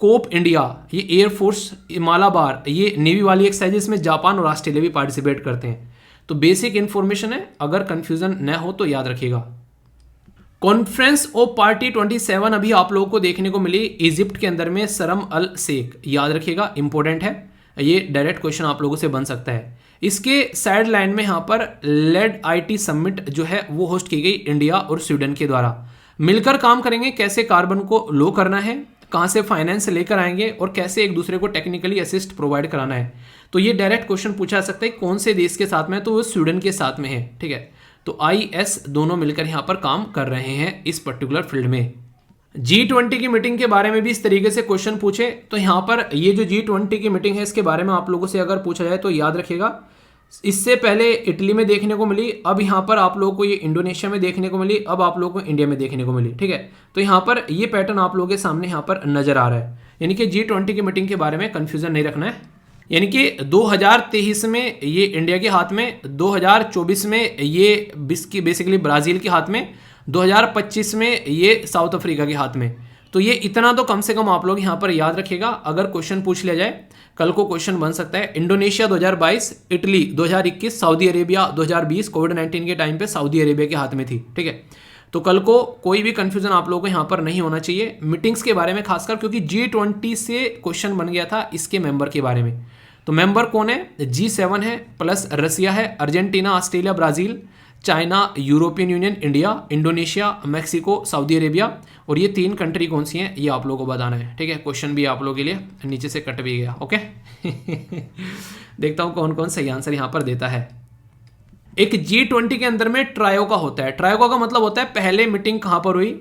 कोप इंडिया ये एयरफोर्स, मालाबार ये नेवी वाली एक्सरसाइज, इसमें जापान और ऑस्ट्रेलिया भी पार्टिसिपेट करते हैं। तो बेसिक इंफॉर्मेशन है, अगर कंफ्यूजन न हो तो याद रखिएगा। कॉन्फ्रेंस ऑफ पार्टी 27 अभी आप लोगों को देखने को मिली इजिप्ट के अंदर में, शर्म अल शेख, याद रखिएगा इंपॉर्टेंट है, ये डायरेक्ट क्वेश्चन आप लोगों से बन सकता है। इसके साइड लाइन में यहाँ पर लेड IT समिट जो है वो होस्ट की गई इंडिया और स्वीडन के द्वारा। मिलकर काम करेंगे कैसे कार्बन को लो करना है, कहाँ से फाइनेंस लेकर आएंगे और कैसे एक दूसरे को टेक्निकली असिस्ट प्रोवाइड कराना है। तो ये डायरेक्ट क्वेश्चन पूछा जा सकता है कौन से देश के साथ में, तो वो स्वीडन के साथ में है। ठीक है, तो IS दोनों मिलकर यहाँ पर काम कर रहे हैं इस पर्टिकुलर फील्ड में। G20 की मीटिंग के बारे में भी इस तरीके से क्वेश्चन पूछे तो यहाँ पर ये जो G20 की मीटिंग है इसके बारे में आप लोगों से अगर पूछा जाए तो याद रखिएगा, इससे पहले इटली में देखने को मिली, अब यहाँ पर आप लोगों को ये इंडोनेशिया में देखने को मिली, अब आप लोगों को इंडिया में देखने को मिली। ठीक है, तो यहाँ पर ये पैटर्न आप लोगों के सामने यहाँ पर नजर आ रहा है। यानी कि G20 की मीटिंग के बारे में कंफ्यूजन नहीं रखना है। यानी कि 2023 में ये इंडिया के हाथ में, 2024 में ये बेसिकली ब्राज़ील के हाथ में, 2025 में ये साउथ अफ्रीका के हाथ में। तो ये इतना तो कम से कम आप लोग यहाँ पर याद रखिएगा, अगर क्वेश्चन पूछ लिया जाए कल को क्वेश्चन बन सकता है। इंडोनेशिया 2022, इटली 2021, सऊदी अरेबिया 2020 कोविड-19 के टाइम पे सऊदी अरेबिया के हाथ में थी। ठीक है, तो कल को कोई भी कंफ्यूजन आप लोगों को यहाँ पर नहीं होना चाहिए मीटिंग्स के बारे में, खासकर क्योंकि G20 से क्वेश्चन बन गया था इसके मेंबर के बारे में। तो मेंबर कौन है? G7 है, प्लस रसिया है, Argentina, Australia, Brazil, China, European union, India, Indonesia, Mexico, Saudi Arabia, और ये 3 कंट्री कौन सी हैं ये आप लोगों को बताना है। ठीक है, क्वेश्चन भी आप लोगों के लिए नीचे से कट भी गया। ओके देखता हूँ कौन कौन सही आंसर यहाँ पर देता है। एक G20 के अंदर में ट्रायोका होता है। ट्रायोका का मतलब होता है पहले मीटिंग कहाँ पर हुई,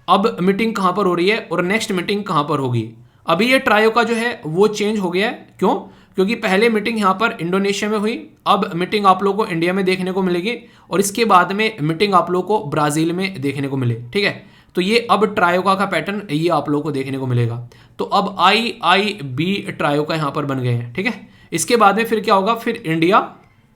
अब मीटिंग कहाँ पर हो रही है और नेक्स्ट मीटिंग कहाँ पर होगी। अभी ये ट्रायोका जो है वो चेंज हो गया है। क्यों? क्योंकि पहले मीटिंग यहाँ पर इंडोनेशिया में हुई, अब मीटिंग आप लोगों को इंडिया में देखने को मिलेगी, और इसके बाद में मीटिंग आप लोगों को ब्राज़ील में देखने को मिले। ठीक है, तो ये अब ट्रायोका का पैटर्न ये आप लोगों को देखने को मिलेगा। तो अब IIB ट्रायोका यहाँ पर बन गए हैं। ठीक है, इसके बाद में फिर क्या होगा, फिर इंडिया,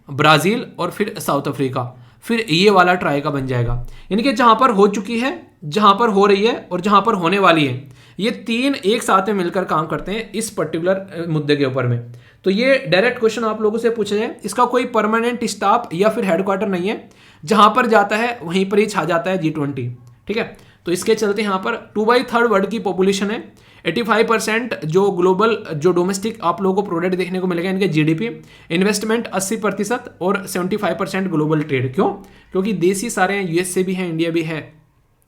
ब्राज़ील और फिर साउथ अफ्रीका, फिर ये वाला ट्रायोका बन जाएगा। यानी कि जहाँ पर हो चुकी है, जहाँ पर हो रही है और जहाँ पर होने वाली है, ये 3 एक साथ में मिलकर काम करते हैं इस पर्टिकुलर मुद्दे के ऊपर में। तो ये डायरेक्ट क्वेश्चन आप लोगों से पूछा जाए, इसका कोई परमानेंट स्टाफ या फिर हेडक्वार्टर नहीं है, जहाँ पर जाता है वहीं पर ही छा जाता है G20। ठीक है, तो इसके चलते यहाँ पर 2/3 वर्ल्ड की पॉपुलेशन है, 85% जो ग्लोबल जो डोमेस्टिक आप लोगों को प्रोडक्ट देखने को मिलेगा इनके जीडीपी, इन्वेस्टमेंट 80% और 75% ग्लोबल ट्रेड। क्यों? क्योंकि देश ही सारे हैं, यूएसए भी है, इंडिया भी है,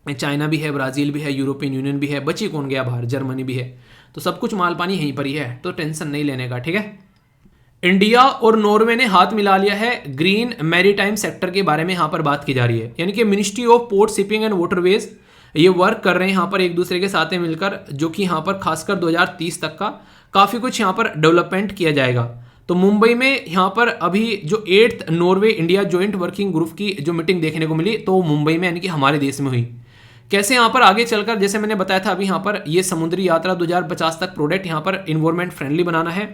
चाइना भी है, ब्राजील भी है, यूरोपियन यूनियन भी है, बची कौन गया बाहर, जर्मनी भी है। तो सब कुछ माल पानी यहीं पर ही है, तो टेंशन नहीं लेने का, ठीक है। इंडिया और नॉर्वे ने हाथ मिला लिया है ग्रीन मैरीटाइम सेक्टर के बारे में यहाँ पर बात की जा रही है, यानी कि ministry of port shipping and waterways ये वर्क कर रहे हैं यहाँ पर एक दूसरे के साथ में मिलकर, जो कि यहाँ पर खासकर 2030 तक का काफ़ी कुछ यहाँ पर डेवलपमेंट किया जाएगा। तो मुंबई में यहाँ पर अभी जो 8th Norway India joint working group की जो मीटिंग देखने को मिली, तो मुंबई में यानी कि हमारे देश में हुई। कैसे यहाँ पर आगे चलकर, जैसे मैंने बताया था अभी यहाँ पर ये समुद्री यात्रा 2050 तक प्रोडक्ट यहाँ पर इन्वायरमेंट फ्रेंडली बनाना है।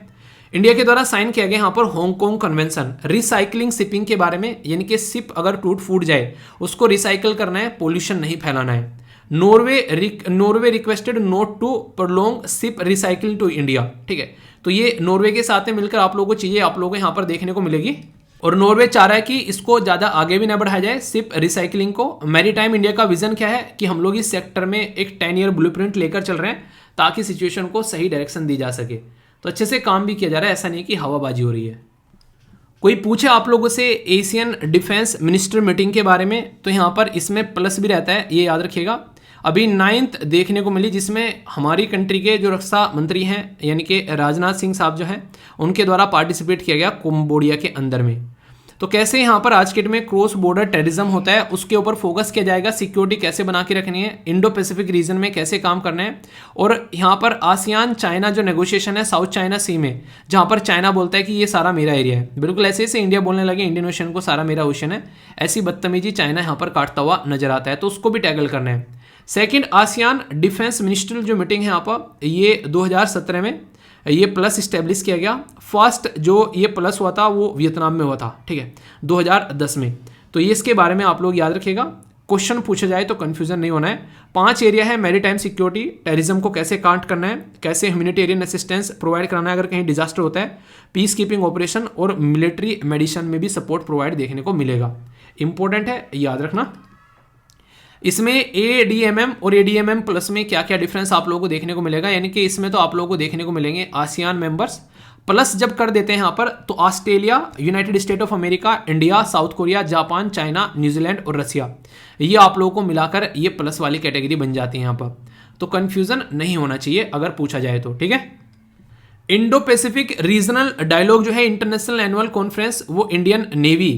इंडिया के द्वारा साइन किया गया यहाँ पर हांगकांग कन्वेंशन रिसाइकलिंग शिपिंग के बारे में, यानी कि शिप अगर टूट फूट जाए उसको रिसाइकल करना है, पोल्यूशन नहीं फैलाना है। Norway requested not to prolong ship recycling to India, ठीक है। तो ये नॉर्वे के साथ में मिलकर आप लोगों को चीजें आप लोगों को यहाँ पर देखने को मिलेगी, और नॉर्वे चाह रहा है कि इसको ज़्यादा आगे भी ना बढ़ाया जाए शिप रिसाइकलिंग को। मैरीटाइम इंडिया का विजन क्या है कि हम लोग इस सेक्टर में एक 10 ईयर ब्लूप्रिंट लेकर चल रहे हैं ताकि सिचुएशन को सही डायरेक्शन दी जा सके। तो अच्छे से काम भी किया जा रहा है, ऐसा नहीं कि हवाबाजी हो रही है। कोई पूछे आप लोगों से एशियन डिफेंस मिनिस्टर मीटिंग के बारे में, तो यहाँ पर इसमें प्लस भी रहता है, ये याद रखिएगा। अभी 9th देखने को मिली, जिसमें हमारी कंट्री के जो रक्षा मंत्री हैं यानी कि राजनाथ सिंह साहब जो हैं, उनके द्वारा पार्टिसिपेट किया गया कंबोडिया के अंदर में। तो कैसे यहाँ पर आज के डेट में क्रॉस बॉर्डर टेररिज्म होता है उसके ऊपर फोकस किया जाएगा, सिक्योरिटी कैसे बना के रखनी है, इंडो पैसिफिक रीजन में कैसे काम करना है, और यहाँ पर आसियान चाइना जो नेगोशिएशन है साउथ चाइना सी में, जहाँ पर चाइना बोलता है कि ये सारा मेरा एरिया है, बिल्कुल ऐसे ऐसे इंडिया बोलने लगे इंडियन ओशन को सारा मेरा ओशन है, ऐसी बदतमीजी चाइना यहाँ पर काटता हुआ नजर आता है, तो उसको भी टैकल करना है। सेकेंड, आसियान डिफेंस मिनिस्ट्रियल जो मीटिंग है यहाँ पर, ये 2017 में ये प्लस इस्टेब्लिश किया गया। फर्स्ट जो ये प्लस हुआ था वो वियतनाम में हुआ था, ठीक है, 2010 में। तो ये इसके बारे में आप लोग याद रखिएगा, क्वेश्चन पूछा जाए तो कंफ्यूजन नहीं होना है। 5 एरिया है, मैरीटाइम सिक्योरिटी, टेररिज्म को कैसे काउंट करना है, कैसे ह्यूमैनिटेरियन असिस्टेंस प्रोवाइड कराना है अगर कहीं डिजास्टर होता है, पीस कीपिंग ऑपरेशन और मिलिट्री मेडिसिन में भी सपोर्ट प्रोवाइड देखने को मिलेगा। इंपॉर्टेंट है, याद रखना। इसमें ADMM और ADMM प्लस में क्या क्या डिफरेंस आप लोगों को देखने को मिलेगा, यानी कि इसमें तो आप लोगों को देखने को मिलेंगे आसियान मेंबर्स प्लस जब कर देते हैं यहाँ पर, तो Australia, United state of America, India, south Korea, Japan, China, New Zealand और रसिया, ये आप लोगों को मिलाकर ये प्लस वाली कैटेगरी बन जाती है यहाँ पर। तो कंफ्यूजन नहीं होना चाहिए अगर पूछा जाए तो, ठीक है। इंडो पैसिफिक रीजनल डायलॉग जो है इंटरनेशनल एनुअल कॉन्फ्रेंस, वो इंडियन नेवी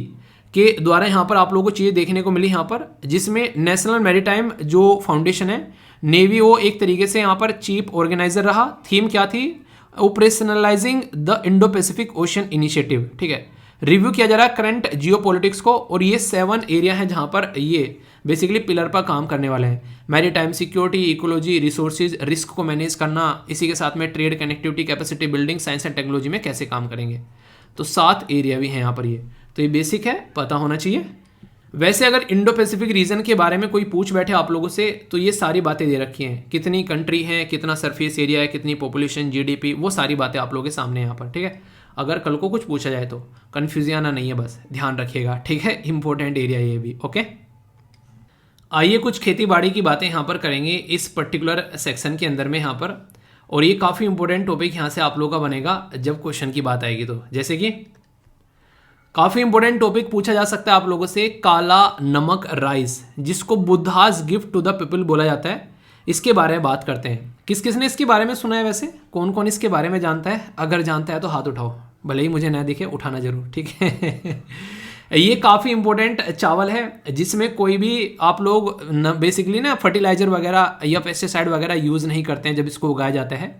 के द्वारा यहाँ पर आप लोगों को चीज़ें देखने को मिली यहाँ पर, जिसमें नेशनल मैरीटाइम जो फाउंडेशन है नेवी, वो एक तरीके से यहाँ पर चीफ ऑर्गेनाइजर रहा। थीम क्या थी? Operationalising the Indo Pacific ocean initiative, ठीक है। रिव्यू किया जा रहा है करंट जियो पॉलिटिक्स को, और ये 7 एरिया है जहाँ पर ये बेसिकली पिलर पर काम करने वाले हैं। Maritime security, ecology, resources, risk को मैनेज करना, इसी के साथ में trade, connectivity, capacity building, science and technology में कैसे काम करेंगे। तो 7 एरिया भी हैं यहाँ पर ये, तो ये बेसिक है, पता होना चाहिए। वैसे अगर इंडो पैसिफिक रीजन के बारे में कोई पूछ बैठे आप लोगों से, तो ये सारी बातें दे रखी हैं, कितनी कंट्री हैं, कितना सरफेस एरिया है, कितनी पॉपुलेशन, GDP, वो सारी बातें आप लोगों के सामने यहाँ पर, ठीक है। अगर कल को कुछ पूछा जाए तो कन्फ्यूजन आना नहीं है, बस ध्यान रखिएगा, ठीक है। इंपॉर्टेंट एरिया ये भी, ओके। आइए कुछ खेती बाड़ी की बातें यहाँ पर करेंगे इस पर्टिकुलर सेक्शन के अंदर में यहाँ पर, और ये काफ़ी इंपॉर्टेंट टॉपिक यहाँ से आप लोगों का बनेगा जब क्वेश्चन की बात आएगी। तो जैसे कि काफ़ी इंपॉर्टेंट टॉपिक पूछा जा सकता है आप लोगों से, काला नमक राइस, जिसको Buddha's gift to the people बोला जाता है, इसके बारे में बात करते हैं। किस किस ने इसके बारे में सुना है, वैसे कौन कौन इसके बारे में जानता है? अगर जानता है तो हाथ उठाओ, भले ही मुझे ना दिखे, उठाना जरूर, ठीक है। ये काफ़ी इंपॉर्टेंट चावल है, जिसमें कोई भी आप लोग बेसिकली ना फर्टिलाइजर वगैरह या पेस्टिसाइड वगैरह यूज़ नहीं करते हैं जब इसको उगाया जाता है।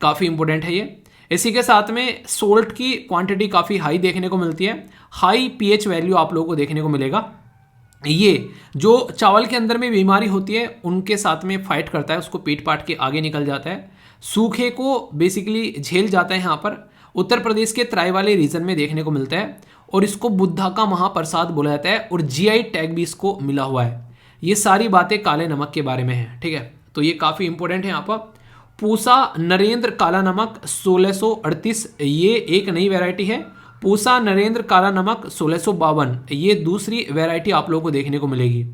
काफ़ी इंपॉर्टेंट है ये। इसी के साथ में सोल्ट की क्वांटिटी काफ़ी हाई देखने को मिलती है, हाई pH वैल्यू आप लोगों को देखने को मिलेगा। ये जो चावल के अंदर में बीमारी होती है उनके साथ में फाइट करता है, उसको पीट पाट के आगे निकल जाता है, सूखे को बेसिकली झेल जाता है। यहाँ पर उत्तर प्रदेश के तराई वाले रीजन में देखने को मिलता है, और इसको बुद्धा का महाप्रसाद बोला जाता है, और GI टैग भी इसको मिला हुआ है। ये सारी बातें काले नमक के बारे में है, ठीक है। तो ये काफ़ी इंपॉर्टेंट है यहाँ पर। पूसा नरेंद्र काला नमक 1638, ये एक नई वैरायटी है। पूसा नरेंद्र काला नमक 1652, ये दूसरी वैरायटी आप लोगों को देखने को मिलेगी।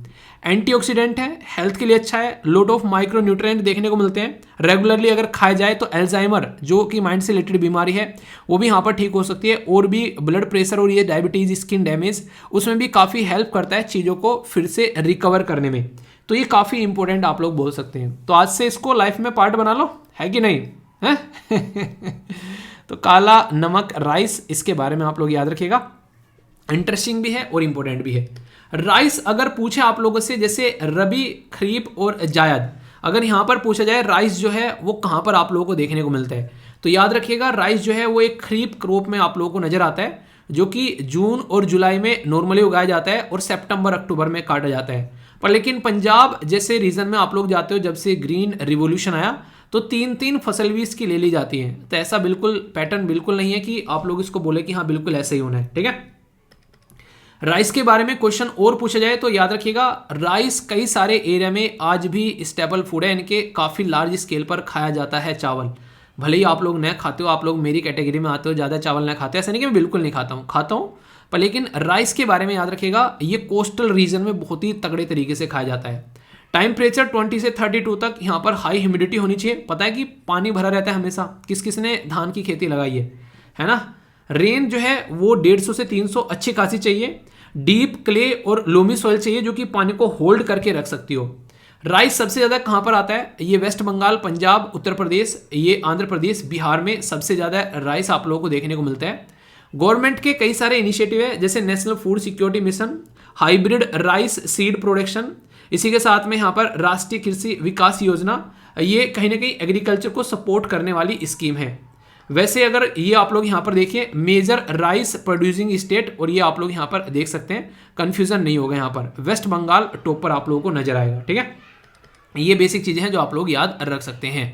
एंटीऑक्सीडेंट है, हेल्थ के लिए अच्छा है, लोट ऑफ माइक्रो न्यूट्रिएंट देखने को मिलते हैं। रेगुलरली अगर खाया जाए तो अल्जाइमर जो कि माइंड से रिलेटेड बीमारी है वो भी यहाँ पर ठीक हो सकती है, और भी ब्लड प्रेशर और ये डायबिटीज, स्किन डैमेज, उसमें भी काफ़ी हेल्प करता है चीज़ों को फिर से रिकवर करने में। तो ये काफ़ी इंपॉर्टेंट आप लोग बोल सकते हैं। तो आज से इसको लाइफ में पार्ट बना लो, है कि नहीं है? तो काला नमक राइस, इसके बारे में आप लोग याद रखिएगा, इंटरेस्टिंग भी है और इंपॉर्टेंट भी है। राइस अगर पूछे आप लोगों से, जैसे रबी, खरीफ और जायद, अगर यहाँ पर पूछा जाए राइस जो है वो कहाँ पर आप लोगों को देखने को मिलता है, तो याद रखिएगा राइस जो है वो एक खरीफ क्रॉप में आप लोगों को नजर आता है, जो कि जून और जुलाई में नॉर्मली उगाया जाता है और सितंबर अक्टूबर में काटा जाता है। पर लेकिन पंजाब जैसे रीजन में आप लोग जाते हो, जब से ग्रीन रिवोल्यूशन आया तो 3-3 फसल भी इसकी ले ली जाती है। तो ऐसा बिल्कुल पैटर्न बिल्कुल नहीं है कि आप लोग इसको बोले कि हाँ बिल्कुल ऐसे ही होना है, ठीक है। राइस के बारे में क्वेश्चन और पूछा जाए तो याद रखिएगा राइस कई सारे एरिया में आज भी स्टेपल फूड है, इनके काफ़ी लार्ज स्केल पर खाया जाता है चावल। भले ही आप लोग न खाते हो, आप लोग मेरी कैटेगरी में आते हो, ज़्यादा चावल न खाते हो, ऐसा नहीं कि मैं बिल्कुल नहीं खाता हूँ, पर लेकिन राइस के बारे में याद रखिएगा ये कोस्टल रीजन में बहुत ही तगड़े तरीके से खाया जाता है। टेम्परेचर 20 से 32 तक यहाँ पर हाई ह्यूमिडिटी होनी चाहिए। पता है कि पानी भरा रहता है हमेशा, किस किस ने धान की खेती लगाई है ना। रेन जो है वो 150 से 300 अच्छी खासी चाहिए। डीप क्ले और लोमी सॉइल चाहिए जो कि पानी को होल्ड करके रख सकती हो। राइस सबसे ज़्यादा कहाँ पर आता है, ये वेस्ट बंगाल, पंजाब, उत्तर प्रदेश, ये आंध्र प्रदेश, बिहार में सबसे ज़्यादा राइस आप लोगों को देखने को मिलता है। गवर्नमेंट के कई सारे इनिशिएटिव है, जैसे national food security mission, hybrid rice seed production, इसी के साथ में यहाँ पर राष्ट्रीय कृषि विकास योजना, ये कहीं ना कहीं एग्रीकल्चर को सपोर्ट करने वाली स्कीम है। वैसे अगर ये आप लोग यहाँ पर देखिए मेजर राइस प्रोड्यूसिंग स्टेट, और ये आप लोग यहाँ पर देख सकते हैं, कंफ्यूजन नहीं होगा, यहाँ पर वेस्ट बंगाल टॉप पर आप लोगों को नजर आएगा, ठीक है। ये बेसिक चीजें हैं जो आप लोग याद रख सकते हैं।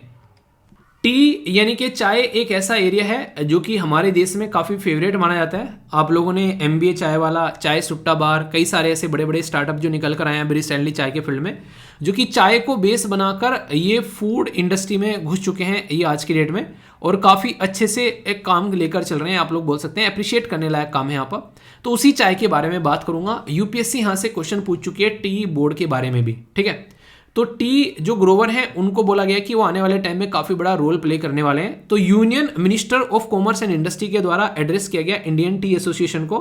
टी यानी कि चाय एक ऐसा एरिया है जो कि हमारे देश में काफ़ी फेवरेट माना जाता है। आप लोगों ने MBA चाय वाला, चाय सुट्टा बार, कई सारे ऐसे बड़े बड़े स्टार्टअप जो निकल कर आए हैं रिसेंटली चाय के फील्ड में, जो कि चाय को बेस बनाकर ये फूड इंडस्ट्री में घुस चुके हैं ये आज की डेट में, और काफ़ी अच्छे से एक काम लेकर चल रहे हैं, आप लोग बोल सकते हैं अप्रिशिएट करने लायक काम है यहाँ पर। तो उसी चाय के बारे में बात करूंगा। UPSC यहाँ से क्वेश्चन पूछ चुकी है टी बोर्ड के बारे में भी, ठीक है। तो टी जो ग्रोवर हैं उनको बोला गया कि वो आने वाले टाइम में काफ़ी बड़ा रोल प्ले करने वाले हैं। तो union minister of commerce and industry के द्वारा एड्रेस किया गया इंडियन टी एसोसिएशन को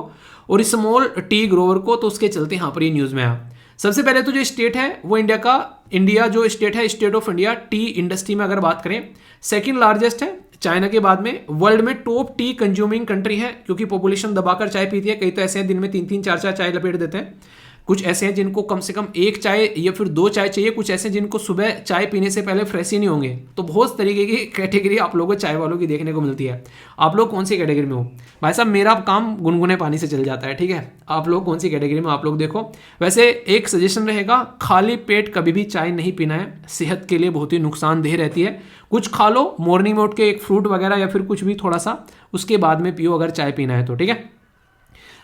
और स्मॉल टी ग्रोवर को, तो उसके चलते यहाँ पर ये न्यूज़ में आया। सबसे पहले तो जो स्टेट है वो इंडिया जो स्टेट है, state of India, T industry में अगर बात करें सेकेंड लार्जेस्ट है चाइना के बाद में। वर्ल्ड में टॉप टी कंज्यूमिंग कंट्री है, क्योंकि पॉपुलेशन दबाकर चाय पीती है। कई तो ऐसे हैं दिन में 3-3 4-4 चाय लपेट देते हैं, कुछ ऐसे हैं जिनको कम से कम एक चाय या फिर 2 चाय चाहिए, कुछ ऐसे जिनको सुबह चाय पीने से पहले फ्रेश ही नहीं होंगे। तो बहुत तरीके की कैटेगरी आप लोगों को चाय वालों की देखने को मिलती है। आप लोग कौन सी कैटेगरी में हो? भाई साहब मेरा काम गुनगुने पानी से चल जाता है, ठीक है। आप लोग कौन सी कैटेगरी में आप लोग देखो। वैसे एक सजेशन रहेगा, खाली पेट कभी भी चाय नहीं पीना है, सेहत के लिए बहुत ही नुकसानदेह रहती है। कुछ खा लो मॉर्निंग में उठ के, एक फ्रूट वगैरह या फिर कुछ भी थोड़ा सा, उसके बाद में पियो अगर चाय पीना है तो, ठीक है।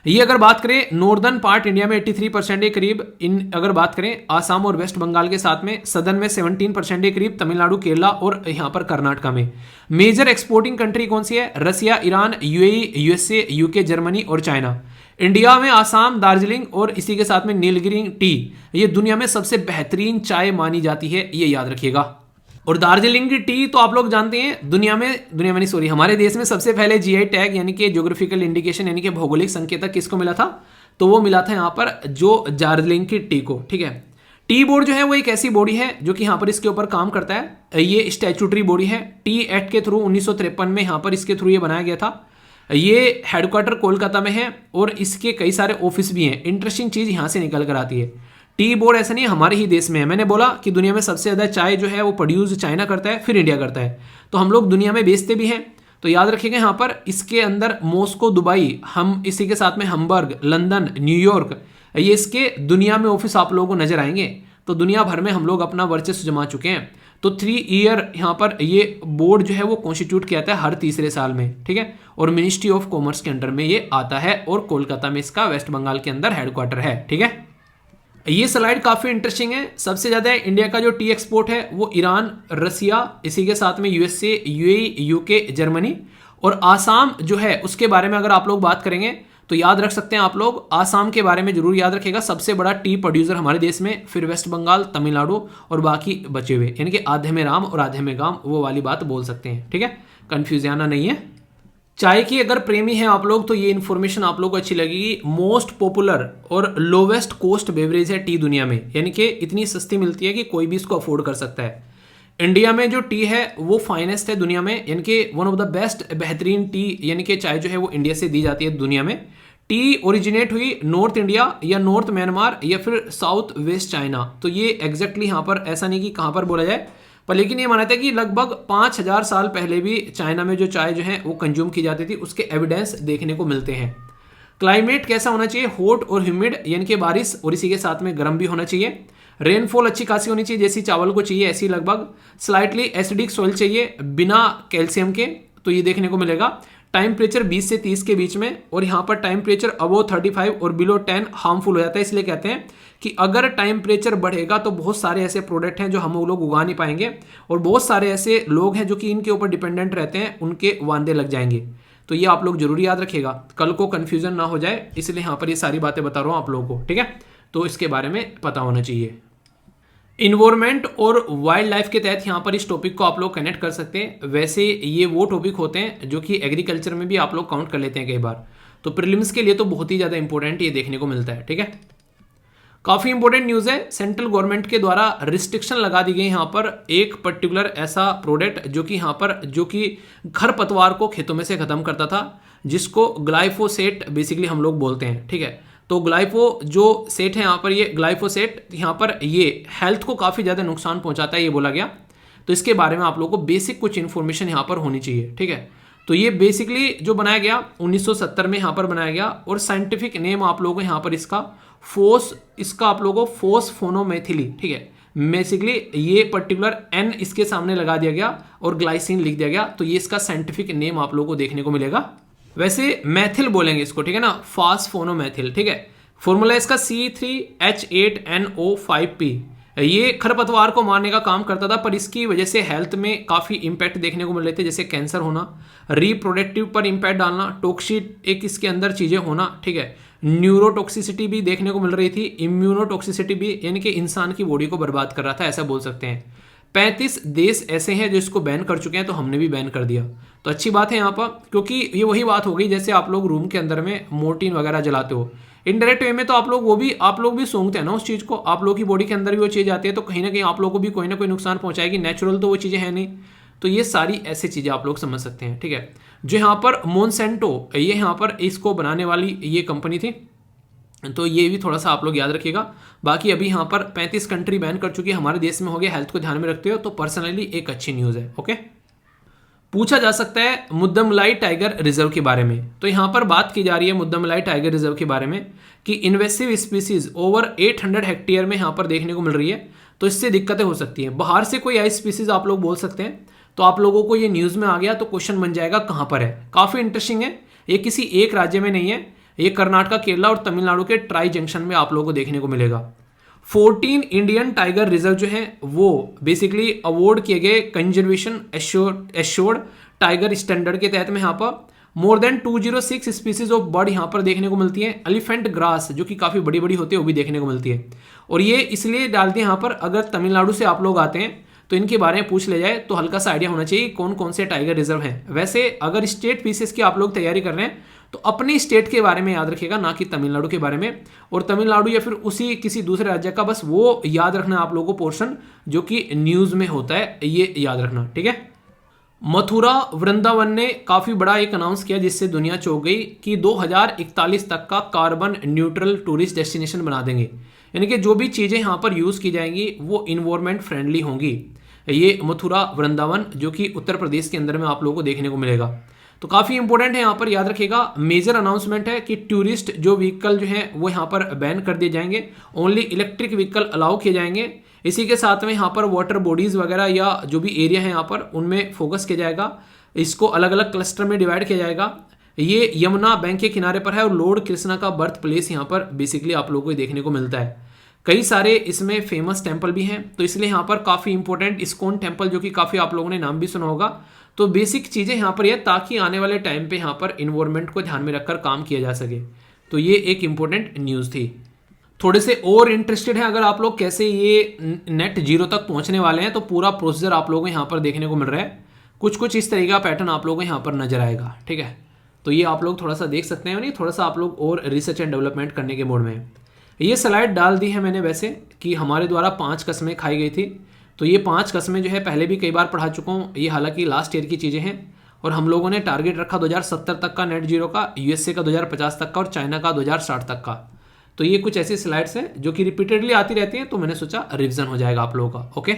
ये अगर बात करें नॉर्दर्न पार्ट इंडिया में 83% के करीब, इन अगर बात करें आसाम और वेस्ट बंगाल के साथ में, सदर्न में 17% के करीब, तमिलनाडु, केरला और यहाँ पर कर्नाटका में। मेजर एक्सपोर्टिंग कंट्री कौन सी है? Russia, Iran, UAE, USA, UK, Germany और चाइना। इंडिया में आसाम, दार्जिलिंग और इसी के साथ में नीलगिरी टी, ये दुनिया में सबसे बेहतरीन चाय मानी जाती है, ये याद रखिएगा। और दार्जिलिंग की टी तो आप लोग जानते हैं दुनिया में नहीं सॉरी हमारे देश में सबसे पहले GI टैग यानी कि ज्योग्राफिकल इंडिकेशन यानी कि भौगोलिक संकेतक किसको मिला था? तो वो मिला था यहाँ पर जो दार्जिलिंग की टी को, ठीक है। टी बोर्ड जो है वो एक ऐसी बॉडी है जो कि यहाँ पर इसके ऊपर काम करता है। ये स्टैट्यूटरी बॉडी है। टी एक्ट के थ्रू 1953 में यहाँ पर इसके थ्रू ये बनाया गया था। ये हेडक्वार्टर कोलकाता में है और इसके कई सारे ऑफिस भी हैं। इंटरेस्टिंग चीज़ यहाँ से निकल कर आती है, टी बोर्ड ऐसा नहीं हमारे ही देश में है। मैंने बोला कि दुनिया में सबसे ज़्यादा चाय जो है वो प्रोड्यूस चाइना करता है, फिर इंडिया करता है, तो हम लोग दुनिया में बेचते भी हैं। तो याद रखिएगा यहाँ पर इसके अंदर मॉस्को, दुबई, हम इसी के साथ में हम्बर्ग, लंदन, न्यूयॉर्क, ये इसके दुनिया में ऑफिस आप लोगों को नजर आएंगे। तो दुनिया भर में हम लोग अपना वर्चस्व जमा चुके हैं। तो 3 ईयर यहाँ पर ये बोर्ड जो है वो कॉन्स्टिट्यूट किया जाता है हर तीसरे साल में, ठीक है। और मिनिस्ट्री ऑफ कॉमर्स के अंडर में ये आता है और कोलकाता में इसका वेस्ट बंगाल के अंदर हेडक्वार्टर है, ठीक है। ये स्लाइड काफ़ी इंटरेस्टिंग है। सबसे ज़्यादा इंडिया का जो टी एक्सपोर्ट है वो ईरान, रसिया, इसी के साथ में USA, UAE, UK, जर्मनी और आसाम जो है उसके बारे में अगर आप लोग बात करेंगे तो याद रख सकते हैं आप लोग, आसाम के बारे में जरूर याद रखेगा, सबसे बड़ा टी प्रोड्यूसर हमारे देश में, फिर वेस्ट बंगाल, तमिलनाडु और बाकी बचे हुए, यानी कि आधे में राम और आधे में गाम, वो वाली बात बोल सकते हैं। ठीक है, कंफ्यूज आना नहीं है। चाय की अगर प्रेमी हैं आप लोग तो ये इन्फॉर्मेशन आप लोग को अच्छी लगेगी। मोस्ट पॉपुलर और लोवेस्ट कॉस्ट बेवरेज है टी दुनिया में, यानी कि इतनी सस्ती मिलती है कि कोई भी इसको अफोर्ड कर सकता है। इंडिया में जो टी है वो फाइनेस्ट है दुनिया में, यानी कि वन ऑफ द बेस्ट बेहतरीन टी यानी कि चाय जो है वो इंडिया से दी जाती है दुनिया में। टी ओरिजिनेट हुई नॉर्थ इंडिया या नॉर्थ म्यांमार या फिर साउथ वेस्ट चाइना, तो ये एग्जैक्टली यहाँ पर ऐसा नहीं कि कहाँ पर बोला जाए, पर लेकिन ये माना था कि लगभग 5000 साल पहले भी चाइना में जो चाय जो है वो कंज्यूम की जाती थी, उसके एविडेंस देखने को मिलते हैं। क्लाइमेट कैसा होना चाहिए, हॉट और ह्यूमिड, यानी कि बारिश और इसी के साथ में गर्म भी होना चाहिए। रेनफॉल अच्छी खासी होनी चाहिए, जैसी चावल को चाहिए ऐसी लगभग। स्लाइटली एसिडिक सॉइल चाहिए बिना कैल्शियम के, तो ये देखने को मिलेगा। टेम्परेचर 20 से 30 के बीच में, और यहाँ पर टेम्परेचर अबव 35 और बिलो 10 हार्मफुल हो जाता है। इसलिए कहते हैं कि अगर टेम्परेचर बढ़ेगा तो बहुत सारे ऐसे प्रोडक्ट हैं जो हम लोग उगा नहीं पाएंगे, और बहुत सारे ऐसे लोग हैं जो कि इनके ऊपर डिपेंडेंट रहते हैं, उनके वांदे लग जाएंगे। तो ये आप लोग जरूर याद रखिएगा, कल को कंफ्यूजन ना हो जाए, इसलिए यहाँ पर ये सारी बातें बता रहा हूँ आप लोगों को। ठीक है, तो इसके बारे में पता होना चाहिए। इन्वायरमेंट और वाइल्ड लाइफ के तहत यहाँ पर इस टॉपिक को आप लोग कनेक्ट कर सकते हैं। वैसे ये वो टॉपिक होते हैं जो कि एग्रीकल्चर में भी आप लोग काउंट कर लेते हैं कई बार, तो प्रीलिम्स के लिए तो बहुत ही ज़्यादा इंपॉर्टेंट ये देखने को मिलता है। ठीक है, काफ़ी इंपॉर्टेंट न्यूज़ है। सेंट्रल गवर्नमेंट के द्वारा रिस्ट्रिक्शन लगा दी गई यहाँ पर एक पर्टिकुलर ऐसा प्रोडक्ट जो कि यहाँ पर जो कि खरपतवार को खेतों में से ख़त्म करता था, जिसको ग्लाइफोसेट बेसिकली हम लोग बोलते हैं। ठीक है, तो ग्लाइफो जो सेट है यहाँ पर, ये ग्लाइफोसेट यहाँ पर ये हेल्थ को काफ़ी ज़्यादा नुकसान पहुँचाता है, ये बोला गया। तो इसके बारे में आप लोगों को बेसिक कुछ इन्फॉर्मेशन यहाँ पर होनी चाहिए। ठीक है, तो ये बेसिकली जो बनाया गया 1970 में यहाँ पर बनाया गया, और साइंटिफिक नेम आप लोगों को यहाँ पर इसका आप लोगों को फोस्फोनोमेथिली। ठीक है, बेसिकली ये पर्टिकुलर एन इसके सामने लगा दिया गया और ग्लाइसिन लिख दिया गया, तो ये इसका साइंटिफिक नेम आप लोगों को देखने को मिलेगा। वैसे मैथिल बोलेंगे इसको, ठीक है ना, फास्फोनोमेथिल। ठीक है, फॉर्मूला इसका C3H8NO5P। ये खरपतवार को मारने का काम करता था, पर इसकी वजह से हेल्थ में काफ़ी इंपैक्ट देखने को मिल रहे थे, जैसे कैंसर होना, रिप्रोडक्टिव पर इंपैक्ट डालना, टॉक्सिक एक इसके अंदर चीज़ें होना। ठीक है, न्यूरोटॉक्सिसिटी भी देखने को मिल रही थी, इम्यूनोटॉक्सिसिटी भी, यानी कि इंसान की बॉडी को बर्बाद कर रहा था, ऐसा बोल सकते हैं। 35 देश ऐसे हैं जो इसको बैन कर चुके हैं, तो हमने भी बैन कर दिया, तो अच्छी बात है यहाँ पर, क्योंकि ये वही बात हो गई जैसे आप लोग रूम के अंदर में मोर्टिन वगैरह जलाते हो, इनडायरेक्ट वे में तो आप लोग भी सूंघते हैं ना उस चीज़ को, आप लोग की बॉडी के अंदर भी वो चीज़ आती है, तो कहीं ना कहीं आप लोग को भी कोई ना कोई नुकसान पहुंचाएगी। नेचुरल तो वो चीज़ें हैं नहीं, तो ये सारी ऐसी चीज़ें आप लोग समझ सकते हैं। ठीक है, जो यहाँ पर मोनसेंटो, ये यहाँ पर इसको बनाने वाली ये कंपनी थी, तो ये भी थोड़ा सा आप लोग याद रखिएगा। बाकी अभी यहाँ पर 35 कंट्री बैन कर चुकी है, हमारे देश में हो गया। हेल्थ को ध्यान में रखते हो तो पर्सनली एक अच्छी न्यूज़ है। ओके, पूछा जा सकता है मुद्दमलाई टाइगर रिजर्व के बारे में, तो यहाँ पर बात की जा रही है मुद्दमलाई टाइगर रिजर्व के बारे में कि इन्वेसिव स्पीसीज ओवर 800 हेक्टेयर में यहाँ पर देखने को मिल रही है, तो इससे दिक्कतें हो सकती हैं। बाहर से कोई आई स्पीसीज आप लोग बोल सकते हैं, तो आप लोगों को ये न्यूज़ में आ गया तो क्वेश्चन बन जाएगा कहाँ पर है। काफ़ी इंटरेस्टिंग है, ये किसी एक राज्य में नहीं है, ये कर्नाटक, केरला और तमिलनाडु के ट्राई जंक्शन में आप लोगों को देखने को मिलेगा। 14 इंडियन टाइगर रिजर्व जो है वो बेसिकली अवार्ड किए गए कंजर्वेशन एश्योर्ड टाइगर स्टैंडर्ड के तहत में यहाँ पर more than 206 species of bird यहाँ पर देखने को मिलती है। एलिफेंट ग्रास जो कि काफ़ी बड़ी बड़ी होती है वो भी देखने को मिलती है, और ये इसलिए डालते हैं यहाँ पर, अगर तमिलनाडु से आप लोग आते हैं तो इनके बारे में पूछ ले जाए तो हल्का सा आइडिया होना चाहिए कौन कौन से टाइगर रिजर्व हैं। वैसे अगर स्टेट पीसेस की आप लोग तैयारी कर रहे हैं तो अपने स्टेट के बारे में याद रखिएगा, ना कि तमिलनाडु के बारे में, और तमिलनाडु या फिर उसी किसी दूसरे राज्य का बस वो याद रखना आप लोगों को पोर्शन जो कि न्यूज़ में होता है, ये याद रखना। ठीक है, मथुरा वृंदावन ने काफ़ी बड़ा एक अनाउंस किया जिससे दुनिया चौंक गई कि 2041 तक का कार्बन न्यूट्रल टूरिस्ट डेस्टिनेशन बना देंगे, यानी कि जो भी चीज़ें यहाँ पर यूज़ की जाएंगी वो इन्वायरमेंट फ्रेंडली होंगी। ये मथुरा वृंदावन जो कि उत्तर प्रदेश के अंदर में आप लोगों को देखने को मिलेगा, तो काफ़ी इंपॉर्टेंट है यहाँ पर, याद रखिएगा। मेजर अनाउंसमेंट है कि टूरिस्ट जो व्हीकल जो है वो यहाँ पर बैन कर दिए जाएंगे, ओनली इलेक्ट्रिक व्हीकल अलाउ किए जाएंगे। इसी के साथ में यहाँ पर वाटर बॉडीज़ वगैरह या जो भी एरिया है यहाँ पर उनमें फोकस किया जाएगा, इसको अलग अलग क्लस्टर में डिवाइड किया जाएगा। ये यमुना बैंक के किनारे पर है और लॉर्ड कृष्णा का बर्थ प्लेस यहाँ पर बेसिकली आप लोगों को देखने को मिलता है। कई सारे इसमें फेमस टेम्पल भी हैं, तो इसलिए यहाँ पर काफ़ी इंपॉर्टेंट इस्कॉन टेम्पल, जो कि काफ़ी आप लोगों ने नाम भी सुना होगा। तो बेसिक चीज़ें यहाँ पर यह, ताकि आने वाले टाइम पे यहाँ पर इन्वायरमेंट को ध्यान में रखकर काम किया जा सके। तो ये एक इंपॉर्टेंट न्यूज़ थी। थोड़े से और इंटरेस्टेड हैं अगर आप लोग कैसे ये नेट जीरो तक पहुंचने वाले हैं, तो पूरा प्रोसीजर आप लोगों को यहाँ पर देखने को मिल रहा है। कुछ इस तरीके का पैटर्न आप लोगों को यहाँ पर नजर आएगा, ठीक है। तो ये आप लोग थोड़ा सा देख सकते हैं, नहीं थोड़ा सा आप लोग और रिसर्च एंड डेवलपमेंट करने के मोड में हैं। ये स्लाइड डाल दी है मैंने वैसे कि हमारे द्वारा 5 कस्में खाई गई थी। तो ये 5 कस्में जो है पहले भी कई बार पढ़ा चुका हूँ, ये हालांकि लास्ट ईयर की चीज़ें हैं। और हम लोगों ने टारगेट रखा 2070 तक का नेट जीरो का, यूएसए का 2050 तक का और चाइना का 2060 तक का। तो ये कुछ ऐसी स्लाइड्स हैं जो कि रिपीटेडली आती रहती हैं, तो मैंने सोचा रिवीजन हो जाएगा आप लोगों का। ओके,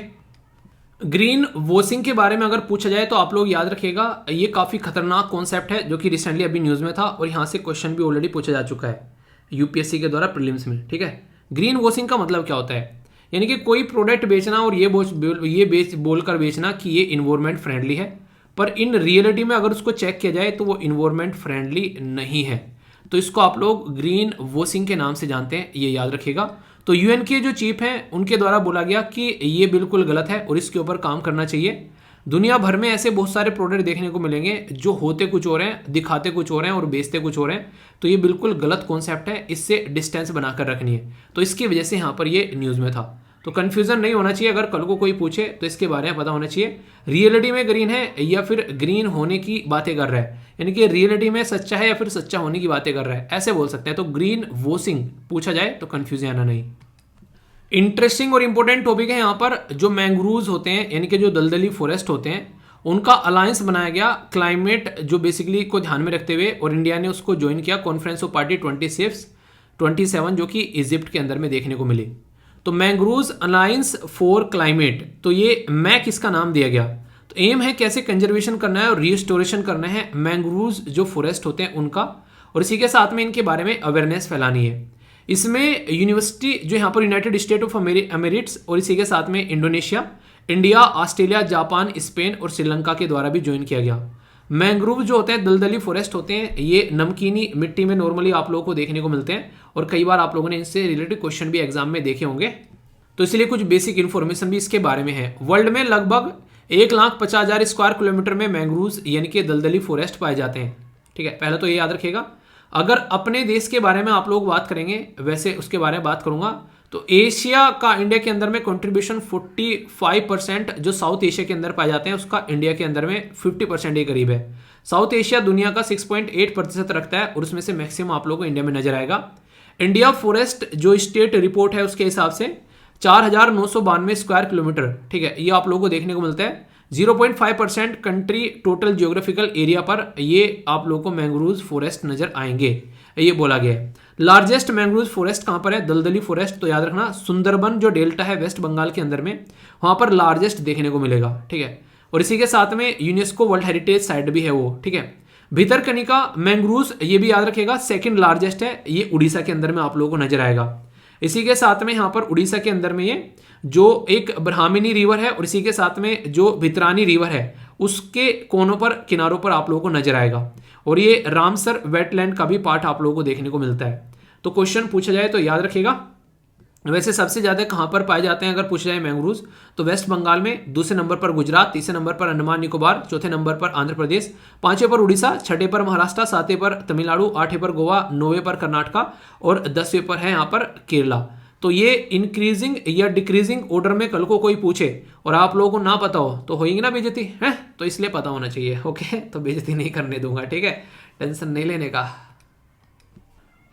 ग्रीन वॉशिंग के बारे में अगर पूछा जाए तो आप लोग याद रखिएगा, ये काफ़ी खतरनाक कॉन्सेप्ट है जो कि रिसेंटली अभी न्यूज़ में था, और यहाँ से क्वेश्चन भी ऑलरेडी पूछा जा चुका है यूपीएससी के द्वारा प्रीलिम्स में, ठीक है। ग्रीन वॉशिंग का मतलब क्या होता है, यानी कि कोई प्रोडक्ट बेचना और ये बोलकर बेचना कि ये इन्वायरमेंट फ्रेंडली है, पर इन रियलिटी में अगर उसको चेक किया जाए तो वो इन्वायरमेंट फ्रेंडली नहीं है। तो इसको आप लोग ग्रीन वॉशिंग के नाम से जानते हैं, ये याद रखिएगा। तो यूएन के जो चीफ हैं उनके द्वारा बोला गया कि ये बिल्कुल गलत है और इसके ऊपर काम करना चाहिए। दुनिया भर में ऐसे बहुत सारे प्रोडक्ट देखने को मिलेंगे जो होते कुछ और हैं, दिखाते कुछ और हैं और बेचते कुछ और हैं। तो ये बिल्कुल गलत कॉन्सेप्ट है, इससे डिस्टेंस बनाकर रखनी है। तो इसकी वजह से यहाँ पर ये न्यूज़ में था। तो कन्फ्यूजन नहीं होना चाहिए, अगर कल को कोई पूछे तो इसके बारे में पता होना चाहिए रियलिटी में ग्रीन है या फिर ग्रीन होने की बातें कर रहा है, यानी कि रियलिटी में सच्चा है या फिर सच्चा होने की बातें कर रहा है, ऐसे बोल सकते हैं। तो ग्रीन वॉशिंग पूछा जाए तो कन्फ्यूजन आना नहीं। इंटरेस्टिंग और इंपॉर्टेंट टॉपिक है यहाँ पर, जो मैंग्रूव्स होते हैं यानी कि जो दलदली फॉरेस्ट होते हैं, उनका अलायंस बनाया गया क्लाइमेट जो बेसिकली को ध्यान में रखते हुए, और इंडिया ने उसको ज्वाइन किया कॉन्फ्रेंस ऑफ पार्टी 27 जो कि इजिप्ट के अंदर में देखने को मिली। तो मैंग्रूव्स अलायंस फॉर क्लाइमेट, तो ये मैक इसका नाम दिया गया। तो एम है कैसे कंजर्वेशन करना है और रिस्टोरेशन करना है मैंग्रूव्स जो फॉरेस्ट होते हैं उनका, और इसी के साथ में इनके बारे में अवेयरनेस फैलानी है। इसमें यूनिवर्सिटी जो यहाँ पर यूनाइटेड स्टेट ऑफ अमेरिट्स और इसी के साथ में Indonesia, India, Australia, Japan, Spain और श्रीलंका के द्वारा भी ज्वाइन किया गया। मैंग्रोव जो होते हैं दलदली फॉरेस्ट होते हैं, ये नमकीनी मिट्टी में नॉर्मली आप लोगों को देखने को मिलते हैं, और कई बार आप लोगों ने इनसे रिलेटेड क्वेश्चन भी एग्जाम में देखे होंगे। तो इसलिए कुछ बेसिक इन्फॉर्मेशन भी इसके बारे में है। वर्ल्ड में लगभग 1,50,000 स्क्वायर किलोमीटर में मैंग्रोव्स यानी कि दलदली फॉरेस्ट पाए जाते हैं, ठीक है। पहले तो ये याद रखिएगा। अगर अपने देश के बारे में आप लोग बात करेंगे, वैसे उसके बारे में बात करूंगा, तो एशिया का इंडिया के अंदर में कंट्रीब्यूशन 45% जो साउथ एशिया के अंदर पाए जाते हैं, उसका इंडिया के अंदर में 50% के करीब है। साउथ एशिया दुनिया का 6.8% रखता है, और उसमें से मैक्सिमम आप लोगों को इंडिया में नजर आएगा। इंडिया फॉरेस्ट जो स्टेट रिपोर्ट है उसके हिसाब से 4,992 स्क्वायर किलोमीटर, ठीक है, ये आप लोगों को देखने को मिलता है। 0.5% कंट्री टोटल जियोग्राफिकल एरिया पर ये आप लोगों को मैंग्रोव्स फॉरेस्ट नजर आएंगे, ये बोला गया है। लार्जेस्ट मैंग्रोव्स फॉरेस्ट कहाँ पर है, दलदली फॉरेस्ट, तो याद रखना सुंदरबन जो डेल्टा है वेस्ट बंगाल के अंदर में, वहां पर लार्जेस्ट देखने को मिलेगा, ठीक है। और इसी के साथ में यूनेस्को वर्ल्ड हेरिटेज साइट भी है वो, ठीक है। भितरकनिका मैंग्रोव्स, ये भी याद रखिएगा, सेकंड लार्जेस्ट है, ये उड़ीसा के अंदर में आप लोगों को नजर आएगा। इसी के साथ में यहाँ पर उड़ीसा के अंदर में ये जो एक ब्राह्मणी रिवर है, और इसी के साथ में जो भितरानी रिवर है, उसके कोनों पर किनारों पर आप लोगों को नजर आएगा। और ये रामसर वेटलैंड का भी पार्ट आप लोगों को देखने को मिलता है। तो क्वेश्चन पूछा जाए तो याद रखिएगा। वैसे सबसे ज्यादा कहां पर पाए जाते हैं अगर पूछा जाए मैंग्रोव्स, तो वेस्ट बंगाल में, दूसरे नंबर पर गुजरात, तीसरे नंबर पर अंडमान निकोबार, चौथे नंबर पर आंध्र प्रदेश, पांचवें पर उड़ीसा, छठे पर महाराष्ट्र, सातवें पर तमिलनाडु, आठवें पर गोवा, नौवें पर कर्नाटका और 10वें पर है यहाँ पर केरला। तो ये इंक्रीजिंग या डिक्रीजिंग ऑर्डर में कल को कोई पूछे और आप लोगों को ना पता हो तो होगी ना बेइज्जती है, तो इसलिए पता होना चाहिए। ओके, तो बेइज्जती नहीं करने दूंगा, ठीक है, टेंशन नहीं लेने का।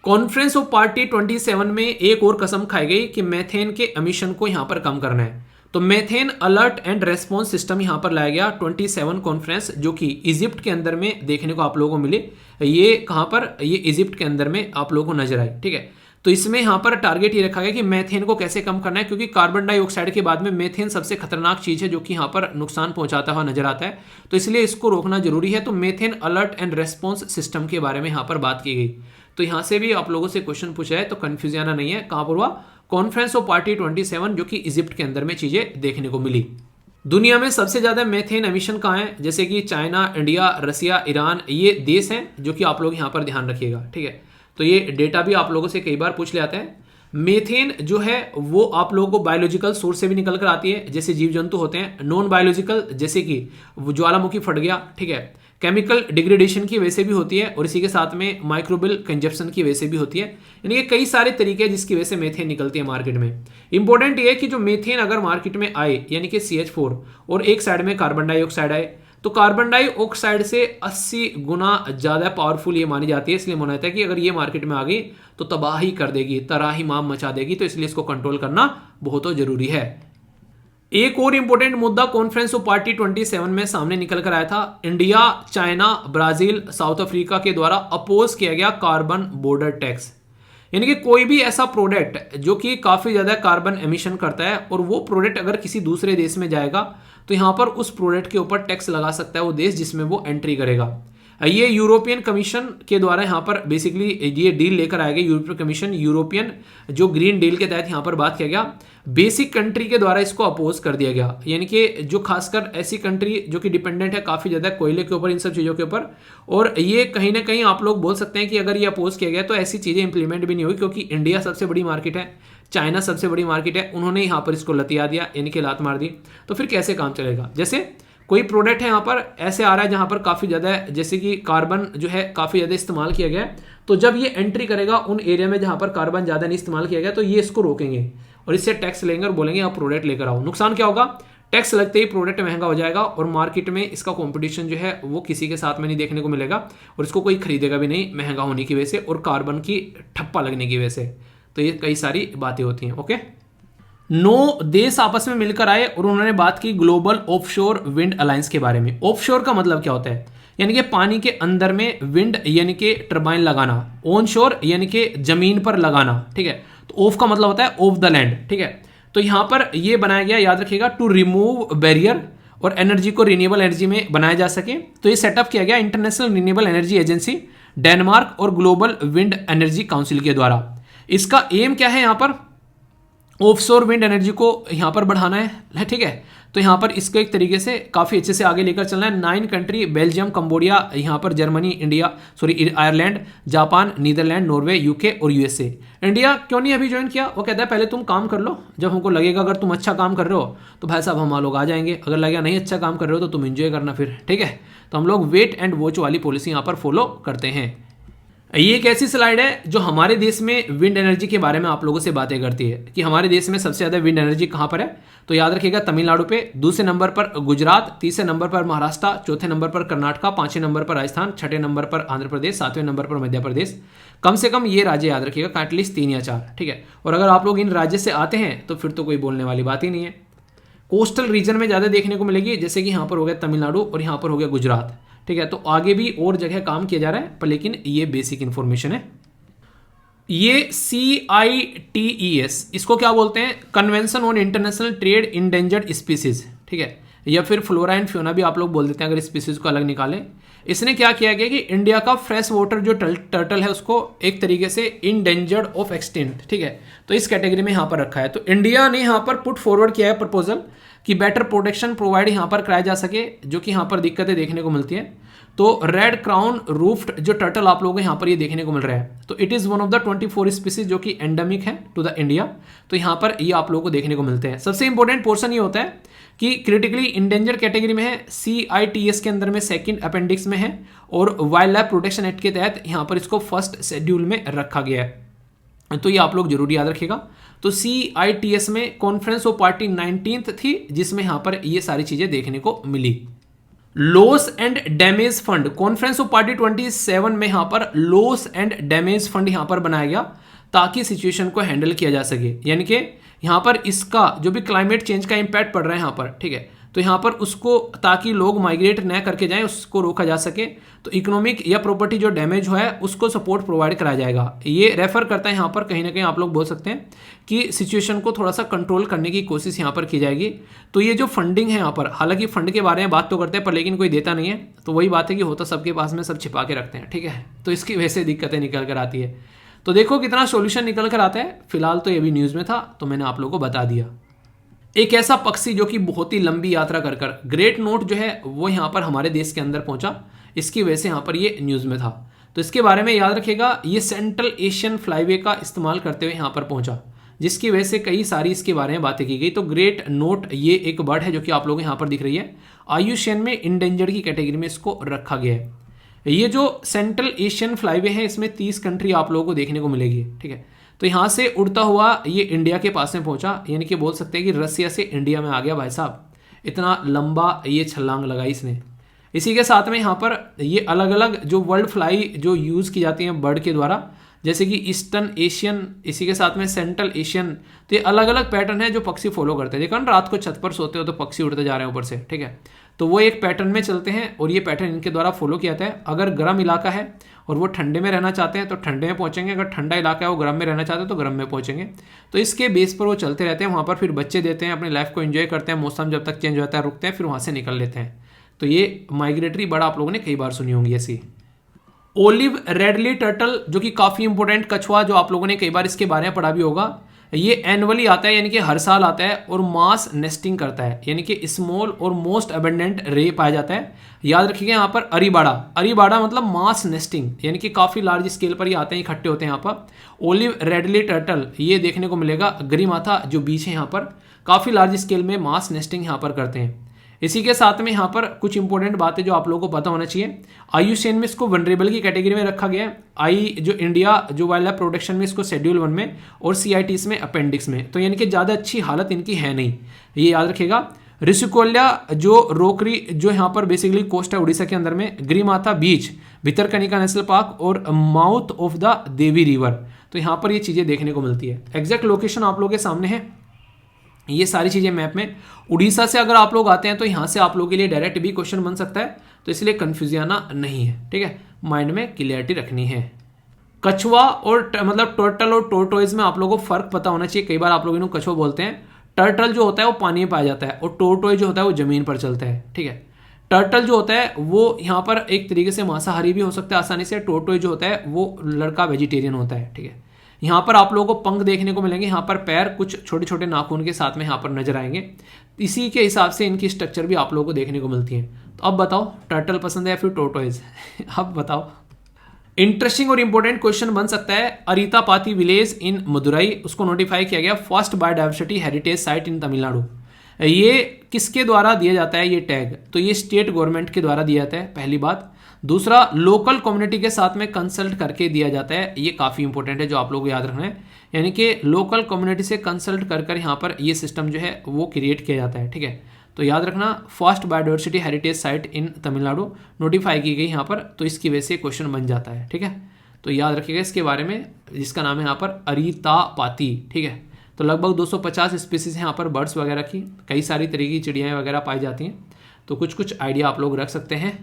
कॉन्फ्रेंस ऑफ पार्टी 27 में एक और कसम खाई गई कि मेथेन के एमिशन को यहां पर कम करना है। तो methane alert and response system यहां पर लाया गया 27 कॉन्फ्रेंस, जो कि इजिप्ट के अंदर में देखने को आप लोगों को मिली। ये कहां पर, ये इजिप्ट के अंदर में आप लोगों को नजर आई, ठीक है। तो इसमें यहां पर टारगेट ये रखा गया कि मेथेन को कैसे कम करना है, क्योंकि कार्बन डाइऑक्साइड के बाद में मेथेन सबसे खतरनाक चीज है जो कि यहां पर नुकसान पहुंचाता हुआ नजर आता है, तो इसलिए इसको रोकना जरूरी है। तो methane alert and response system के बारे में यहां पर बात की गई। तो यहां से भी आप लोगों से क्वेश्चन पूछा है, तो कंफ्यूजन आना नहीं है। कहां पर हुआ, कॉन्फ्रेंस ऑफ पार्टी 27 जो कि इजिप्ट के अंदर में चीजें देखने को मिली। दुनिया में सबसे ज्यादा मेथेन एमिशन कहां है, जैसे कि चाइना, इंडिया, रसिया, ईरान, ये देश हैं जो कि आप लोग यहां पर ध्यान रखिएगा, ठीक है। तो ये डेटा भी आप लोगों से कई बार पूछ ले आते हैं। मेथेन जो है वो आप लोगों को बायोलॉजिकल सोर्स से भी निकल कर आती है, जैसे जीव जंतु होते हैं। नॉन बायोलॉजिकल जैसे कि ज्वालामुखी फट गया, ठीक है, केमिकल डिग्रेडेशन की वजह से भी होती है, और इसी के साथ में माइक्रोबियल कंजप्शन की वजह से भी होती है। यानी कि कई सारे तरीके हैं जिसकी वजह से मेथेन निकलती है मार्केट में। इंपॉर्टेंट ये है कि जो मेथेन अगर मार्केट में आए, यानी कि CH4 और एक साइड में कार्बन डाइऑक्साइड आए, तो कार्बन डाइऑक्साइड से 80 गुना ज्यादा पावरफुल ये मानी जाती है। इसलिए माना जाता है कि अगर ये मार्केट में आ गई तो तबाही कर देगी, तराही माम मचा देगी। तो इसलिए इसको कंट्रोल करना बहुत जरूरी है। एक और इंपॉर्टेंट मुद्दा कॉन्फ्रेंस ऑफ पार्टी 27 में सामने निकल कर आया था। India, China, Brazil, south Africa के द्वारा अपोज किया गया कार्बन बॉर्डर टैक्स। यानी कि कोई भी ऐसा प्रोडक्ट जो कि काफी ज्यादा कार्बन एमिशन करता है और वो प्रोडक्ट अगर किसी दूसरे देश में जाएगा तो यहां पर उस प्रोडक्ट के ऊपर टैक्स लगा सकता है वो देश जिसमें वो एंट्री करेगा। ये यूरोपियन कमीशन के द्वारा यहाँ पर बेसिकली ये डील लेकर आया गया। यूरोपियन कमीशन, यूरोपियन जो ग्रीन डील के तहत यहाँ पर बात किया गया, बेसिक कंट्री के द्वारा इसको अपोज कर दिया गया। यानी कि जो खासकर ऐसी कंट्री जो कि डिपेंडेंट है काफी ज्यादा कोयले के ऊपर, इन सब चीजों के ऊपर, और ये कहीं ना कहीं आप लोग बोल सकते हैं कि अगर ये अपोज किया गया तो ऐसी चीजें इंप्लीमेंट भी नहीं हुई, क्योंकि इंडिया सबसे बड़ी मार्केट है, चाइना सबसे बड़ी मार्केट है, उन्होंने यहाँ पर इसको लतिया दिया, यानी कि लात मार दी। तो फिर कैसे काम चलेगा? जैसे कोई प्रोडक्ट है यहाँ पर ऐसे आ रहा है जहां पर काफी ज्यादा जैसे कि कार्बन जो है काफी ज्यादा इस्तेमाल किया गया है, तो जब ये एंट्री करेगा उन एरिया में जहां पर कार्बन ज्यादा नहीं इस्तेमाल किया गया तो ये इसको रोकेंगे और इससे टैक्स लेंगे और बोलेंगे आप प्रोडक्ट लेकर आओ। नुकसान क्या होगा? टैक्स लगते ही प्रोडक्ट महंगा हो जाएगा और मार्केट में इसका कंपटीशन जो है वो किसी के साथ में नहीं देखने को मिलेगा और इसको कोई खरीदेगा भी नहीं, महंगा होने की वजह से और कार्बन की ठप्पा लगने की वजह से। तो ये कई सारी बातें होती हैं। ओके, 9 देश आपस में मिलकर आए और उन्होंने बात की ग्लोबल ऑफशोर विंड अलायंस के बारे में। ऑफशोर का मतलब क्या होता है? यानी कि पानी के अंदर में विंड यानी कि टरबाइन लगाना, ऑनशोर यानी कि जमीन पर लगाना, ठीक है। तो ऑफ का मतलब होता है ऑफ द लैंड, ठीक है। तो यहां पर यह बनाया गया, याद रखिएगा, टू रिमूव बैरियर और एनर्जी को रिन्यूएबल एनर्जी में बनाया जा सके। तो ये सेटअप किया गया international renewable energy agency, Denmark और ग्लोबल विंड एनर्जी काउंसिल के द्वारा। इसका एम क्या है? यहां पर ऑफशोर विंड एनर्जी को यहां पर बढ़ाना है, ठीक है। तो यहां पर इसको एक तरीके से काफी अच्छे से आगे लेकर चलना है। 9 कंट्री, बेल्जियम, कंबोडिया, यहां पर Germany, India, Ireland, Japan, Netherland, Norway, UK और यूएसए। इंडिया क्यों नहीं अभी ज्वाइन किया? वो कहता है पहले तुम काम कर लो, जब हमको लगेगा अगर तुम अच्छा काम कर रहे हो तो भाई साहब हम लोग आ जाएंगे, अगर लगेगा नहीं अच्छा काम कर रहे हो तो तुम इंजॉय करना फिर, ठीक है। तो हम लोग वेट एंड वॉच वाली पॉलिसी यहां पर फॉलो करते हैं। ये एक ऐसी स्लाइड है जो हमारे देश में विंड एनर्जी के बारे में आप लोगों से बातें करती है कि हमारे देश में सबसे ज्यादा विंड एनर्जी कहां पर है। तो याद रखिएगा तमिलनाडु पे, दूसरे नंबर पर गुजरात, तीसरे नंबर पर महाराष्ट्र, चौथे नंबर पर कर्नाटका, पांचवें नंबर पर राजस्थान, छठे नंबर पर आंध्र प्रदेश, सातवें नंबर पर मध्य प्रदेश। कम से कम ये राज्य याद रखिएगा, एटलीस्ट 3 या 4, ठीक है। और अगर आप लोग इन राज्य से आते हैं तो फिर तो कोई बोलने वाली बात ही नहीं है। कोस्टल रीजन में ज्यादा देखने को मिलेगी, जैसे कि यहाँ पर हो गया तमिलनाडु और यहाँ पर हो गया गुजरात, ठीक है। तो आगे भी और जगह काम किया जा रहा है पर लेकिन ये बेसिक इंफॉर्मेशन है। ये CITES इसको क्या बोलते हैं? Convention on international trade endangered species, ठीक है, या फिर फ्लोरा एंड फ्योना भी आप लोग बोल देते हैं अगर स्पीसीज को अलग निकालें। इसने क्या किया गया कि इंडिया का फ्रेश वाटर जो टर्टल है उसको एक तरीके से इंडेंजर्ड ऑफ एक्सटिंक्ट, ठीक है, तो इस कैटेगरी में यहां पर रखा है। तो इंडिया ने यहां पर पुट फॉरवर्ड किया है प्रपोजल कि बेटर प्रोटेक्शन प्रोवाइड यहां पर कराया जा सके, जो कि यहां पर दिक्कतें देखने को मिलती है। तो रेड क्राउन रूफ्ड जो टर्टल आप लोगों को यहां पर ये देखने को मिल रहा है, तो it is one of the 24 species जो कि एंडेमिक है टू द इंडिया। तो यहां पर ये आप लोगों को देखने को मिलते हैं। सबसे इंपॉर्टेंट पोर्शन ये होता है कि क्रिटिकली इंडेंजर कैटेगरी में है, CITES के अंदर में सेकंड अपेंडिक्स में है और वाइल्ड लाइफ प्रोटेक्शन एक्ट के तहत यहां पर इसको फर्स्ट शेड्यूल में रखा गया है। तो ये आप लोग जरूर याद रखिएगा। तो CITES में कॉन्फ्रेंस ऑफ पार्टी 19th थी जिसमें यहां पर ये सारी चीजें देखने को मिली। Loss and damage fund, conference of party 27 में यहां पर लॉस एंड डैमेज फंड यहां पर बनाया गया ताकि सिचुएशन को हैंडल किया जा सके। यानी कि यहां पर इसका जो भी क्लाइमेट चेंज का इंपैक्ट पड़ रहा है यहां पर, ठीक है, तो यहां पर उसको ताकि लोग माइग्रेट न करके जाएं उसको रोका जा सके। तो इकोनॉमिक या प्रॉपर्टी जो डैमेज हुआ है उसको सपोर्ट प्रोवाइड कराया जाएगा। ये रेफर करता है यहां पर कहीं ना कहीं आप लोग बोल सकते हैं कि सिचुएशन को थोड़ा सा कंट्रोल करने की कोशिश यहां पर की जाएगी। तो ये जो फंडिंग है यहां पर, हालांकि फंड के बारे में बात तो करते हैं पर लेकिन कोई देता नहीं है, तो वही बात है कि होता सबके पास में, सब छिपा के रखते हैं, ठीक है। तो इसकी वजह से दिक्कतें निकल कर आती है। तो देखो कितना सॉल्यूशन निकल कर आता है। फिलहाल तो ये भी न्यूज में था तो मैंने आप लोगों को बता दिया। एक ऐसा पक्षी जो कि बहुत ही लंबी यात्रा कर ग्रेट नोट जो है वो यहाँ पर हमारे देश के अंदर पहुंचा, इसकी वजह से यहाँ पर ये न्यूज में था। तो इसके बारे में याद रखिएगा, ये सेंट्रल एशियन फ्लाईवे का इस्तेमाल करते हुए यहाँ पर पहुंचा, जिसकी वजह से कई सारी इसके बारे में बातें की गई। तो ग्रेट नोट ये एक बर्ड है जो कि आप लोगों को यहाँ पर दिख रही है, IUCN में इंडेंजर्ड की कैटेगरी में इसको रखा गया है। ये जो सेंट्रल एशियन फ्लाईवे है इसमें 30 कंट्री आप लोगों को देखने को मिलेगी, ठीक है। तो यहाँ से उड़ता हुआ ये इंडिया के पास में पहुंचा, यानी कि बोल सकते हैं कि रसिया से इंडिया में आ गया भाई साहब, इतना लंबा ये छलांग लगाई इसने। इसी के साथ में यहाँ पर ये अलग अलग जो वर्ल्ड फ्लाई जो यूज़ की जाती हैं बर्ड के द्वारा, जैसे कि ईस्टर्न एशियन, इसी के साथ में सेंट्रल एशियन, तो ये अलग अलग पैटर्न है जो पक्षी फॉलो करते हैं। देखो ना, रात को छत पर सोते हो तो पक्षी उड़ते जा रहे हैं ऊपर से, ठीक है। तो वो एक पैटर्न में चलते हैं और ये पैटर्न इनके द्वारा फॉलो किया जाता है। अगर गर्म इलाका है और वो ठंडे में रहना चाहते हैं तो ठंडे में पहुंचेंगे, अगर ठंडा इलाका है वो गर्म में रहना चाहते हैं तो गर्म में पहुंचेंगे। तो इसके बेस पर वो चलते रहते हैं, वहाँ पर फिर बच्चे देते हैं, अपनी लाइफ को एंजॉय करते हैं, मौसम जब तक चेंज होता है रुकते हैं, फिर वहाँ से निकल लेते हैं। तो ये माइग्रेटरी बर्ड आप लोगों ने कई बार सुनी होंगी ऐसी। ओलिव रेडली टर्टल जो कि काफ़ी इंपॉर्टेंट कछुआ, जो आप लोगों ने कई बार इसके बारे में पढ़ा भी होगा, ये एनुअली आता है, यानी कि हर साल आता है और मास नेस्टिंग करता है, यानी कि स्मॉल और मोस्ट अबेंडेंट रे पाया जाता है। याद रखिएगा यहाँ पर अरीबाड़ा, अरीबाड़ा मतलब मास नेस्टिंग, यानी कि काफ़ी लार्ज स्केल पर ये आते हैं, इकट्ठे होते हैं यहाँ पर। ओलिव रेडली टर्टल ये देखने को मिलेगा, गरिमाथा जो बीच है यहाँ पर, काफ़ी लार्ज स्केल में मास नेस्टिंग यहाँ पर करते हैं। इसी के साथ में यहाँ पर कुछ इंपॉर्टेंट बातें जो आप लोगों को पता होना चाहिए, IUCN में इसको वनरेबल की कैटेगरी में रखा गया है, जो इंडिया जो वाइल्ड लाइफ प्रोटेक्शन में इसको शेड्यूल 1 में और CITES में अपेंडिक्स में, तो यानी कि ज़्यादा अच्छी हालत इनकी है नहीं, ये याद रखिएगा। ऋषिकोल्या जो रोकरी जो यहाँ पर बेसिकली कोस्ट है उड़ीसा के अंदर में, गिरिमाथा बीच, भितरकनिका नेशनल पार्क और mouth of the Devi river, तो यहाँ पर ये चीज़ें देखने को मिलती है। एग्जैक्ट लोकेशन आप लोगों के सामने है, ये सारी चीज़ें मैप में। उड़ीसा से अगर आप लोग आते हैं तो यहाँ से आप लोगों के लिए डायरेक्ट भी क्वेश्चन बन सकता है, तो इसलिए कंफ्यूज आना नहीं है, ठीक है, माइंड में क्लियरिटी रखनी है। कछुआ और मतलब टर्टल और टोर्टोइज में आप लोगों को फर्क पता होना चाहिए। कई बार आप लोग इन्हें कछुआ बोलते हैं, टर्टल जो होता है वो पानी में पाया जाता है और टोर्टोइज जो होता है वो जमीन पर चलता है, ठीक है। टर्टल जो होता है वो यहाँ पर एक तरीके से मांसाहारी भी हो सकता है आसानी से, टोर्टोइज जो होता है वो लड़का वेजिटेरियन होता है, ठीक है। यहाँ पर आप लोगों को पंख देखने को मिलेंगे, यहाँ पर पैर कुछ छोटे छोटे नाखून के साथ में यहाँ पर नजर आएंगे, इसी के हिसाब से इनकी स्ट्रक्चर भी आप लोगों को देखने को मिलती है। तो अब बताओ टर्टल पसंद है या फिर टोर्टोइज? अब बताओ। इंटरेस्टिंग और इंपॉर्टेंट क्वेश्चन बन सकता है, अरीतापाती विलेज इन मदुरई, उसको नोटिफाई किया गया फर्स्ट बायोडाइवर्सिटी हेरिटेज साइट इन तमिलनाडु। ये किसके द्वारा दिया जाता है ये टैग? तो ये स्टेट गवर्नमेंट के द्वारा दिया जाता है, पहली बात। दूसरा, लोकल कम्युनिटी के साथ में कंसल्ट करके दिया जाता है, ये काफ़ी इंपॉर्टेंट है जो आप लोगों को याद रखना है, यानी कि लोकल कम्युनिटी से कंसल्ट कर कर यहाँ पर ये सिस्टम जो है वो क्रिएट किया जाता है, ठीक है। तो याद रखना, फर्स्ट बायोडाइवर्सिटी हेरिटेज साइट इन तमिलनाडु नोटिफाई की गई यहाँ पर, तो इसकी वजह से क्वेश्चन बन जाता है, ठीक है। तो याद रखिएगा इसके बारे में, जिसका नाम है यहाँ पर अरीतापाती, ठीक है। तो लगभग 250 स्पीसीज हैं यहाँ पर बर्ड्स वगैरह की, कई सारी तरह की चिड़ियाँ वगैरह पाई जाती हैं, तो कुछ आइडिया आप लोग रख सकते हैं।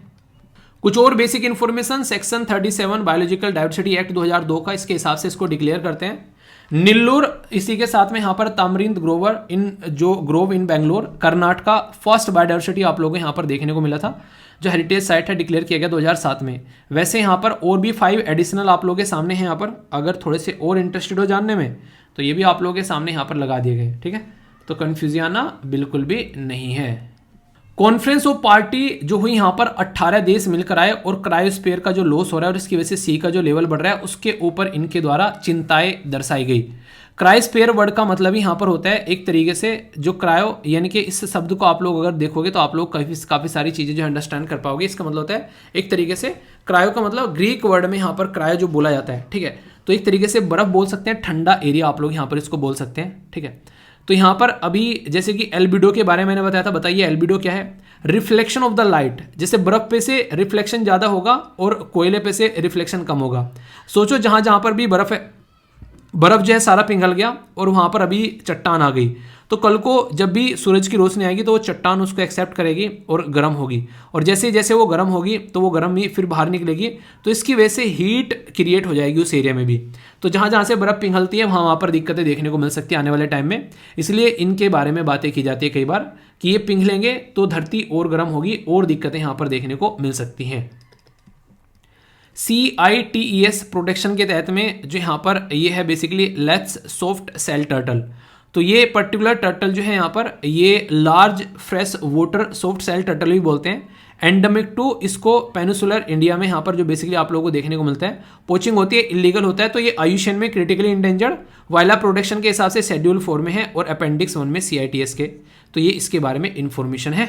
कुछ और basic information, section 37 biological diversity act 2002 का, इसके हिसाब से इसको डिक्लेयर करते हैं। निल्लूर, इसी के साथ में यहाँ पर तामरिंद ग्रोवर ग्रोव इन बेंगलोर कर्नाटका, फर्स्ट बायोडाइवर्सिटी आप लोगों को यहाँ पर देखने को मिला था, जो हेरिटेज साइट है, डिक्लेयर किया गया 2007 में। वैसे यहाँ पर और भी 5 एडिशनल आप लोगों के सामने हैं यहाँ पर, अगर थोड़े से और इंटरेस्टेड हो जानने में तो ये भी आप लोगों के सामने यहाँ पर लगा दिए गए, ठीक है। तो कन्फ्यूजन आना बिल्कुल भी नहीं है। कॉन्फ्रेंस ऑफ पार्टी जो हुई यहाँ पर 18 देश मिलकर आए और क्रायोस्फीयर का जो लॉस हो रहा है और इसकी वजह से सी का जो लेवल बढ़ रहा है उसके ऊपर इनके द्वारा चिंताएं दर्शाई गई। क्रायोस्फीयर वर्ड का मतलब ही यहाँ पर होता है एक तरीके से जो क्रायो, यानी कि इस शब्द को आप लोग अगर देखोगे तो आप लोग काफ़ी सारी चीज़ें जो अंडरस्टैंड कर पाओगे। इसका मतलब होता है एक तरीके से क्रायो का मतलब ग्रीक वर्ड में यहाँ पर क्रायो जो बोला जाता है, ठीक है। तो एक तरीके से बर्फ बोल सकते हैं, ठंडा एरिया आप लोग यहाँ पर इसको बोल सकते हैं, ठीक है। तो यहाँ पर अभी जैसे कि एल्बिडो के बारे में मैंने बताया था, बताइए एल्बिडो क्या है? रिफ्लेक्शन ऑफ द लाइट, जैसे बर्फ पे से रिफ्लेक्शन ज़्यादा होगा और कोयले पे से रिफ्लेक्शन कम होगा। सोचो जहाँ जहाँ पर भी बर्फ है, बर्फ जो है सारा पिघल गया और वहाँ पर अभी चट्टान आ गई, तो कल को जब भी सूरज की रोशनी आएगी तो वो चट्टान उसको एक्सेप्ट करेगी और गर्म होगी, और जैसे जैसे वो गर्म होगी तो वो गर्म ही फिर बाहर निकलेगी, तो इसकी वजह से हीट क्रिएट हो जाएगी उस एरिया में भी। तो जहाँ जहाँ से बर्फ़ पिघलती है वहाँ पर दिक्कतें देखने को मिल सकती है आने वाले टाइम में, इसलिए इनके बारे में बातें की जाती है कई बार कि ये पिघलेंगे तो धरती और गर्म होगी और दिक्कतें यहाँ पर देखने को मिल सकती हैं। CITES प्रोटेक्शन के तहत में जो यहाँ पर ये है basically Leith's soft shell turtle, तो ये पर्टिकुलर टर्टल जो है यहाँ पर, ये large fresh water soft shell turtle भी बोलते हैं। एंडेमिक टू इसको पेनिसुलर इंडिया में यहाँ पर जो बेसिकली आप लोगों को देखने को मिलता है। पोचिंग होती है, इलीगल होता है। तो ये आयुष्मान में क्रिटिकली इंडेंजर्ड, वाइल्ड प्रोटेक्शन के हिसाब से शेड्यूल 4 में है और अपेंडिक्स 1 में CITES के। तो ये इसके बारे में इंफॉर्मेशन है।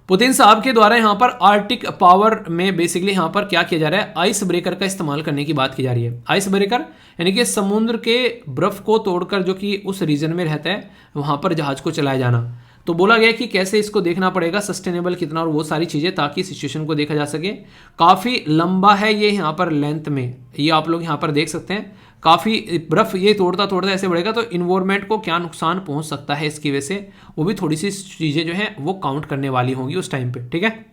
पुतिन साहब के द्वारा यहाँ पर आर्टिक पावर में बेसिकली यहाँ पर क्या किया जा रहा है, आइस ब्रेकर का इस्तेमाल करने की बात की जा रही है। आइस ब्रेकर यानी कि समुद्र के बर्फ को तोड़कर जो कि उस रीजन में रहता है वहाँ पर जहाज को चलाया जाना। तो बोला गया कि कैसे इसको देखना पड़ेगा, सस्टेनेबल कितना और वो सारी चीज़ें, ताकि सिचुएशन को देखा जा सके। काफ़ी लंबा है ये यहाँ पर लेंथ में, ये आप लोग यहाँ पर देख सकते हैं। काफ़ी बर्फ ये तोड़ता तोड़ता ऐसे बढ़ेगा तो इन्वायरमेंट को क्या नुकसान पहुंच सकता है इसकी वजह से, वो भी थोड़ी सी चीज़ें जो हैं वो काउंट करने वाली होंगी उस टाइम पे। ठीक है,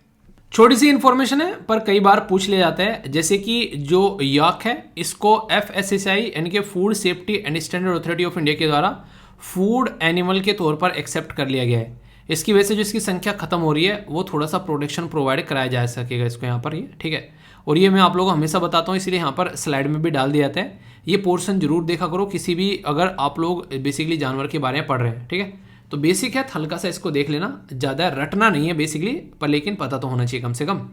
छोटी सी इन्फॉर्मेशन है पर कई बार पूछ लिया जाता है। जैसे कि जो याक है इसको FSSAI यानी कि food safety and standard authority of India के द्वारा फूड एनिमल के तौर पर एक्सेप्ट कर लिया गया है। इसकी वजह से जो इसकी संख्या खत्म हो रही है वो थोड़ा सा प्रोटेक्शन प्रोवाइड कराया जा सकेगा इसको यहाँ पर, ये ठीक है। और ये मैं आप लोगों को हमेशा बताता हूँ, इसलिए यहाँ पर स्लाइड में भी डाल दिया जाता है। ये पोर्शन जरूर देखा करो किसी भी, अगर आप लोग बेसिकली जानवर के बारे में पढ़ रहे हैं। ठीक है, तो बेसिक है, हल्का सा इसको देख लेना, ज़्यादा रटना नहीं है बेसिकली, पर लेकिन पता तो होना चाहिए कम से कम।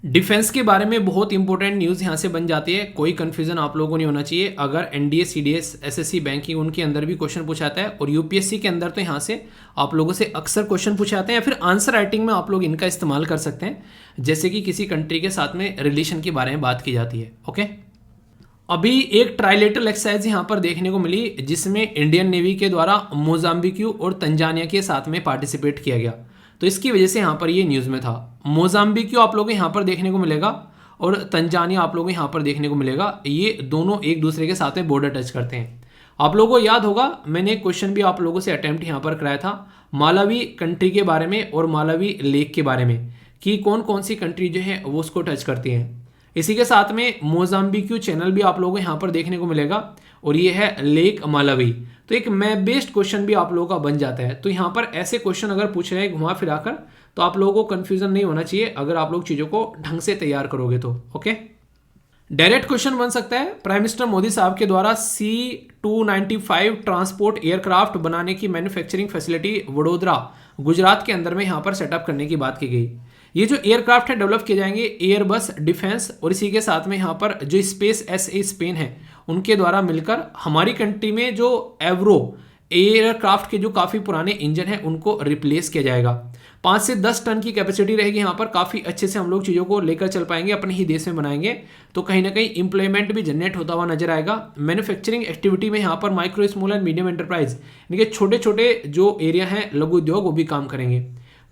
डिफेंस के बारे में बहुत इंपॉर्टेंट न्यूज़ यहाँ से बन जाती है, कोई कंफ्यूजन आप लोगों को नहीं होना चाहिए। अगर NDA CDS SSC बैंकिंग उनके अंदर भी क्वेश्चन पूछाता है और UPSC के अंदर तो यहाँ से आप लोगों से अक्सर क्वेश्चन पूछाते हैं, या फिर आंसर राइटिंग में आप लोग इनका इस्तेमाल कर सकते हैं। जैसे कि किसी कंट्री के साथ में रिलेशन के बारे में बात की जाती है। ओके, अभी एक ट्राइलेटरल एक्सरसाइज यहाँ पर देखने को मिली जिसमें इंडियन नेवी के द्वारा मोजाम्बिक और तंजानिया के साथ में पार्टिसिपेट किया गया। तो इसकी वजह से यहाँ पर ये न्यूज़ में था। मोजाम्बिक आप लोगों को यहाँ पर देखने को मिलेगा और तंजानिया आप लोगों को यहाँ पर देखने को मिलेगा। ये दोनों एक दूसरे के साथ में बॉर्डर टच करते हैं। आप लोगों को याद होगा मैंने एक क्वेश्चन भी आप लोगों से अटेम्प्ट यहाँ पर कराया था मालावी कंट्री के बारे में और मालावी लेक के बारे में, कि कौन कौन सी कंट्री जो है वो उसको टच करती हैं। इसी के साथ में मोजाम्बिक चैनल भी आप लोगों को यहाँ पर देखने को मिलेगा और ये है लेक मालावी। तो एक मैप बेस्ड क्वेश्चन भी आप लोगों का बन जाता है। तो यहाँ पर ऐसे क्वेश्चन अगर पूछ रहे हैं घुमा फिराकर, तो आप लोगों को कंफ्यूजन नहीं होना चाहिए अगर आप लोग चीज़ों को ढंग से तैयार करोगे तो। ओके, डायरेक्ट क्वेश्चन बन सकता है, प्राइम मिनिस्टर मोदी साहब के द्वारा C-295 ट्रांसपोर्ट एयरक्राफ्ट बनाने की मैन्युफैक्चरिंग फैसिलिटी वडोदरा गुजरात के अंदर में यहाँ पर सेटअप करने की बात की गई। ये जो एयरक्राफ्ट है डेवलप किए जाएंगे एयरबस डिफेंस और इसी के साथ में यहाँ पर जो स्पेस SA स्पेन है उनके द्वारा मिलकर हमारी कंट्री में जो एवरो एयरक्राफ्ट के जो काफ़ी पुराने इंजन हैं उनको रिप्लेस किया जाएगा। 5 से 10 टन की कैपेसिटी रहेगी यहाँ पर, काफ़ी अच्छे से हम लोग चीज़ों को लेकर चल पाएंगे, अपने ही देश में बनाएंगे। तो कहीं ना कहीं एम्प्लॉयमेंट भी जनरेट होता हुआ नजर आएगा। मैन्युफैक्चरिंग एक्टिविटी में यहाँ पर micro small and medium enterprise यानी कि छोटे छोटे जो एरिया हैं लघु उद्योग वो भी काम करेंगे।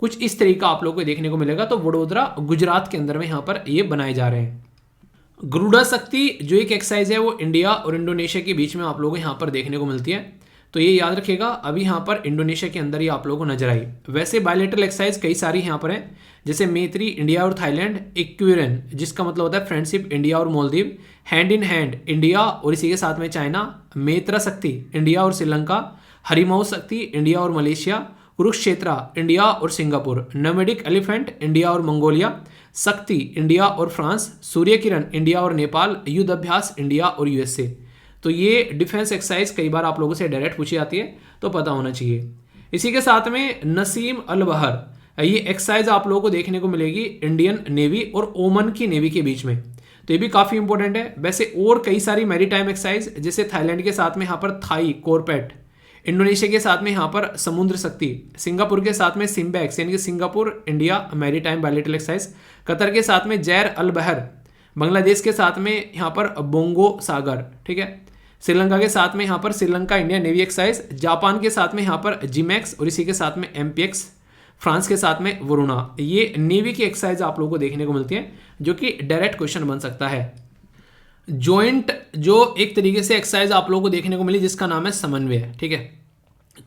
कुछ इस तरीका आप लोगों को देखने को मिलेगा। तो वडोदरा गुजरात के अंदर में यहाँ पर ये बनाए जा रहे हैं। गरुड़ा शक्ति जो एक एक्सरसाइज है वो इंडिया और इंडोनेशिया के बीच में आप लोगों को यहाँ पर देखने को मिलती है। तो ये याद रखिएगा, अभी यहाँ पर इंडोनेशिया के अंदर ही आप लोगों को नजर आई। वैसे बायलैटरल एक्सरसाइज कई सारी यहाँ पर हैं, जैसे मैत्री इंडिया और थाईलैंड, इक्विरन जिसका मतलब होता है फ्रेंडशिप इंडिया और Maldives, hand in hand India और इसी के साथ में चाइना, मैत्रा शक्ति इंडिया और श्रीलंका, हरिमाऊ शक्ति इंडिया और मलेशिया, कुरुक्षेत्रा इंडिया और सिंगापुर, नोमैडिक एलिफेंट इंडिया और मंगोलिया, शक्ति इंडिया और फ्रांस, सूर्य किरण इंडिया और नेपाल, युद्ध अभ्यास इंडिया और USA। तो ये डिफेंस एक्सरसाइज कई बार आप लोगों से डायरेक्ट पूछी जाती है तो पता होना चाहिए। इसी के साथ में नसीम अल बहर, ये एक्सरसाइज आप लोगों को देखने को मिलेगी इंडियन नेवी और ओमन की नेवी के बीच में। तो ये भी काफ़ी इंपॉर्टेंट है। वैसे और कई सारी मैरीटाइम एक्सरसाइज, जैसे थाईलैंड के साथ में यहाँ पर थाई कोरपेट, इंडोनेशिया के साथ में यहाँ पर समुद्र शक्ति, सिंगापुर के साथ में सिम्बैक्स यानी कि Singapore India maritime bilateral exercise, Qatar के साथ में जैर अल बहर, बांग्लादेश के साथ में यहाँ पर बोंगो सागर, ठीक है, श्रीलंका के साथ में यहाँ पर Sri Lanka India navy exercise, Japan के साथ में यहाँ पर जिमैक्स और इसी के साथ में MPX, फ्रांस के साथ में वरुणा। ये नेवी की एक्सरसाइज आप लोगों को देखने को मिलती है जो कि डायरेक्ट क्वेश्चन बन सकता है। जॉइंट जो एक तरीके से एक्सरसाइज आप लोगों को देखने को मिली जिसका नाम है समन्वय, ठीक है।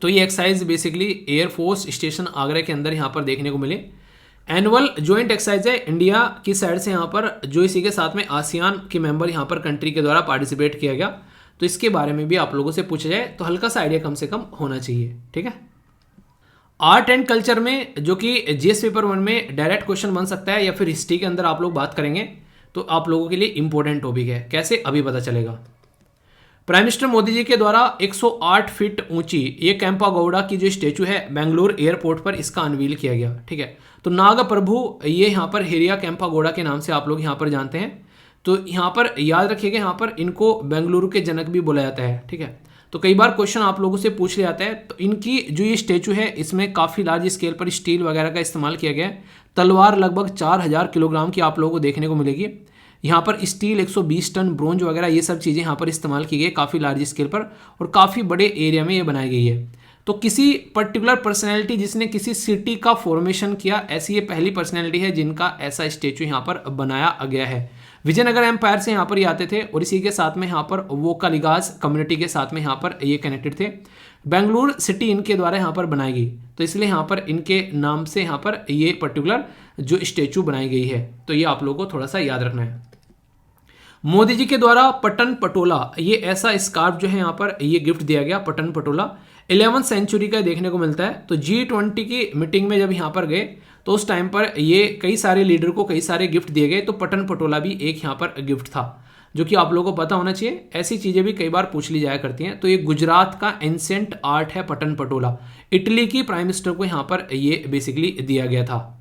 तो ये exercise basically air force station Agra के अंदर यहाँ पर देखने को मिले। एनुअल जॉइंट एक्सरसाइज है इंडिया की साइड से यहाँ पर, जो इसी के साथ में आसियान के मेंबर यहाँ पर कंट्री के द्वारा पार्टिसिपेट किया गया। तो इसके बारे में भी आप लोगों से पूछा जाए तो हल्का सा आइडिया कम से कम होना चाहिए, ठीक है। आर्ट एंड कल्चर में जो कि GS पेपर 1 में डायरेक्ट क्वेश्चन बन सकता है या फिर हिस्ट्री के अंदर आप लोग बात करेंगे तो आप लोगों के लिए इंपॉर्टेंट टॉपिक है। कैसे, अभी पता चलेगा। प्राइम मिनिस्टर मोदी जी के द्वारा 108 फीट ऊंची ये केम्पागौड़ा की जो स्टेचू है बेंगलुरु एयरपोर्ट पर इसका अनवील किया गया। ठीक है, तो नाग प्रभु ये यहाँ पर हेरिया केम्पागौड़ा के नाम से आप लोग यहाँ पर जानते हैं। तो यहाँ पर याद रखिएगा, यहाँ पर इनको बेंगलुरु के जनक भी बोला जाता है। ठीक है, तो कई बार क्वेश्चन आप लोगों से पूछ लिया जाता है। तो इनकी जो ये स्टेचू है इसमें काफ़ी लार्ज स्केल पर स्टील वगैरह का इस्तेमाल किया गया है। तलवार लगभग 4000 किलोग्राम की आप लोगों को देखने को मिलेगी। यहाँ पर स्टील 120 टन, ब्रोंज वगैरह ये सब चीज़ें यहाँ पर इस्तेमाल की गई काफ़ी लार्ज स्केल पर और काफ़ी बड़े एरिया में ये बनाई गई है। तो किसी पर्टिकुलर पर्सनैलिटी जिसने किसी सिटी का फॉर्मेशन किया, ऐसी ये पहली पर्सनैलिटी है जिनका ऐसा स्टेचू यहाँ पर बनाया गया है। विजयनगर एम्पायर से यहाँ पर ये आते थे और इसी के साथ में यहाँ पर वोकालिगास कम्युनिटी के साथ में यहाँ पर ये कनेक्टेड थे। बेंगलुरु सिटी इनके द्वारा यहाँ पर बनाई गई, तो इसलिए यहाँ पर इनके नाम से यहाँ पर ये पर्टिकुलर जो स्टेचू बनाई गई है। तो ये आप लोगों को थोड़ा सा याद रखना है। मोदी जी के द्वारा पटन पटोला ये ऐसा स्कार्फ जो है यहाँ पर ये गिफ्ट दिया गया। पटन पटोला 11वीं सेंचुरी का देखने को मिलता है। तो G20 की मीटिंग में जब यहाँ पर गए तो उस टाइम पर ये कई सारे लीडर को कई सारे गिफ्ट दिए गए। तो पटन पटोला भी एक यहाँ पर गिफ्ट था जो कि आप लोगों को पता होना चाहिए। ऐसी चीज़ें भी कई बार पूछ ली जाया करती हैं। तो ये गुजरात का एंसेंट आर्ट है पटन पटोला। इटली की प्राइम मिनिस्टर को यहाँ पर ये बेसिकली दिया गया था।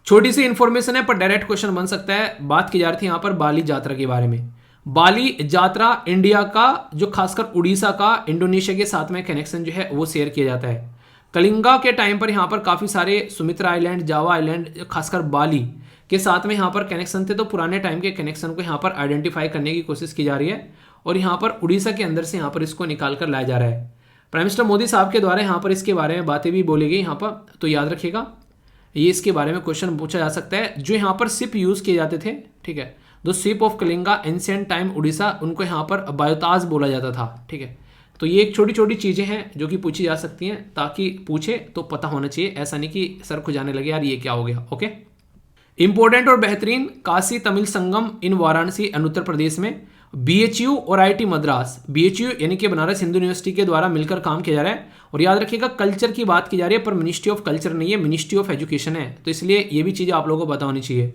छोटी सी इंफॉर्मेशन है पर डायरेक्ट क्वेश्चन बन सकता है। बात की जा रही थी यहाँ पर बाली यात्रा के बारे में। बाली यात्रा इंडिया का जो खासकर उड़ीसा का इंडोनेशिया के साथ में कनेक्शन जो है वो शेयर किया जाता है। कलिंगा के टाइम पर यहाँ पर काफ़ी सारे सुमित्रा आइलैंड, जावा आइलैंड, खासकर बाली के साथ में यहाँ पर कनेक्शन थे। तो पुराने टाइम के कनेक्शन को यहाँ पर आइडेंटिफाई करने की कोशिश की जा रही है और यहाँ पर उड़ीसा के अंदर से यहाँ पर इसको निकाल कर लाया जा रहा है। प्राइम मिनिस्टर मोदी साहब के द्वारा यहाँ पर इसके बारे में बातें भी बोली गई यहाँ पर। तो याद रखिएगा, ये इसके बारे में क्वेश्चन पूछा जा सकता है। जो यहाँ पर शिप यूज किए जाते थे, ठीक है, the ship of Kalinga ancient time Orissa, उनको यहाँ पर बायोताज बोला जाता था। ठीक है, तो ये एक छोटी छोटी चीज़ें हैं जो कि पूछी जा सकती हैं, ताकि पूछे तो पता होना चाहिए, ऐसा नहीं कि सर खुजाने लगे यार ये क्या हो गया। ओके, इंपॉर्टेंट और बेहतरीन काशी तमिल संगम इन वाराणसी उत्तर प्रदेश में BHU और IIT मद्रास, BHU यानी कि बनारस हिंदू यूनिवर्सिटी के द्वारा मिलकर काम किया जा रहा है। और याद रखिएगा कल्चर की बात की जा रही है पर मिनिस्ट्री ऑफ कल्चर नहीं है, मिनिस्ट्री ऑफ एजुकेशन है। तो इसलिए ये भी चीज़ें आप लोगों को पता होनी चाहिए।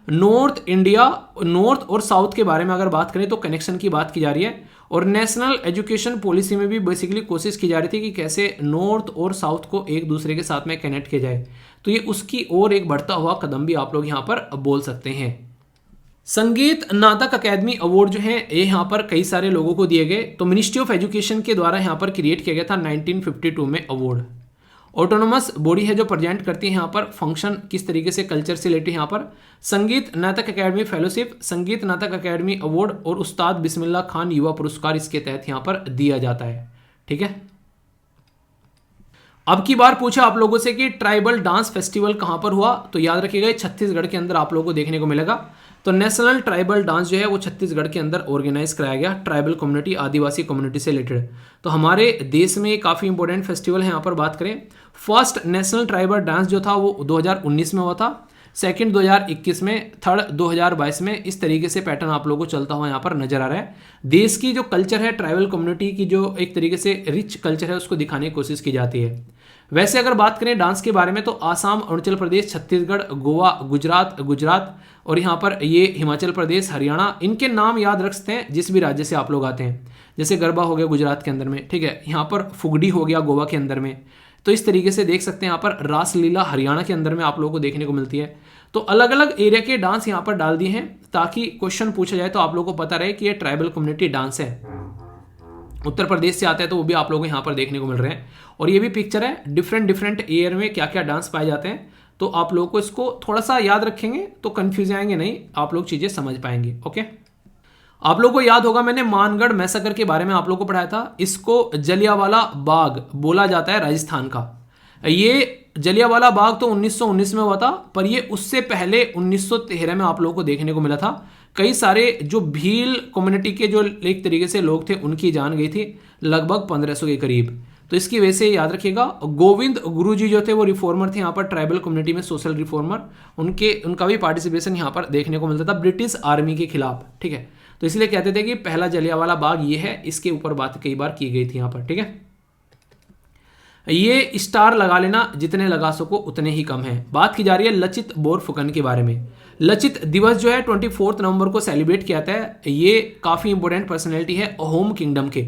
नॉर्थ इंडिया, नॉर्थ और साउथ के बारे में अगर बात करें तो कनेक्शन की बात की जा रही है। और नेशनल एजुकेशन पॉलिसी में भी बेसिकली कोशिश की जा रही थी कि कैसे नॉर्थ और साउथ को एक दूसरे के साथ में कनेक्ट किया जाए। तो ये उसकी और एक बढ़ता हुआ कदम भी आप लोग यहाँ पर बोल सकते हैं। संगीत नाटक अकेडमी अवार्ड जो है ये यहाँ पर कई सारे लोगों को दिए गए। तो मिनिस्ट्री ऑफ एजुकेशन के द्वारा यहाँ पर क्रिएट किया गया था 1952 में अवार्ड। ऑटोनोमस बॉडी है जो प्रेजेंट करती है यहाँ पर फंक्शन किस तरीके से कल्चर से रिलेटेड। यहाँ पर संगीत नाटक अकेडमी फेलोशिप, संगीत नाटक अकेडमी अवार्ड और उस्ताद बिस्मिल्ला खान युवा पुरस्कार इसके तहत यहाँ पर दिया जाता है। ठीक है, अब की बार पूछा आप लोगों से कि ट्राइबल डांस फेस्टिवल कहाँ पर हुआ। तो याद रखिएगा छत्तीसगढ़ के अंदर आप लोगों को देखने को मिलेगा। तो नेशनल ट्राइबल डांस जो है वो छत्तीसगढ़ के अंदर ऑर्गेनाइज कराया गया, ट्राइबल कम्युनिटी, आदिवासी कम्युनिटी से रिलेटेड। तो हमारे देश में काफ़ी इंपॉर्टेंट फेस्टिवल है। यहाँ पर बात करें, फर्स्ट नेशनल ट्राइबल डांस जो था वो 2019 में हुआ था, सेकंड 2021 में, थर्ड 2022 में। इस तरीके से पैटर्न आप लोगों को चलता हुआ यहाँ पर नजर आ रहा है। देश की जो कल्चर है, ट्राइबल कम्युनिटी की जो एक तरीके से रिच कल्चर है उसको दिखाने की कोशिश की जाती है। वैसे अगर बात करें डांस के बारे में तो आसाम, अरुणाचल प्रदेश, छत्तीसगढ़, गोवा, गुजरात और यहाँ पर ये हिमाचल प्रदेश, हरियाणा, इनके नाम याद रख सकते हैं जिस भी राज्य से आप लोग आते हैं। जैसे गरबा हो गया गुजरात के अंदर में, ठीक है, यहाँ पर फुगड़ी हो गया गोवा के अंदर में। तो इस तरीके से देख सकते हैं यहाँ पर रासलीला हरियाणा के अंदर में आप लोगों को देखने को मिलती है। तो अलग अलग एरिया के डांस यहाँ पर डाल दिए हैं ताकि क्वेश्चन पूछा जाए तो आप लोगों को पता रहे कि ये ट्राइबल कम्युनिटी डांस है। उत्तर प्रदेश से आते हैं तो वो भी आप लोगों को यहाँ पर देखने को मिल रहे हैं। और ये भी पिक्चर है डिफरेंट एयर में क्या क्या डांस पाए जाते हैं। तो आप लोगों को इसको थोड़ा सा याद रखेंगे तो कंफ्यूज आएंगे नहीं, आप लोग चीज़ें समझ पाएंगे। ओके, आप लोगों को याद होगा मैंने मानगढ़ मैसेकर के बारे में आप लोगों को पढ़ाया था। इसको जलियांवाला बाग बोला जाता है राजस्थान का। ये जलियांवाला बाग तो 1919 में हुआ था, पर ये उससे पहले 1913 में आप लोगों को देखने को मिला था। कई सारे जो भील कम्युनिटी के जो एक तरीके से लोग थे उनकी जान गई थी, लगभग 1500 के करीब। तो इसकी वजह से याद रखिएगा गोविंद गुरुजी जो थे वो रिफॉर्मर थे यहाँ पर ट्राइबल कम्युनिटी में, सोशल रिफॉर्मर। उनका भी पार्टिसिपेशन यहाँ पर देखने को मिलता था ब्रिटिश आर्मी के खिलाफ। ठीक है, तो इसलिए कहते थे कि पहला जलियांवाला बाग ये है, इसके ऊपर बात कई बार की गई थी यहाँ पर। ठीक है, ये स्टार लगा लेना, जितने लगा सको उतने ही कम है। बात की जा रही है लचित बोरफुकन के बारे में। लचित दिवस जो है 24 नवंबर को सेलिब्रेट किया जाता है। ये काफ़ी इंपॉर्टेंट पर्सनैलिटी है अहोम किंगडम के।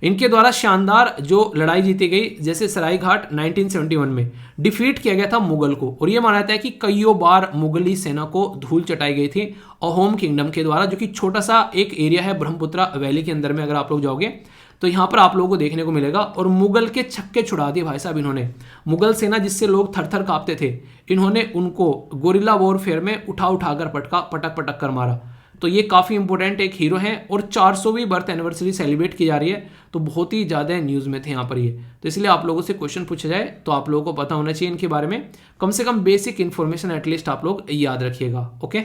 इनके द्वारा शानदार जो लड़ाई जीती गई, जैसे सराय घाट 1971 में डिफीट किया गया था मुगल को, और ये माना जाता है कि कईयों बार मुगली सेना को धूल चटाई गई थी अहोम किंगडम के द्वारा, जो कि छोटा सा एक एरिया है ब्रह्मपुत्रा वैली के अंदर में। अगर आप लोग जाओगे तो यहाँ पर आप लोगों को देखने को मिलेगा, और मुगल के छक्के छुड़ा दिए भाई साहब इन्होंने। मुगल सेना जिससे लोग थर थर कांपते थे, इन्होंने उनको गोरिल्ला वॉरफेयर में उठा उठाकर पटक पटक कर मारा। तो ये काफ़ी इंपॉर्टेंट एक हीरो हैं, और 400वीं बर्थ एनिवर्सरी सेलिब्रेट की जा रही है, तो बहुत ही ज़्यादा न्यूज़ में थे यहाँ पर ये। तो इसलिए आप लोगों से क्वेश्चन पूछा जाए तो आप लोगों को पता होना चाहिए इनके बारे में, कम से कम बेसिक इन्फॉर्मेशन एटलीस्ट आप लोग याद रखिएगा। ओके,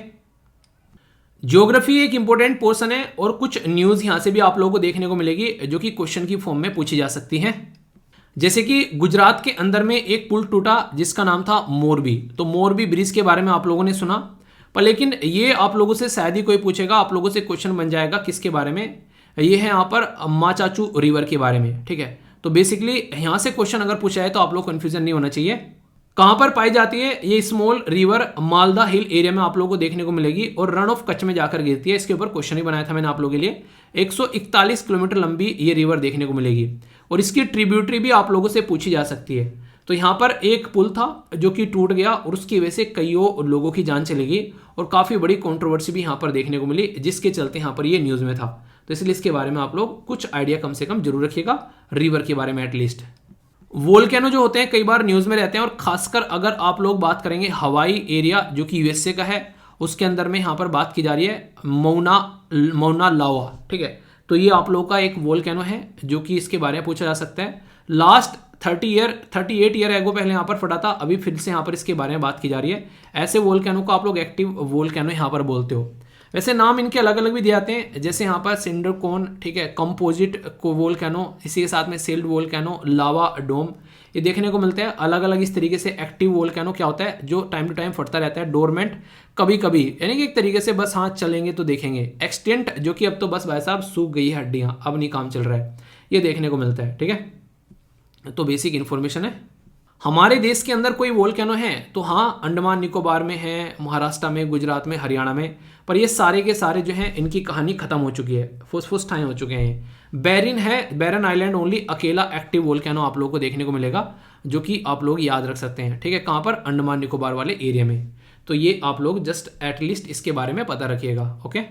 ज्योग्राफी एक इंपॉर्टेंट पोर्शन है, और कुछ न्यूज़ यहाँ से भी आप लोगों को देखने को मिलेगी जो कि क्वेश्चन की फॉर्म में पूछी जा सकती हैं। जैसे कि गुजरात के अंदर में एक पुल टूटा जिसका नाम था मोरबी, तो मोरबी ब्रिज के बारे में आप लोगों ने सुना, पर लेकिन ये आप लोगों से शायद ही कोई पूछेगा, आप लोगों से क्वेश्चन बन जाएगा किसके बारे में, ये है यहाँ पर माचाचू रिवर के बारे में। ठीक है, तो बेसिकली यहाँ से क्वेश्चन अगर पूछा है तो आप लोग कन्फ्यूजन नहीं होना चाहिए। कहाँ पर पाई जाती है ये small river? Malda hill area में आप लोगों को देखने को मिलेगी, और रण ऑफ कच्छ में जाकर गिरती है। इसके ऊपर क्वेश्चन ही बनाया था मैंने आप लोगों के लिए। 141 किलोमीटर लंबी ये रिवर देखने को मिलेगी, और इसकी ट्रिब्यूटरी भी आप लोगों से पूछी जा सकती है। तो यहाँ पर एक पुल था जो कि टूट गया, और उसकी वजह से कईयों लोगों की जान चली गई, और काफ़ी बड़ी कंट्रोवर्सी भी यहाँ पर देखने को मिली, जिसके चलते यहाँ पर ये न्यूज़ में था। तो इसलिए इसके बारे में आप लोग कुछ आइडिया कम से कम जरूर रखिएगा, रिवर के बारे में एटलीस्ट। वोल्केनो जो होते हैं कई बार न्यूज़ में रहते हैं, और खासकर अगर आप लोग बात करेंगे हवाई एरिया जो कि यूएसए का है, उसके अंदर में यहाँ पर बात की जा रही है मौना लावा। ठीक है, तो ये आप लोगों का एक वोल्केनो है जो कि इसके बारे में पूछा जा सकता है। लास्ट 38 ईयर एगो पहले यहाँ पर फटा था, अभी फिर से यहाँ पर इसके बारे में बात की जा रही है। ऐसे वोल्केनो को आप लोग एक्टिव वोल्केनो यहाँ पर बोलते हो। वैसे नाम इनके अलग अलग भी दिए जाते हैं, जैसे यहाँ पर सिंडर कोन, ठीक है, कंपोजिट को वोल्केनो, इसी के साथ में सेल्ड वोल्केनो, लावा डोम, ये देखने को मिलते हैं अलग अलग इस तरीके से। एक्टिव वोल्केनो क्या होता है? जो टाइम टू टाइम फटता रहता है, डोरमेंट कभी कभी, यानी कि एक तरीके से बस हाँ चलेंगे तो देखेंगे। एक्सटेंट जो कि अब तो बस भाई साहब सूख गई है हड्डियाँ, अब नहीं काम चल रहा है, ये देखने को मिलता है। ठीक है, तो बेसिक इन्फॉर्मेशन है। हमारे देश के अंदर कोई वोल्केनो है तो हाँ, अंडमान निकोबार में है, महाराष्ट्र में, गुजरात में, हरियाणा में, पर ये सारे के सारे जो हैं इनकी कहानी खत्म हो चुकी है, फुस ठाए हो चुके हैं। बैरिन है, बैरन आइलैंड ओनली अकेला एक्टिव वोल्केनो आप लोगों को देखने को मिलेगा, जो कि आप लोग याद रख सकते हैं। ठीक है, कहाँ पर? अंडमान निकोबार वाले एरिया में। तो ये आप लोग जस्ट एटलीस्ट इसके बारे में पता रखिएगा। ओके,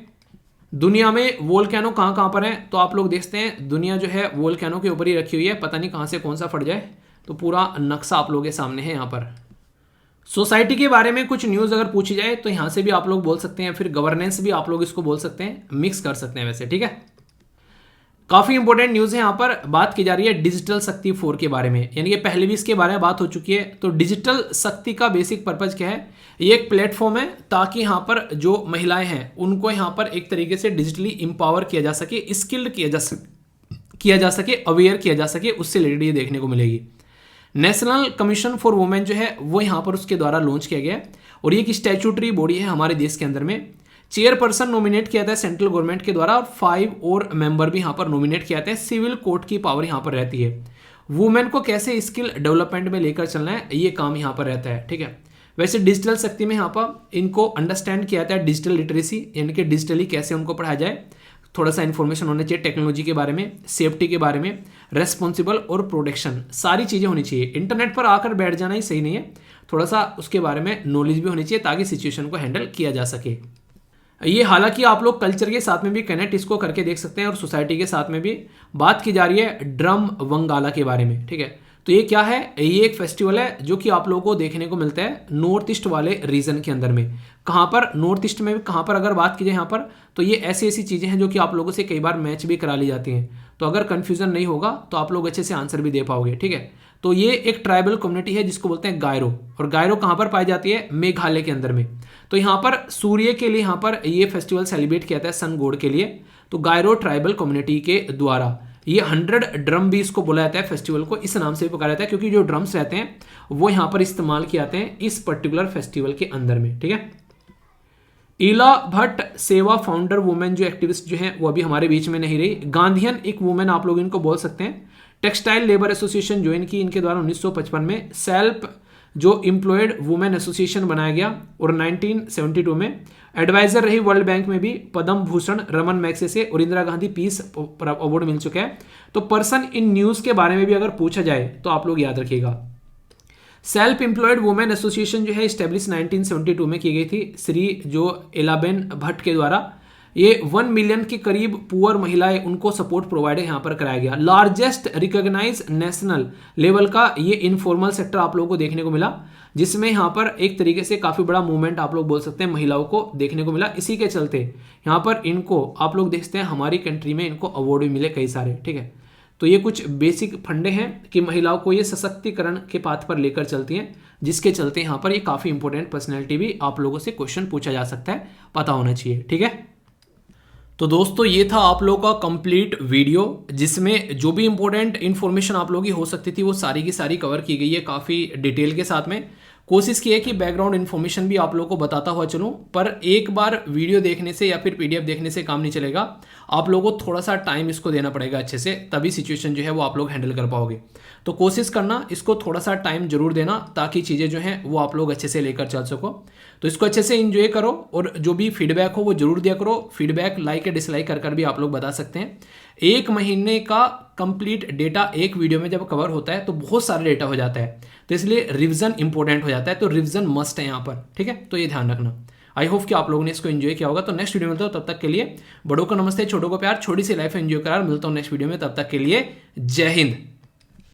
दुनिया में वोल्केनो कहाँ कहाँ पर है तो आप लोग देखते हैं, दुनिया जो है वोल्केनो के ऊपर ही रखी हुई है, पता नहीं कहाँ से कौन सा फट जाए। तो पूरा नक्शा आप लोगों के सामने है यहाँ पर। सोसाइटी के बारे में कुछ न्यूज़ अगर पूछी जाए तो यहाँ से भी आप लोग बोल सकते हैं, फिर गवर्नेंस भी आप लोग इसको बोल सकते हैं, मिक्स कर सकते हैं वैसे। ठीक है, काफ़ी इंपॉर्टेंट न्यूज़ है। यहाँ पर बात की जा रही है डिजिटल शक्ति 4 के बारे में, यानी कि पहले भी इसके बारे में बात हो चुकी है। तो डिजिटल शक्ति का बेसिक पर्पज़ क्या है? ये एक प्लेटफॉर्म है ताकि यहाँ पर जो महिलाएं हैं उनको यहाँ पर एक तरीके से डिजिटली एम्पावर किया जा सके, स्किल्ड किया जा सके, अवेयर किया जा सके, उससे रिलेटेड ये देखने को मिलेगी। नेशनल कमीशन फॉर वुमेन जो है वो यहाँ पर उसके द्वारा लॉन्च किया गया है, और ये एक स्टैट्यूटरी बॉडी है हमारे देश के अंदर में। चेयरपर्सन नॉमिनेट किया जाता है सेंट्रल गवर्नमेंट के द्वारा, और 5 और मेंबर भी यहाँ पर नॉमिनेट किया जाते हैं। सिविल कोर्ट की पावर यहाँ पर रहती है। वुमेन को कैसे स्किल डेवलपमेंट में लेकर चलना है, ये काम यहाँ पर रहता है। ठीक है, वैसे डिजिटल शक्ति में यहाँ पर इनको अंडरस्टैंड किया जाता है डिजिटल लिटरेसी, यानी कि डिजिटली कैसे उनको पढ़ाया जाए, थोड़ा सा इन्फॉर्मेशन होना चाहिए टेक्नोलॉजी के बारे में, सेफ्टी के बारे में, रेस्पॉन्सिबल और प्रोटेक्शन, सारी चीज़ें होनी चाहिए। इंटरनेट पर आकर बैठ जाना ही सही नहीं है, थोड़ा सा उसके बारे में नॉलेज भी होनी चाहिए ताकि सिचुएशन को हैंडल किया जा सके। ये हालांकि आप लोग कल्चर के साथ में भी कनेक्ट इसको करके देख सकते हैं, और सोसाइटी के साथ में भी बात की जा रही है ड्रम वंगाला के बारे में। ठीक है, तो ये क्या है? ये एक फेस्टिवल है जो कि आप लोगों को देखने को मिलता है नॉर्थ ईस्ट वाले रीजन के अंदर में। कहाँ पर? नॉर्थ ईस्ट में। कहाँ पर अगर बात की जाए यहाँ पर, तो ये ऐसी ऐसी चीज़ें हैं जो कि आप लोगों से कई बार मैच भी करा ली जाती हैं। तो अगर कन्फ्यूजन नहीं होगा तो आप लोग अच्छे से आंसर भी दे पाओगे। ठीक है, तो ये एक ट्राइबल कम्युनिटी है जिसको बोलते हैं गायरो, और गायरो कहाँ पर पाई जाती है? मेघालय के अंदर में। तो यहाँ पर सूर्य के लिए यहाँ पर ये फेस्टिवल सेलिब्रेट किया जाता है, सन गॉड के लिए। तो गायरो ट्राइबल कम्युनिटी के द्वारा ये 100 ड्रम भी इसको बोला जाता है, फेस्टिवल को इस नाम से भी पुकारा जाता है, क्योंकि जो ड्रम्स रहते हैं वो यहाँ पर इस्तेमाल किए जाते हैं इस पर्टिकुलर फेस्टिवल के अंदर में। ठीक है, ईला भट्ट सेवा फाउंडर वुमेन जो एक्टिविस्ट जो हैं वो अभी हमारे बीच में नहीं रही। गांधीयन एक वुमेन आप लोग इनको बोल सकते हैं। टेक्सटाइल लेबर एसोसिएशन ज्वाइन की इनके द्वारा 1955 में। सेल्फ जो एम्प्लॉयड वुमेन एसोसिएशन बनाया गया, और 1972 में एडवाइजर रही वर्ल्ड बैंक में भी पद्म भूषण रमन मैग्सेसे और इंदिरा गांधी पीस अवार्ड मिल चुका है। तो पर्सन इन न्यूज के बारे में भी अगर पूछा जाए तो आप लोग याद रखिएगा। सेल्फ एम्प्लॉयड वुमेन एसोसिएशन जो है स्टैब्लिश 1972 में की गई थी श्री जो एलाबेन भट्ट के द्वारा। ये 1 मिलियन के करीब पुअर महिलाएं, उनको सपोर्ट प्रोवाइड यहाँ पर कराया गया। लार्जेस्ट रिकॉग्नाइज नेशनल लेवल का ये इनफॉर्मल सेक्टर आप लोगों को देखने को मिला, जिसमें यहाँ पर एक तरीके से काफी बड़ा मूवमेंट आप लोग बोल सकते हैं महिलाओं को देखने को मिला। इसी के चलते यहाँ पर इनको आप लोग देखते हैं हमारी कंट्री में इनको अवार्ड भी मिले कई सारे। ठीक है, तो ये कुछ बेसिक फंडे हैं कि महिलाओं को ये सशक्तिकरण के पाथ पर लेकर चलती हैं, जिसके चलते यहाँ पर ये काफी इंपॉर्टेंट पर्सनैलिटी भी आप लोगों से क्वेश्चन पूछा जा सकता है, पता होना चाहिए। ठीक है, तो दोस्तों ये था आप लोगों का कंप्लीट वीडियो, जिसमें जो भी इंपॉर्टेंट इन्फॉर्मेशन आप लोगों की हो सकती थी वो सारी की सारी कवर की गई है काफ़ी डिटेल के साथ में। कोशिश की है कि बैकग्राउंड इन्फॉर्मेशन भी आप लोगों को बताता हुआ चलूं, पर एक बार वीडियो देखने से या फिर पीडीएफ देखने से काम नहीं चलेगा। आप लोगों को थोड़ा सा टाइम इसको देना पड़ेगा अच्छे से, तभी सिचुएशन जो है वो आप लोग हैंडल कर पाओगे। तो कोशिश करना इसको थोड़ा सा टाइम जरूर देना, ताकि चीज़ें जो हैं वो आप लोग अच्छे से लेकर चल सको। तो इसको अच्छे से एंजॉय करो, और जो भी फीडबैक हो वो जरूर दिया करो। फीडबैक लाइक या डिसलाइक कर भी आप लोग बता सकते हैं। 1 महीने का कंप्लीट डेटा एक वीडियो में जब कवर होता है तो बहुत सारा डेटा हो जाता है, तो इसलिए रिवीजन इंपॉर्टेंट हो जाता है। तो रिवीजन मस्ट है यहाँ पर। ठीक है, तो ये ध्यान रखना। आई होप कि आप लोगों ने इसको एंजॉय किया होगा। तो नेक्स्ट वीडियो में तब तक के लिए बड़ों को नमस्ते, छोटों को प्यार, छोटी सी लाइफ एंजॉय करार। मिलता हूँ नेक्स्ट वीडियो में, तब तक के लिए जय हिंद।